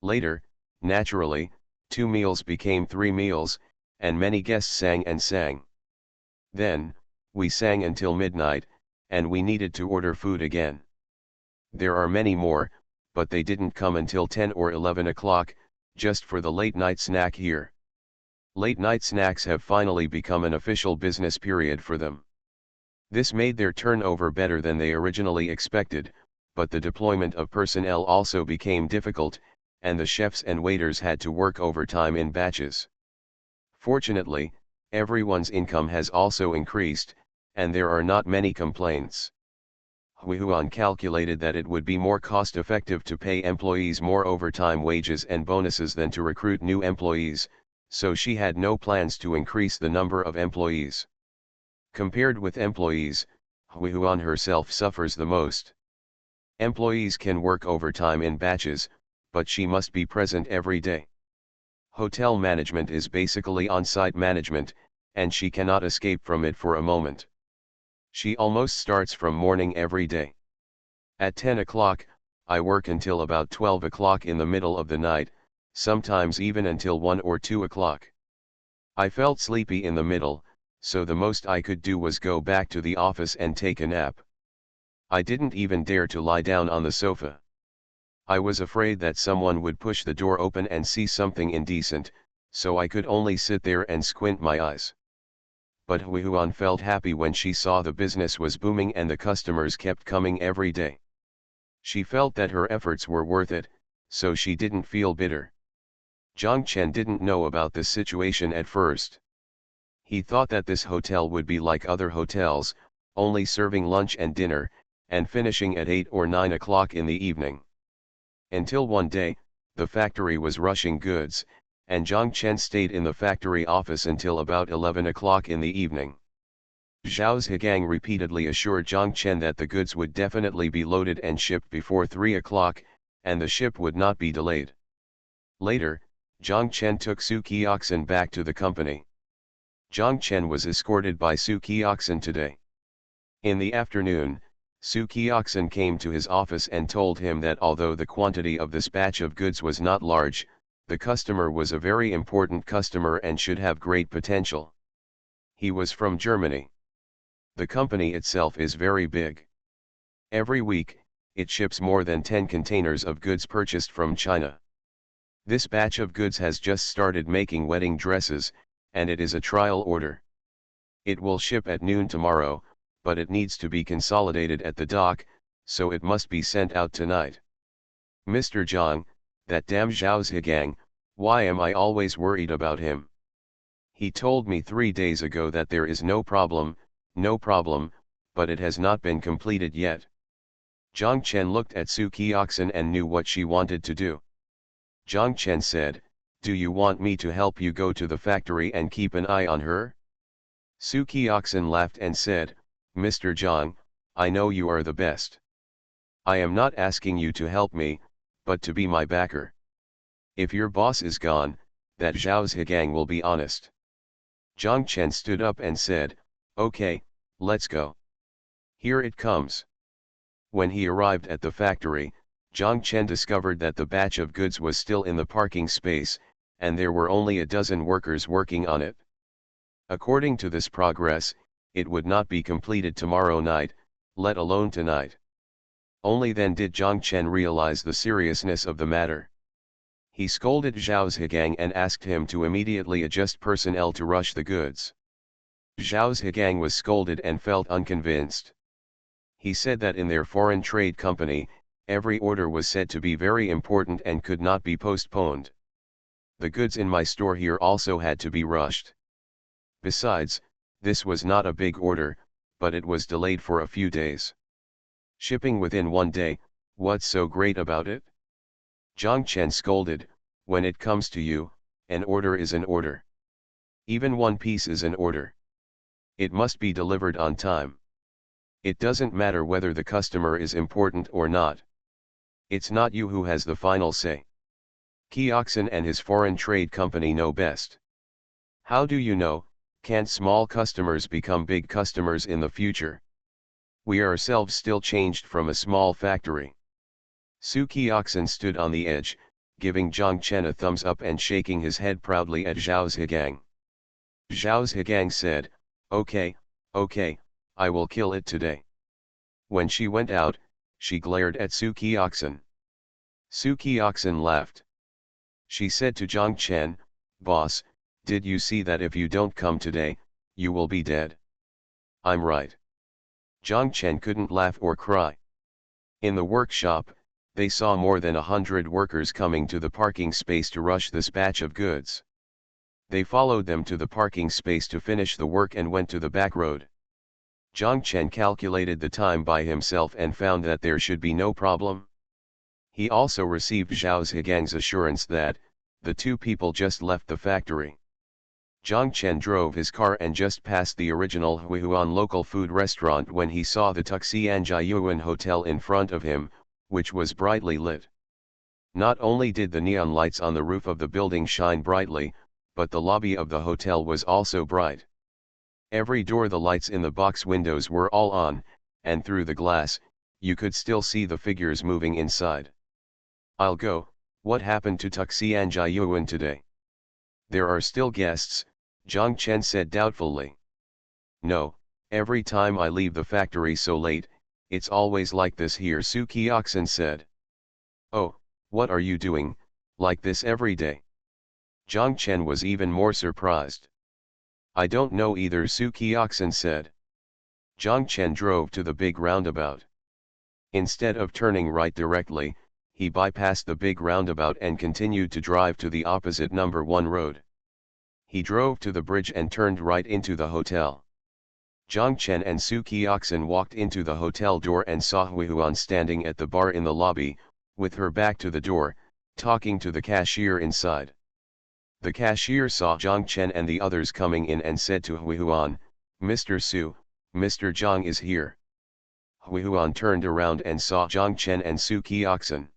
Later, naturally, 2 meals became 3 meals, and many guests sang and sang. Then, we sang until midnight, and we needed to order food again. There are many more, but they didn't come until 10 or 11 o'clock, just for the late night snack here. Late night snacks have finally become an official business period for them. This made their turnover better than they originally expected, but the deployment of personnel also became difficult, and the chefs and waiters had to work overtime in batches. Fortunately, everyone's income has also increased, and there are not many complaints. Huihuan calculated that it would be more cost-effective to pay employees more overtime wages and bonuses than to recruit new employees, so she had no plans to increase the number of employees. Compared with employees, Huihuan herself suffers the most. Employees can work overtime in batches, but she must be present every day. Hotel management is basically on-site management, and she cannot escape from it for a moment. She almost starts from morning every day. At 10 o'clock, I work until about 12 o'clock in the middle of the night, sometimes even until 1 or 2 o'clock. I felt sleepy in the middle, so the most I could do was go back to the office and take a nap. I didn't even dare to lie down on the sofa. I was afraid that someone would push the door open and see something indecent, so I could only sit there and squint my eyes. But Huihuan felt happy when she saw the business was booming and the customers kept coming every day. She felt that her efforts were worth it, so she didn't feel bitter. Zhang Chen didn't know about this situation at first. He thought that this hotel would be like other hotels, only serving lunch and dinner, and finishing at 8 or 9 o'clock in the evening. Until one day, the factory was rushing goods, and Zhang Chen stayed in the factory office until about 11 o'clock in the evening. Zhao Zhigang repeatedly assured Zhang Chen that the goods would definitely be loaded and shipped before 3 o'clock, and the ship would not be delayed. Later, Zhang Chen took Su Qiaxin back to the company. Zhang Chen was escorted by Su Qiaxin today. In the afternoon, Su Qiaxin came to his office and told him that although the quantity of this batch of goods was not large, the customer was a very important customer and should have great potential. He was from Germany. The company itself is very big. Every week, it ships more than 10 containers of goods purchased from China. This batch of goods has just started making wedding dresses, and it is a trial order. It will ship at noon tomorrow, but it needs to be consolidated at the dock, so it must be sent out tonight. Mr. Zhang, that damn Zhao Zhigang, why am I always worried about him? He told me 3 days ago that there is no problem, but it has not been completed yet. Zhang Chen looked at Su Qiaxin and knew what she wanted to do. Zhang Chen said, "Do you want me to help you go to the factory and keep an eye on her?" Su Qiaxin laughed and said, "Mr. Zhang, I know you are the best. I am not asking you to help me, but to be my backer. If your boss is gone, that Zhao Zhigang will be honest." Zhang Chen stood up and said, "Okay, let's go. Here it comes." When he arrived at the factory, Zhang Chen discovered that the batch of goods was still in the parking space, and there were only a dozen workers working on it. According to this progress, it would not be completed tomorrow night, let alone tonight. Only then did Zhang Chen realize the seriousness of the matter. He scolded Zhao Zhigang and asked him to immediately adjust personnel to rush the goods. Zhao Zhigang was scolded and felt unconvinced. He said that in their foreign trade company, every order was said to be very important and could not be postponed. The goods in my store here also had to be rushed. Besides, this was not a big order, but it was delayed for a few days. Shipping within 1 day, what's so great about it? Zhang Chen scolded, "When it comes to you, an order is an order. Even one piece is an order. It must be delivered on time. It doesn't matter whether the customer is important or not. It's not you who has the final say. Qiaxin and his foreign trade company know best. How do you know? Can't small customers become big customers in the future? We ourselves still changed from a small factory." Su Qiaxin stood on the edge, giving Zhang Chen a thumbs up and shaking his head proudly at Zhao Zhigang. Zhao Zhigang said, okay, I will kill it today." When she went out, she glared at Su Qiaxin. Su Qiaxin laughed. She said to Zhang Chen, "Boss, did you see that if you don't come today, you will be dead?" "I'm right." Zhang Chen couldn't laugh or cry. In the workshop, they saw more than 100 workers coming to the parking space to rush this batch of goods. They followed them to the parking space to finish the work and went to the back road. Zhang Chen calculated the time by himself and found that there should be no problem. He also received Zhao Zhigang's assurance that, the two people just left the factory. Zhang Chen drove his car and just passed the original Huihuan local food restaurant when he saw the Tuxianjiayuan Hotel in front of him, which was brightly lit. Not only did the neon lights on the roof of the building shine brightly, but the lobby of the hotel was also bright. Every door the lights in the box windows were all on, and through the glass, you could still see the figures moving inside. "I'll go, what happened to Tuxianjiayuan today?" "There are still guests," Zhang Chen said doubtfully. "No, every time I leave the factory so late, it's always like this here," Su Qiaxin said. "Oh, what are you doing, like this every day?" Zhang Chen was even more surprised. "I don't know either," Su Qiaxin said. Zhang Chen drove to the big roundabout. Instead of turning right directly, he bypassed the big roundabout and continued to drive to the opposite number 1 road. He drove to the bridge and turned right into the hotel. Zhang Chen and Su Qiaxin walked into the hotel door and saw Huihuan standing at the bar in the lobby, with her back to the door, talking to the cashier inside. The cashier saw Zhang Chen and the others coming in and said to Huihuan, "Mr. Su, Mr. Zhang is here." Huihuan turned around and saw Zhang Chen and Su Qiaxin.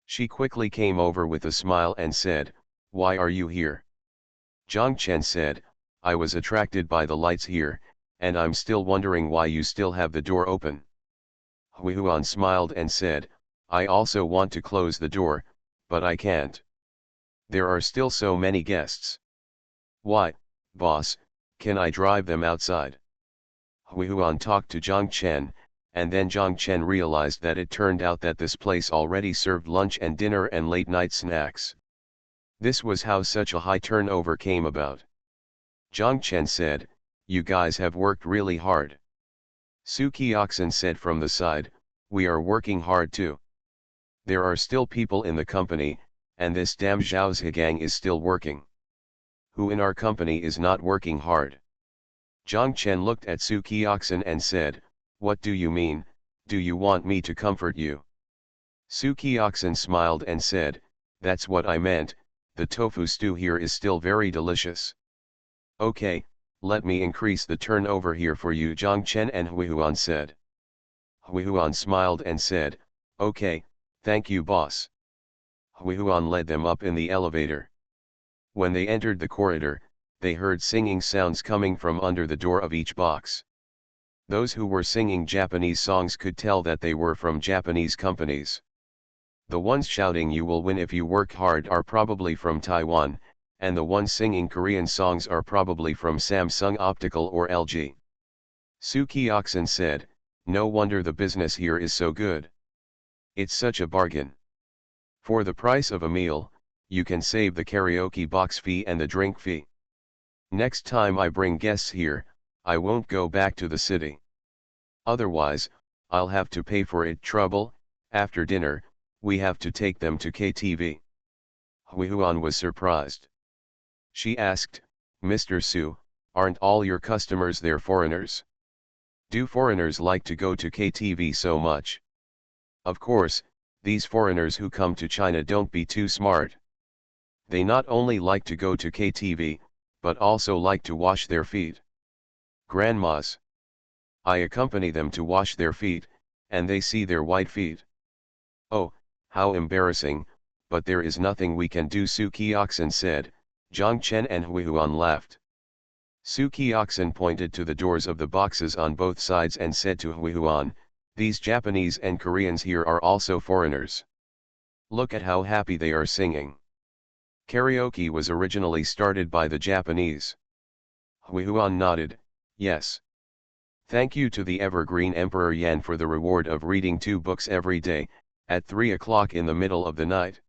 She quickly came over with a smile and said, Why are you here? Zhang Chen said, I was attracted by the lights here, and I'm still wondering why you still have the door open. Hui Huan smiled and said, I also want to close the door, but I can't. There are still so many guests. Why, boss, can I drive them outside? Hui Huan talked to Zhang Chen, and then Zhang Chen realized that it turned out that this place already served lunch and dinner and late night snacks. This was how such a high turnover came about. Zhang Chen said, you guys have worked really hard. Su Qiaxin said from the side, we are working hard too. There are still people in the company, and this damn Zhao Zhigang is still working. Who in our company is not working hard? Zhang Chen looked at Su Qiaxin and said, what do you mean, do you want me to comfort you? Su Qiaxin smiled and said, that's what I meant, the tofu stew here is still very delicious. Okay, let me increase the turnover here for you, Zhang Chen and Hui Huan said. Hui Huan smiled and said, okay, thank you boss. Hui Huan led them up in the elevator. When they entered the corridor, they heard singing sounds coming from under the door of each box. Those who were singing Japanese songs could tell that they were from Japanese companies. The ones shouting you will win if you work hard are probably from Taiwan, and the ones singing Korean songs are probably from Samsung Optical or LG. Su Qiaxin said, no wonder the business here is so good. It's such a bargain. For the price of a meal, you can save the karaoke box fee and the drink fee. Next time I bring guests here, I won't go back to the city. Otherwise, I'll have to pay for it trouble. After dinner, we have to take them to KTV. Hui Huan was surprised. She asked, Mr. Su, aren't all your customers there foreigners? Do foreigners like to go to KTV so much? Of course, these foreigners who come to China don't be too smart. They not only like to go to KTV, but also like to wash their feet. Grandmas. I accompany them to wash their feet, and they see their white feet. Oh, how embarrassing, but there is nothing we can do, Su Qiaxin said. Zhang Chen and Hui Huan laughed. Su Qiaxin pointed to the doors of the boxes on both sides and said to Hui Huan, these Japanese and Koreans here are also foreigners. Look at how happy they are singing. Karaoke was originally started by the Japanese. Hui Huan nodded, yes. Thank you to the evergreen Emperor Yan for the reward of reading 2 books every day, at 3 o'clock in the middle of the night.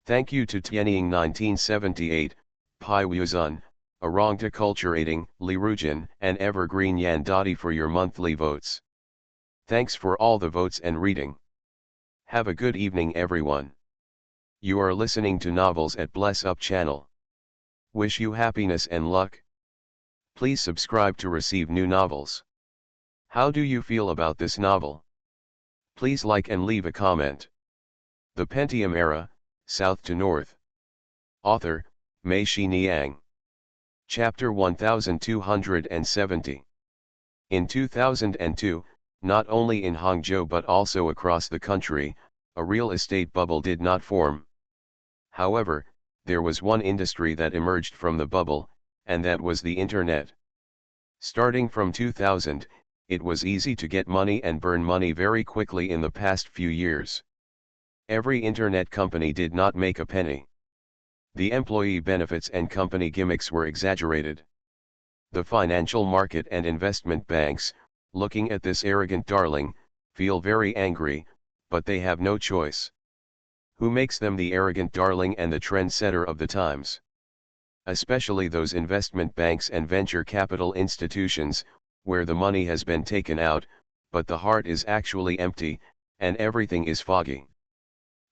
Thank you to Tianying 1978, Pai Wuzun, Arongta Culturating, Li Rujin, and Evergreen Yan Dottie for your monthly votes. Thanks for all the votes and reading. Have a good evening everyone. You are listening to Novels at Bless Up channel. Wish you happiness and luck. Please subscribe to receive new novels. How do you feel about this novel? Please like and leave a comment. The Pentium Era, South to North. Author, Mei Shi Niang. Chapter 1270. In 2002, not only in Hangzhou but also across the country, a real estate bubble did not form. However, there was one industry that emerged from the bubble, and that was the internet. Starting from 2000, it was easy to get money and burn money very quickly in the past few years. Every internet company did not make a penny. The employee benefits and company gimmicks were exaggerated. The financial market and investment banks, looking at this arrogant darling, feel very angry, but they have no choice. Who makes them the arrogant darling and the trendsetter of the times? Especially those investment banks and venture capital institutions, where the money has been taken out, but the heart is actually empty, and everything is foggy.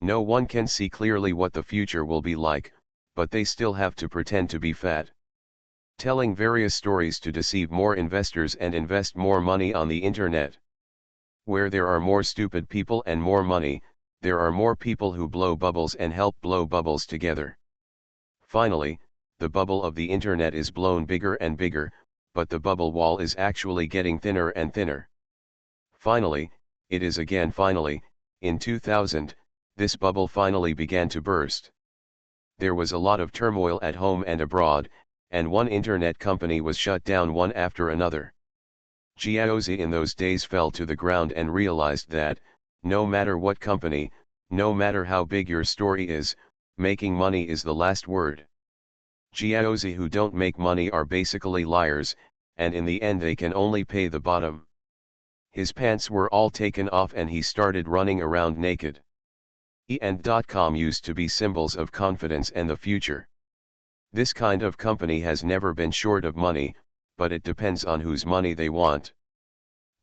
No one can see clearly what the future will be like, but they still have to pretend to be fat. Telling various stories to deceive more investors and invest more money on the internet. Where there are more stupid people and more money, there are more people who blow bubbles and help blow bubbles together. Finally, the bubble of the internet is blown bigger and bigger, but the bubble wall is actually getting thinner and thinner. Finally, it is again finally, in 2000, this bubble finally began to burst. There was a lot of turmoil at home and abroad, and one internet company was shut down one after another. Jiaozi in those days fell to the ground and realized that, no matter what company, no matter how big your story is, making money is the last word. Jiaozi who don't make money are basically liars, and in the end they can only pay the bottom. His pants were all taken off and he started running around naked. E&.com used to be symbols of confidence and the future. This kind of company has never been short of money, but it depends on whose money they want.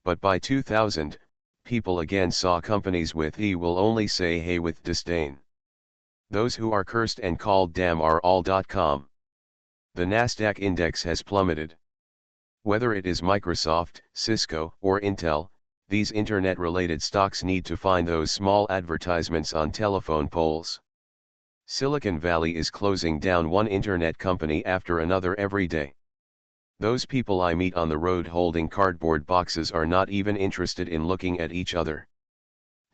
But by 2000, people again saw companies with E will only say hey with disdain. Those who are cursed and called damn are all.com. The Nasdaq index has plummeted. Whether it is Microsoft, Cisco, or Intel, these internet-related stocks need to find those small advertisements on telephone poles. Silicon Valley is closing down one internet company after another every day. Those people I meet on the road holding cardboard boxes are not even interested in looking at each other.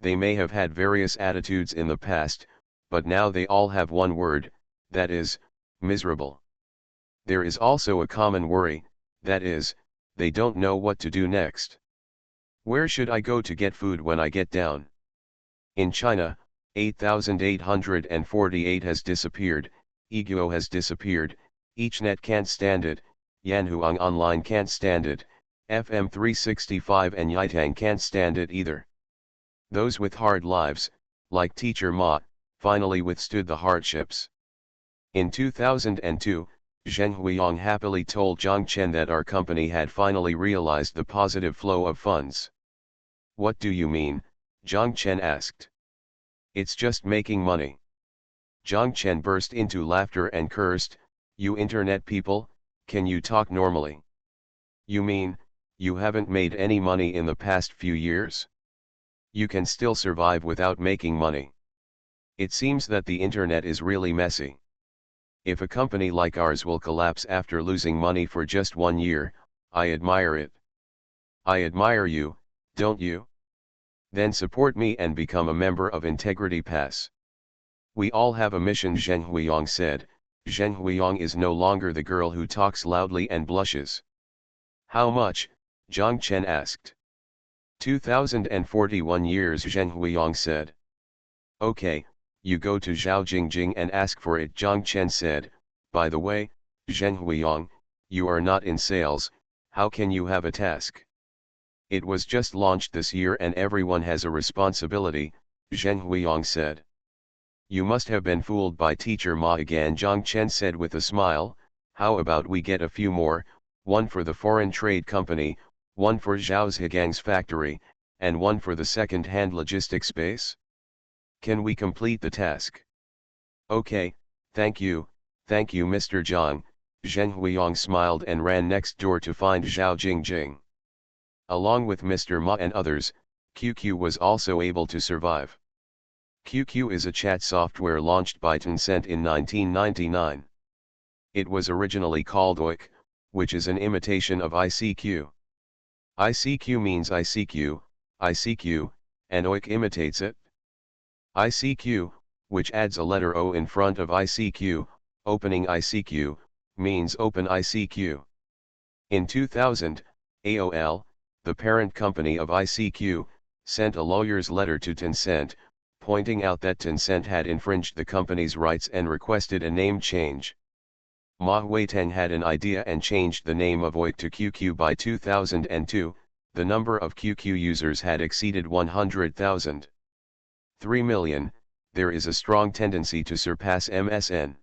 They may have had various attitudes in the past, but now they all have one word, that is, miserable. There is also a common worry, that is, they don't know what to do next. Where should I go to get food when I get down? In China, 8,848 has disappeared, Eguo has disappeared, EachNet can't stand it, Yanhuang Online can't stand it, FM 365 and Yitang can't stand it either. Those with hard lives, like Teacher Ma, finally withstood the hardships. In 2002, Zheng Huiyang happily told Zhang Chen that our company had finally realized the positive flow of funds. What do you mean? Zhang Chen asked. It's just making money. Zhang Chen burst into laughter and cursed, you internet people, can you talk normally? You mean, you haven't made any money in the past few years? You can still survive without making money. It seems that the internet is really messy. If a company like ours will collapse after losing money for just 1 year, I admire it. I admire you, don't you? Then support me and become a member of Integrity Pass. We all have a mission, Zheng Huiyang said. Zheng Huiyang is no longer the girl who talks loudly and blushes. How much? Zhang Chen asked. 2041 years, Zheng Huiyang said. Okay, you go to Zhao Jingjing and ask for it, Zhang Chen said. By the way, Zheng Huiyang, you are not in sales, how can you have a task? It was just launched this year and everyone has a responsibility, Zheng Huiyang said. You must have been fooled by Teacher Ma again, Zhang Chen said with a smile. How about we get a few more, one for the foreign trade company, one for Zhao Zhigang's factory, and one for the second-hand logistics space? Can we complete the task? Okay, thank you, Mr. Zhang. Zheng Huiyang smiled and ran next door to find Zhao Jingjing. Along with Mr. Ma and others, QQ was also able to survive. QQ is a chat software launched by Tencent in 1999. It was originally called OIC, which is an imitation of ICQ. ICQ means ICQ, and OIC imitates it. ICQ, which adds a letter O in front of ICQ, opening ICQ, means Open ICQ. In 2000, AOL, the parent company of ICQ, sent a lawyer's letter to Tencent, pointing out that Tencent had infringed the company's rights and requested a name change. Ma Huiteng had an idea and changed the name of OIC to QQ by 2002, the number of QQ users had exceeded 100,000. 3 million, there is a strong tendency to surpass MSN.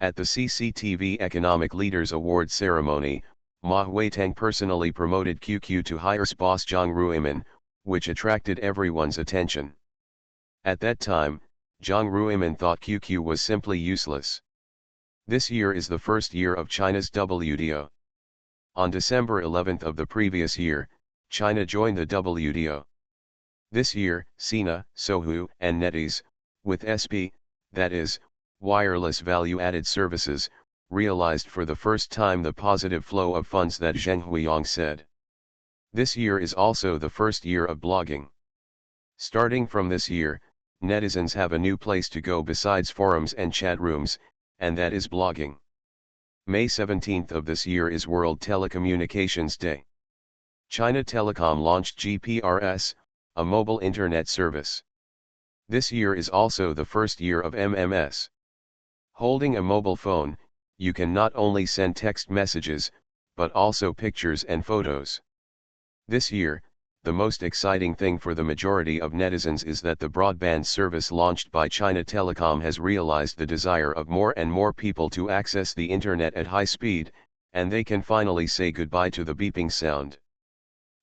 At the CCTV Economic Leaders Award ceremony, Ma Huiteng personally promoted QQ to highest boss Zhang Ruimin, which attracted everyone's attention. At that time, Zhang Ruimin thought QQ was simply useless. This year is the first year of China's WTO. On December 11 of the previous year, China joined the WTO. This year, Sina, Sohu, and NetEase, with SP, that is, wireless value-added services, realized for the first time the positive flow of funds that Zheng Huiyang said. This year is also the first year of blogging. Starting from this year, Netizens have a new place to go besides forums and chat rooms, and that is blogging. May 17th of this year is World Telecommunications Day. China Telecom launched GPRS, a mobile internet service. This year is also the first year of MMS. Holding a mobile phone, you can not only send text messages, but also pictures and photos. This year, the most exciting thing for the majority of netizens is that the broadband service launched by China Telecom has realized the desire of more and more people to access the internet at high speed, and they can finally say goodbye to the beeping sound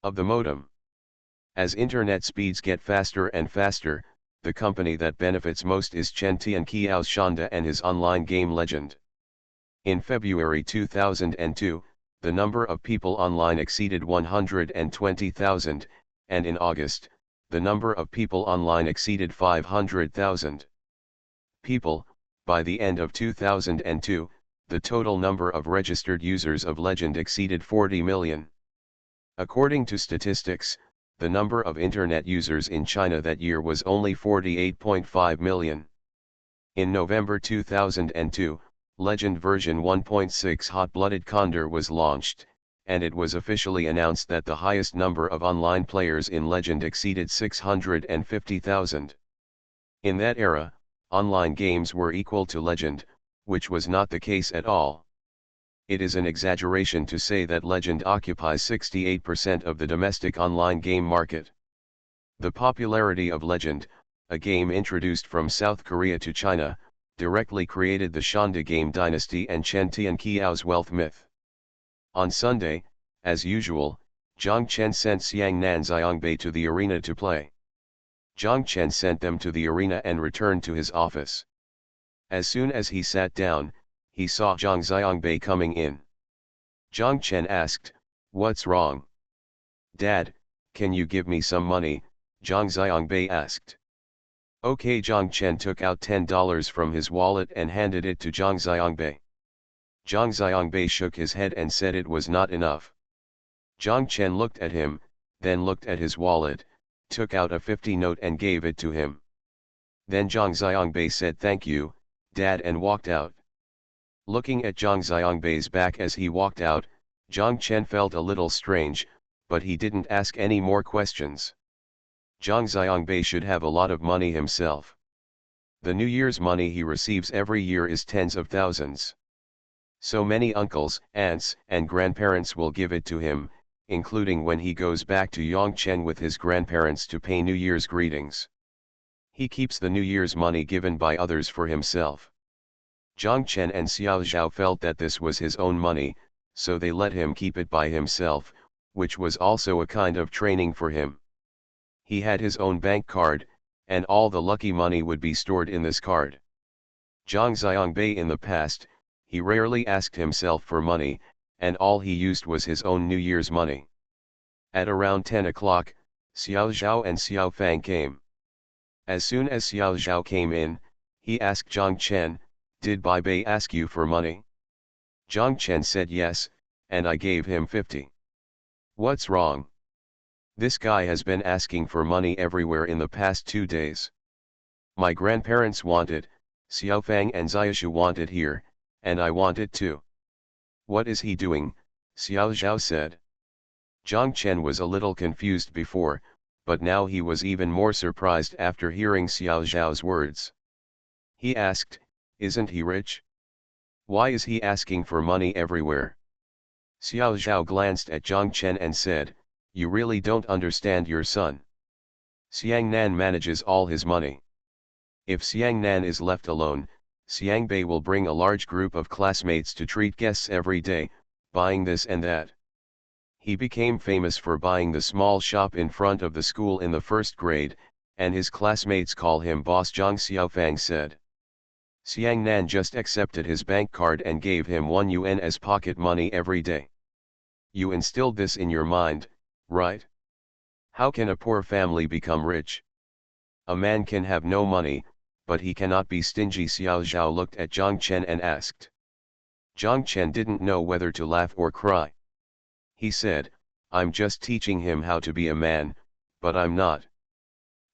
of the modem. As internet speeds get faster and faster, the company that benefits most is Chen Tianqiao's Shanda and his online game Legend. In February 2002, the number of people online exceeded 120,000, and in August, the number of people online exceeded 500,000 people. By the end of 2002, the total number of registered users of Legend exceeded 40 million. According to statistics, the number of internet users in China that year was only 48.5 million. In November 2002, Legend version 1.6 Hot-Blooded Condor was launched, and it was officially announced that the highest number of online players in Legend exceeded 650,000. In that era, online games were equal to Legend, which was not the case at all. It is an exaggeration to say that Legend occupies 68% of the domestic online game market. The popularity of Legend, a game introduced from South Korea to China, directly created the Shanda game dynasty and Chen Tianqiao's wealth myth. On Sunday, as usual, Zhang Chen sent Xiang Nan Xiangbei to the arena to play. Zhang Chen sent them to the arena and returned to his office. As soon as he sat down, he saw Zhang Xiangbei coming in. Zhang Chen asked, "What's wrong?" "Dad, can you give me some money?" Zhang Xiangbei asked. Okay, Zhang Chen took out $10 from his wallet and handed it to Zhang Xiangbei. Zhang Xiangbei shook his head and said it was not enough. Zhang Chen looked at him, then looked at his wallet, took out a 50 note and gave it to him. Then Zhang Xiangbei said thank you, Dad, and walked out. Looking at Zhang Xiangbei's back as he walked out, Zhang Chen felt a little strange, but he didn't ask any more questions. Zhang Xiangbei should have a lot of money himself. The New Year's money he receives every year is tens of thousands. So many uncles, aunts, and grandparents will give it to him, including when he goes back to Yongchen with his grandparents to pay New Year's greetings. He keeps the New Year's money given by others for himself. Zhang Chen and Xiao Zhao felt that this was his own money, so they let him keep it by himself, which was also a kind of training for him. He had his own bank card, and all the lucky money would be stored in this card. Zhang Xiangbei in the past, he rarely asked himself for money, and all he used was his own New Year's money. At around 10 o'clock, Xiao Zhao and Xiao Fang came. As soon as Xiao Zhao came in, he asked Zhang Chen, "Did Bai Bei ask you for money?" Zhang Chen said yes, and I gave him 50. "What's wrong?" "This guy has been asking for money everywhere in the past 2 days. My grandparents want it, Xiao Fang and Xiaoshu want it here, and I want it too." "What is he doing?" Xiao Zhao said. Zhang Chen was a little confused before, but now he was even more surprised after hearing Xiao Zhao's words. He asked, "Isn't he rich? Why is he asking for money everywhere?" Xiao Zhao glanced at Zhang Chen and said, "You really don't understand your son. Xiang Nan manages all his money. If Xiang Nan is left alone, Xiang Bei will bring a large group of classmates to treat guests every day, buying this and that. He became famous for buying the small shop in front of the school in the first grade, and his classmates call him Boss Zhang," Xiao Fang said. "Xiang Nan just accepted his bank card and gave him 1 yuan as pocket money every day. You instilled this in your mind, right? How can a poor family become rich? A man can have no money, but he cannot be stingy." Xiao Zhao looked at Zhang Chen and asked. Zhang Chen didn't know whether to laugh or cry. He said, "I'm just teaching him how to be a man, but I'm not."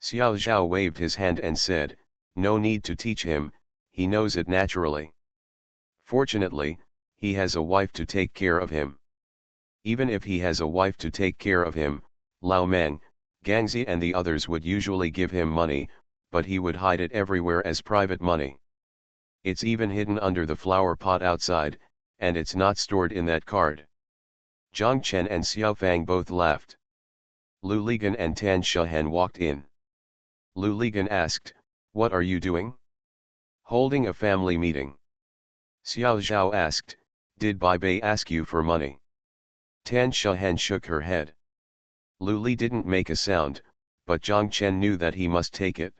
Xiao Zhao waved his hand and said, "No need to teach him, he knows it naturally. Fortunately, he has a wife to take care of him. Even if he has a wife to take care of him, Lao Meng, Gangzi and the others would usually give him money, but he would hide it everywhere as private money. It's even hidden under the flower pot outside, and it's not stored in that card." Zhang Chen and Xiao Fang both laughed. Lu Ligan and Tan Shahan walked in. Lu Ligan asked, "What are you doing?" "Holding a family meeting." Xiao Zhao asked, "Did Bai Bei ask you for money?" Tan Shahan shook her head. Lu Li didn't make a sound, but Zhang Chen knew that he must take it.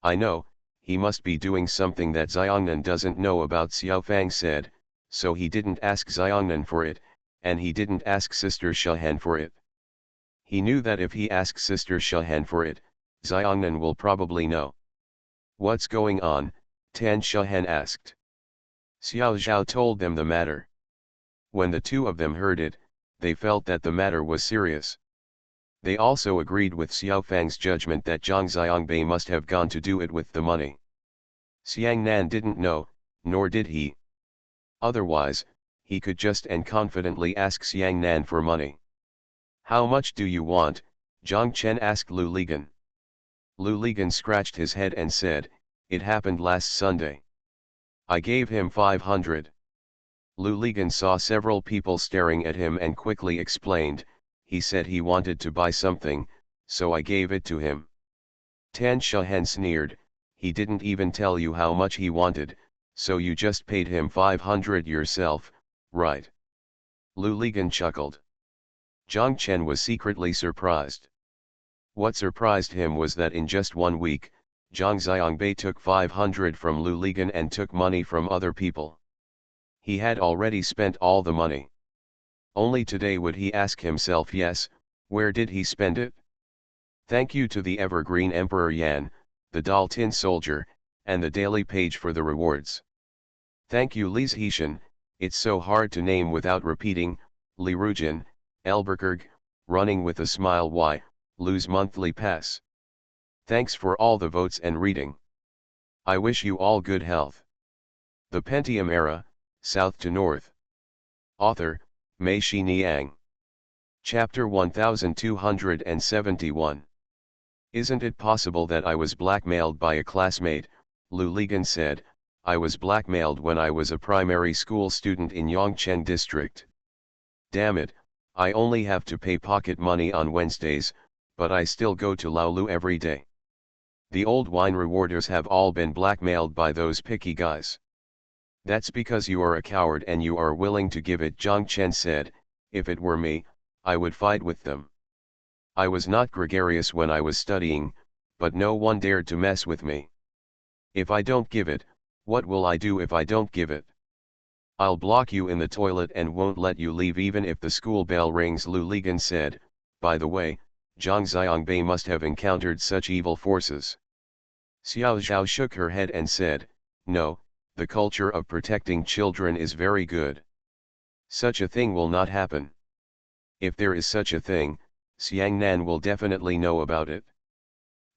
"I know, he must be doing something that Xiongnan doesn't know about," Xiao Fang said, "so he didn't ask Xiongnan for it, and he didn't ask Sister Shahan for it. He knew that if he asks Sister Shahan for it, Xiongnan will probably know." "What's going on?" Tan Shahan asked. Xiao Zhao told them the matter. When the two of them heard it, they felt that the matter was serious. They also agreed with Xiao Fang's judgment that Zhang Xiangbei must have gone to do it with the money. Xiang Nan didn't know, nor did he. Otherwise, he could just and confidently ask Xiang Nan for money. "How much do you want?" Zhang Chen asked Lu Ligan. Lu Ligan scratched his head and said, "It happened last Sunday. I gave him 500. Lu Ligan saw several people staring at him and quickly explained, "He said he wanted to buy something, so I gave it to him." Tan Shahan sneered, "He didn't even tell you how much he wanted, so you just paid him 500 yourself, right?" Lu Ligan chuckled. Zhang Chen was secretly surprised. What surprised him was that in just 1 week, Zhang Xiangbei took 500 from Lu Ligan and took money from other people. He had already spent all the money. Only today would he ask himself, yes, where did he spend it? Thank you to the Evergreen Emperor Yan, the Dal Tin Soldier, and the Daily Page for the rewards. Thank you Li Zhishan, it's so hard to name without repeating, Li Rujin, Elberkerg, Running with a Smile Y, Lu's Monthly Pass. Thanks for all the votes and reading. I wish you all good health. The Pentium Era, South to North. Author, Mei Shi Niang. Chapter 1271. Isn't it possible that I was blackmailed by a classmate? Lu Ligan said, "I was blackmailed when I was a primary school student in Yongcheng district. Damn it, I only have to pay pocket money on Wednesdays, but I still go to Laolu every day. The old wine rewarders have all been blackmailed by those picky guys." "That's because you are a coward and you are willing to give it," Zhang Chen said. "If it were me, I would fight with them. I was not gregarious when I was studying, but no one dared to mess with me. If I don't give it, what will I do if I don't give it? I'll block you in the toilet and won't let you leave even if the school bell rings," Lu Ligan said. By the way, Zhang Xiangbei must have encountered such evil forces. Xiao Zhao shook her head and said, "No, the culture of protecting children is very good. Such a thing will not happen. If there is such a thing, Xiang Nan will definitely know about it.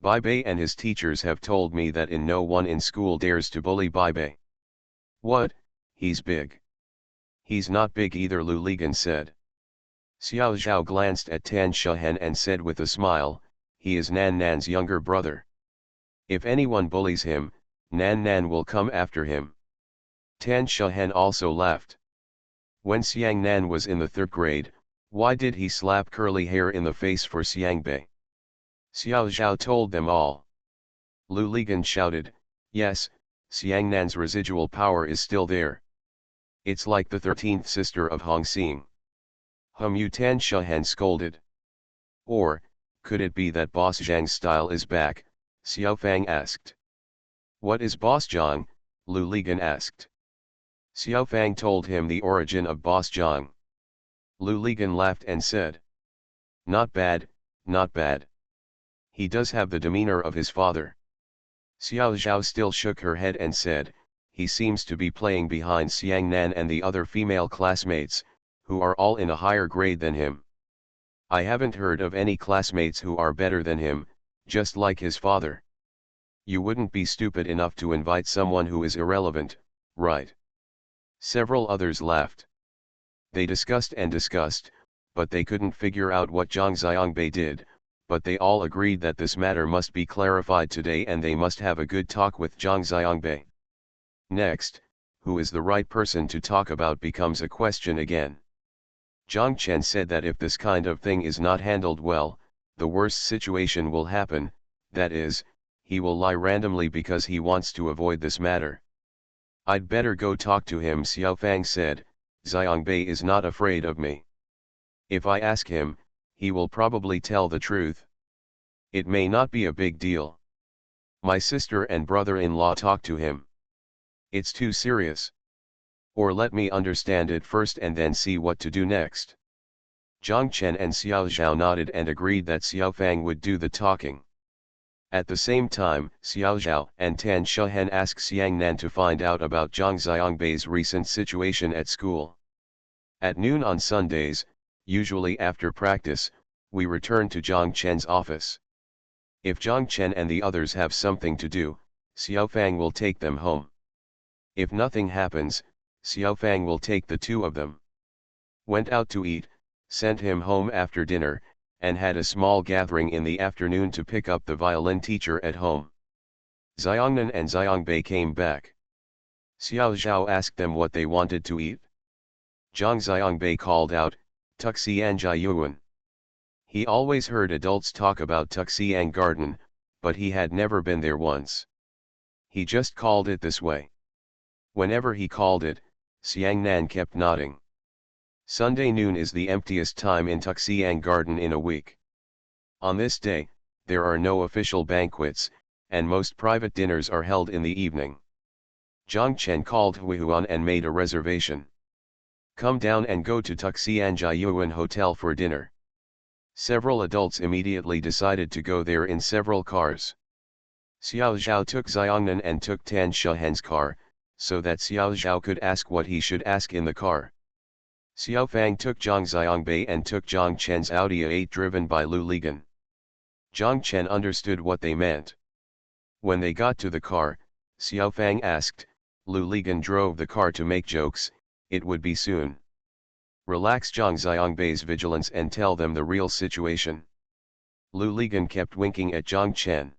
Bai Bei and his teachers have told me that no one in school dares to bully Bai Bei." "What, he's big?" "He's not big either," Lu Ligan said. Xiao Zhao glanced at Tan Shahan and said with a smile, "He is Nan Nan's younger brother. If anyone bullies him, Nan Nan will come after him." Tan Shahan also laughed. When Xiang Nan was in the 3rd grade, why did he slap curly hair in the face for Xiangbei? Xiao Zhao told them all. Lu Ligan shouted, "Yes, Xiang Nan's residual power is still there. It's like the 13th sister of Hong Xing." "You," Tan Shahan scolded. "Or, could it be that Boss Zhang's style is back?" Xiao Fang asked. "What is Boss Zhang?" Lu Ligan asked. Xiao Fang told him the origin of Boss Zhang. Lu Ligan laughed and said, "Not bad, not bad. He does have the demeanor of his father." Xiao Zhao still shook her head and said, "He seems to be playing behind Xiang Nan and the other female classmates, who are all in a higher grade than him. I haven't heard of any classmates who are better than him, Just like his father. You wouldn't be stupid enough to invite someone who is irrelevant, right? Several others laughed. They discussed and discussed, but they couldn't figure out what Zhang Xiangbei did, but they all agreed that this matter must be clarified today and they must have a good talk with Zhang Xiangbei. Next, who is the right person to talk about becomes a question again. Zhang Chen said that if this kind of thing is not handled well, the worst situation will happen, that is, he will lie randomly because he wants to avoid this matter. I'd better go talk to him, Xiao Fang said. Xiangbei is not afraid of me. If I ask him, he will probably tell the truth. It may not be a big deal. My sister and brother-in-law talk to him. It's too serious. Or let me understand it first and then see what to do next. Zhang Chen and Xiao Zhao nodded and agreed that Xiao Fang would do the talking. At the same time, Xiao Zhao and Tan Shehen asked Xiang Nan to find out about Zhang Xiangbei's recent situation at school. At noon on Sundays, usually after practice, we return to Zhang Chen's office. If Zhang Chen and the others have something to do, Xiao Fang will take them home. If nothing happens, Xiao Fang will take the two of them. Went out to eat, sent him home after dinner, and had a small gathering in the afternoon to pick up the violin teacher at home. Xiangnan and Xiangbei came back. Xiao Zhao asked them what they wanted to eat. Zhang Xiangbei called out, Tuxian Yuan. He always heard adults talk about Tuxian Garden, but he had never been there once. He just called it this way. Whenever he called it, Xiangnan kept nodding. Sunday noon is the emptiest time in Tuxian Garden in a week. On this day, there are no official banquets, and most private dinners are held in the evening. Zhang Chen called Huihuan and made a reservation. Come down and go to Tuxian Yuan Hotel for dinner. Several adults immediately decided to go there in several cars. Xiao Zhao took Xiangnan and took Tan Shehen's car, so that Xiao Zhao could ask what he should ask in the car. Xiao Fang took Zhang Xiangbei and took Zhang Chen's Audi A8 driven by Lu Ligan. Zhang Chen understood what they meant. When they got to the car, Xiao Fang asked, Lu Ligan drove the car to make jokes, it would be soon. Relax Zhang Xiangbei's vigilance and tell them the real situation. Lu Ligan kept winking at Zhang Chen.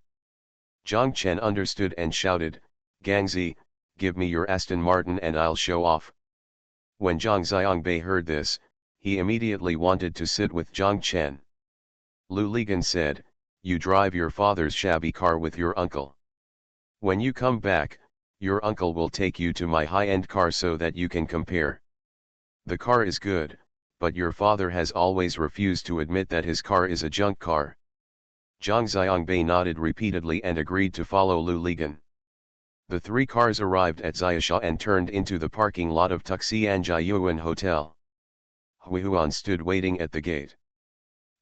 Zhang Chen understood and shouted, Gangzi, give me your Aston Martin and I'll show off. When Zhang Xiangbei heard this, he immediately wanted to sit with Zhang Chen. Lu Ligan said, you drive your father's shabby car with your uncle. When you come back, your uncle will take you to my high-end car so that you can compare. The car is good, but your father has always refused to admit that his car is a junk car. Zhang Xiangbei nodded repeatedly and agreed to follow Lu Ligan. The three cars arrived at Xiasha and turned into the parking lot of Tuxian Yuan Hotel. Huihuan stood waiting at the gate.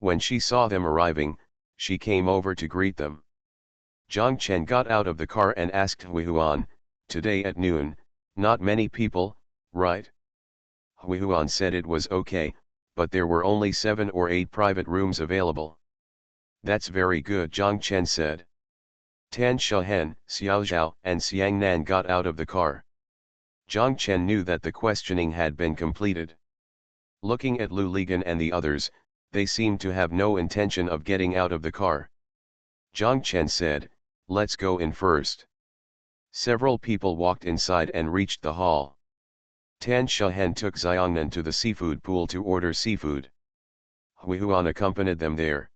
When she saw them arriving, she came over to greet them. Zhang Chen got out of the car and asked Huihuan, today at noon, not many people, right? Huihuan said it was okay, but there were only 7 or 8 private rooms available. That's very good, Zhang Chen said. Tan Shehen, Xiao Zhao and Xiang Nan got out of the car. Zhang Chen knew that the questioning had been completed. Looking at Lu Ligan and the others, they seemed to have no intention of getting out of the car. Zhang Chen said, let's go in first. Several people walked inside and reached the hall. Tan Shehen took Xiangnan to the seafood pool to order seafood. Huihuan accompanied them there.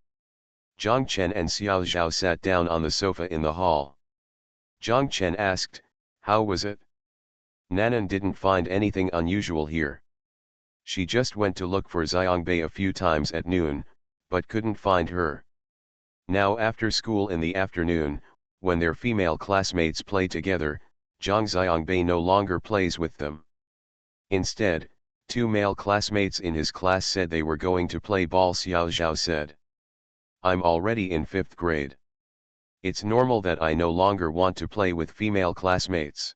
Zhang Chen and Xiao Zhao sat down on the sofa in the hall. Zhang Chen asked, how was it? Nanan didn't find anything unusual here. She just went to look for Xiangbei a few times at noon, but couldn't find her. Now after school in the afternoon, when their female classmates play together, Zhang Xiangbei no longer plays with them. Instead, 2 male classmates in his class said they were going to play ball. Xiao Zhao said, I'm already in 5th grade. It's normal that I no longer want to play with female classmates.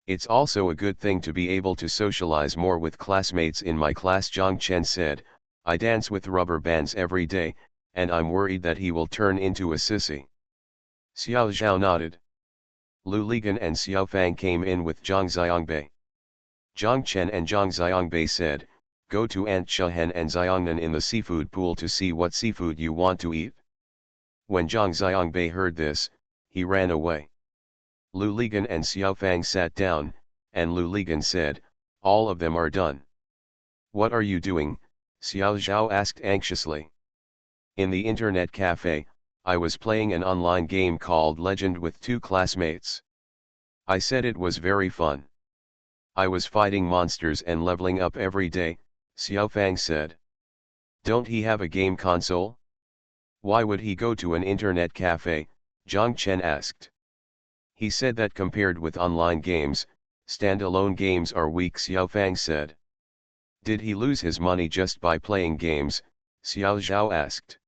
It's also a good thing to be able to socialize more with classmates in my class. Zhang Chen said, I dance with rubber bands every day, and I'm worried that he will turn into a sissy. Xiao Zhao nodded. Lu Ligan and Xiao Fang came in with Zhang Xiangbei. Zhang Chen and Zhang Xiangbei said, "Go to Aunt Shehen and Xiangnan in the seafood pool to see what seafood you want to eat." When Zhang Xiangbei heard this, he ran away. Lu Ligan and Xiao Fang sat down, and Lu Ligan said, "All of them are done." "What are you doing?" Xiao Zhao asked anxiously. "In the internet cafe, I was playing an online game called Legend with 2 classmates. I said it was very fun. I was fighting monsters and leveling up every day," Xiao Fang said. "Don't he have a game console? Why would he go to an internet cafe?" Zhang Chen asked. "He said that compared with online games, standalone games are weak," Xiao Fang said. "Did he lose his money just by playing games?" Xiao Zhao asked.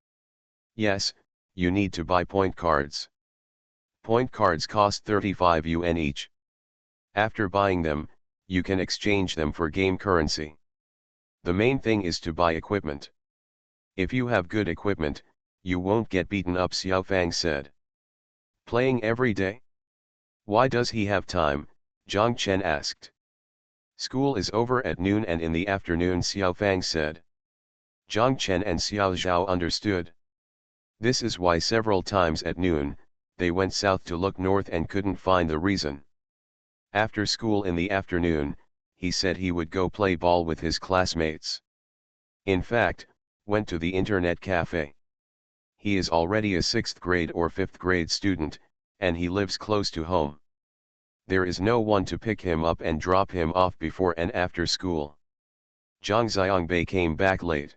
"Yes, you need to buy point cards. Point cards cost 35 yuan each. After buying them, you can exchange them for game currency. The main thing is to buy equipment. If you have good equipment, you won't get beaten up," Xiao Fang said. "Playing every day? Why does he have time?" Zhang Chen asked. "School is over at noon and in the afternoon," Xiao Fang said. Zhang Chen and Xiao Zhao understood. This is why several times at noon, they went south to look north and couldn't find the reason. After school in the afternoon, he said he would go play ball with his classmates. In fact, went to the internet cafe. He is already a 6th grade or 5th grade student, and he lives close to home. There is no one to pick him up and drop him off before and after school. Zhang Xiangbei came back late.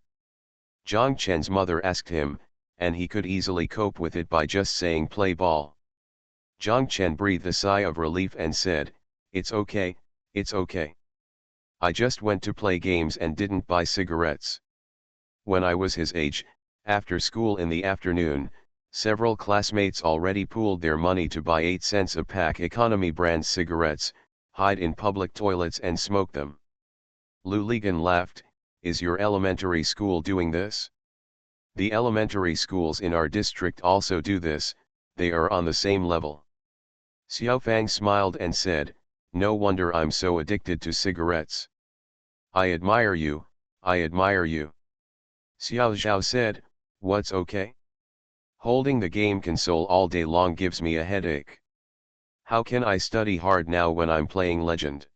Zhang Chen's mother asked him, and he could easily cope with it by just saying play ball. Zhang Chen breathed a sigh of relief and said, it's okay. I just went to play games and didn't buy cigarettes. When I was his age, after school in the afternoon, several classmates already pooled their money to buy 8 cents a pack economy brand cigarettes, hide in public toilets and smoke them. Lu Ligan laughed. Is your elementary school doing this? The elementary schools in our district also do this, they are on the same level. Xiao Fang smiled and said, no wonder I'm so addicted to cigarettes. I admire you. Xiao Zhao said, what's okay? Holding the game console all day long gives me a headache. How can I study hard now when I'm playing Legend?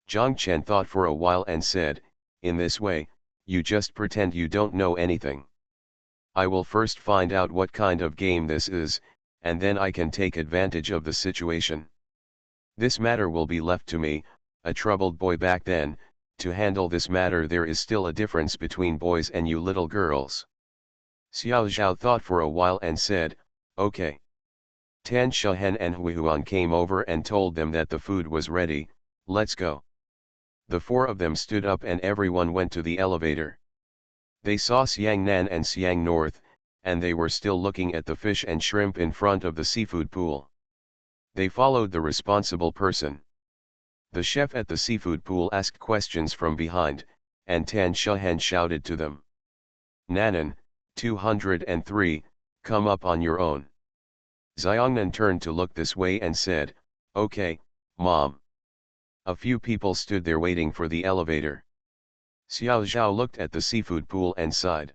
Zhang Chen thought for a while and said, in this way, you just pretend you don't know anything. I will first find out what kind of game this is, and then I can take advantage of the situation. This matter will be left to me, a troubled boy back then. To handle this matter there is still a difference between boys and you little girls. Xiao Zhao thought for a while and said, okay. Tan Shehen and Huihuan came over and told them that the food was ready, let's go. The 4 of them stood up and everyone went to the elevator. They saw Xiang Nan and Xiang North, and they were still looking at the fish and shrimp in front of the seafood pool. They followed the responsible person. The chef at the seafood pool asked questions from behind, and Tan Shehen shouted to them. Nanan, 203, come up on your own. Xiangnan turned to look this way and said, okay, Mom. A few people stood there waiting for the elevator. Xiao Zhao looked at the seafood pool and sighed.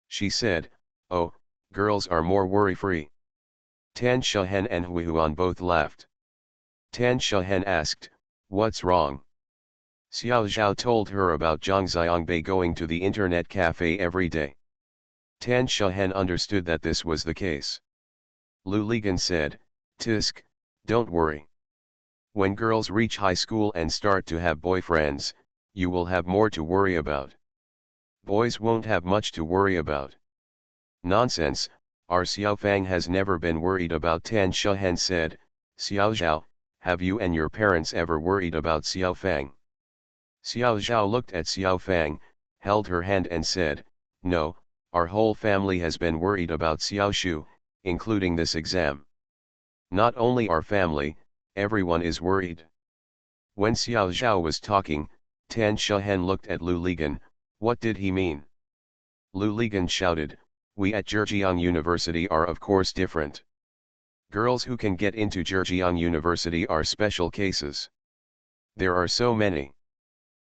She said, oh, girls are more worry-free. Tan Shehen and Huihuan both laughed. Tan Shehen asked, what's wrong? Xiao Zhao told her about Zhang Xiangbei going to the internet cafe every day. Tan Shehen understood that this was the case. Lu Ligan said, Tisk, don't worry. When girls reach high school and start to have boyfriends, you will have more to worry about. Boys won't have much to worry about. Nonsense, our Xiao Fang has never been worried about, Tan Shehen said. Xiao Zhao, have you and your parents ever worried about Xiao Fang? Xiao Zhao looked at Xiao Fang, held her hand and said, no, our whole family has been worried about Xiao Shu, including this exam. Not only our family, everyone is worried. When Xiao Zhao was talking, Tan Shehen looked at Lu Ligan. What did he mean? Lu Ligan shouted, We at Zhejiang University are of course different. Girls who can get into Zhejiang University are special cases. There are so many.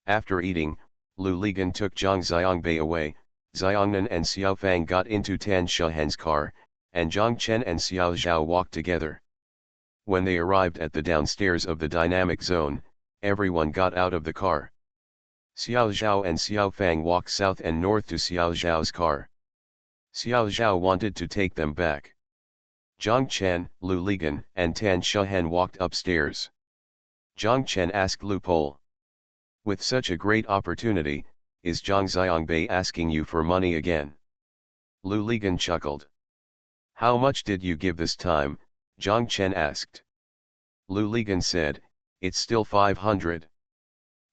After eating, Lu Ligan took Zhang Xiangbei away. Xiangnan and Xiao Fang got into Tan Shahan's car, and Zhang Chen and Xiao Zhao walked together. When they arrived at the downstairs of the dynamic zone, everyone got out of the car. Xiao Zhao and Xiao Fang walked south and north to Xiao Zhao's car. Xiao Zhao wanted to take them back. Zhang Chen, Lu Ligan, and Tan Shahan walked upstairs. Zhang Chen asked Lu Pol, "With such a great opportunity, is Zhang Xiangbei asking you for money again?" Lu Ligan chuckled. "How much did you give this time?" Zhang Chen asked. Lu Ligan said, "It's still 500.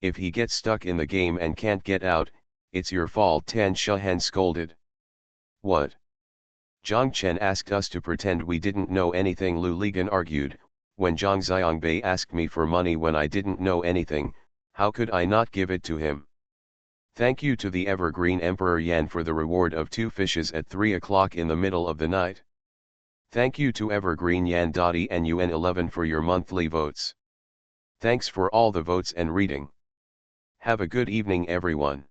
If he gets stuck in the game and can't get out, it's your fault," Tan Shahan scolded. "What? Zhang Chen asked us to pretend we didn't know anything," Lu Ligan argued. "When Zhang Xiangbei asked me for money when I didn't know anything, how could I not give it to him? Thank you to the Evergreen Emperor Yan for the reward of 2 fishes at 3 o'clock in the middle of the night. Thank you to Evergreen Yan Dottie and UN11 for your monthly votes. Thanks for all the votes and reading. Have a good evening everyone."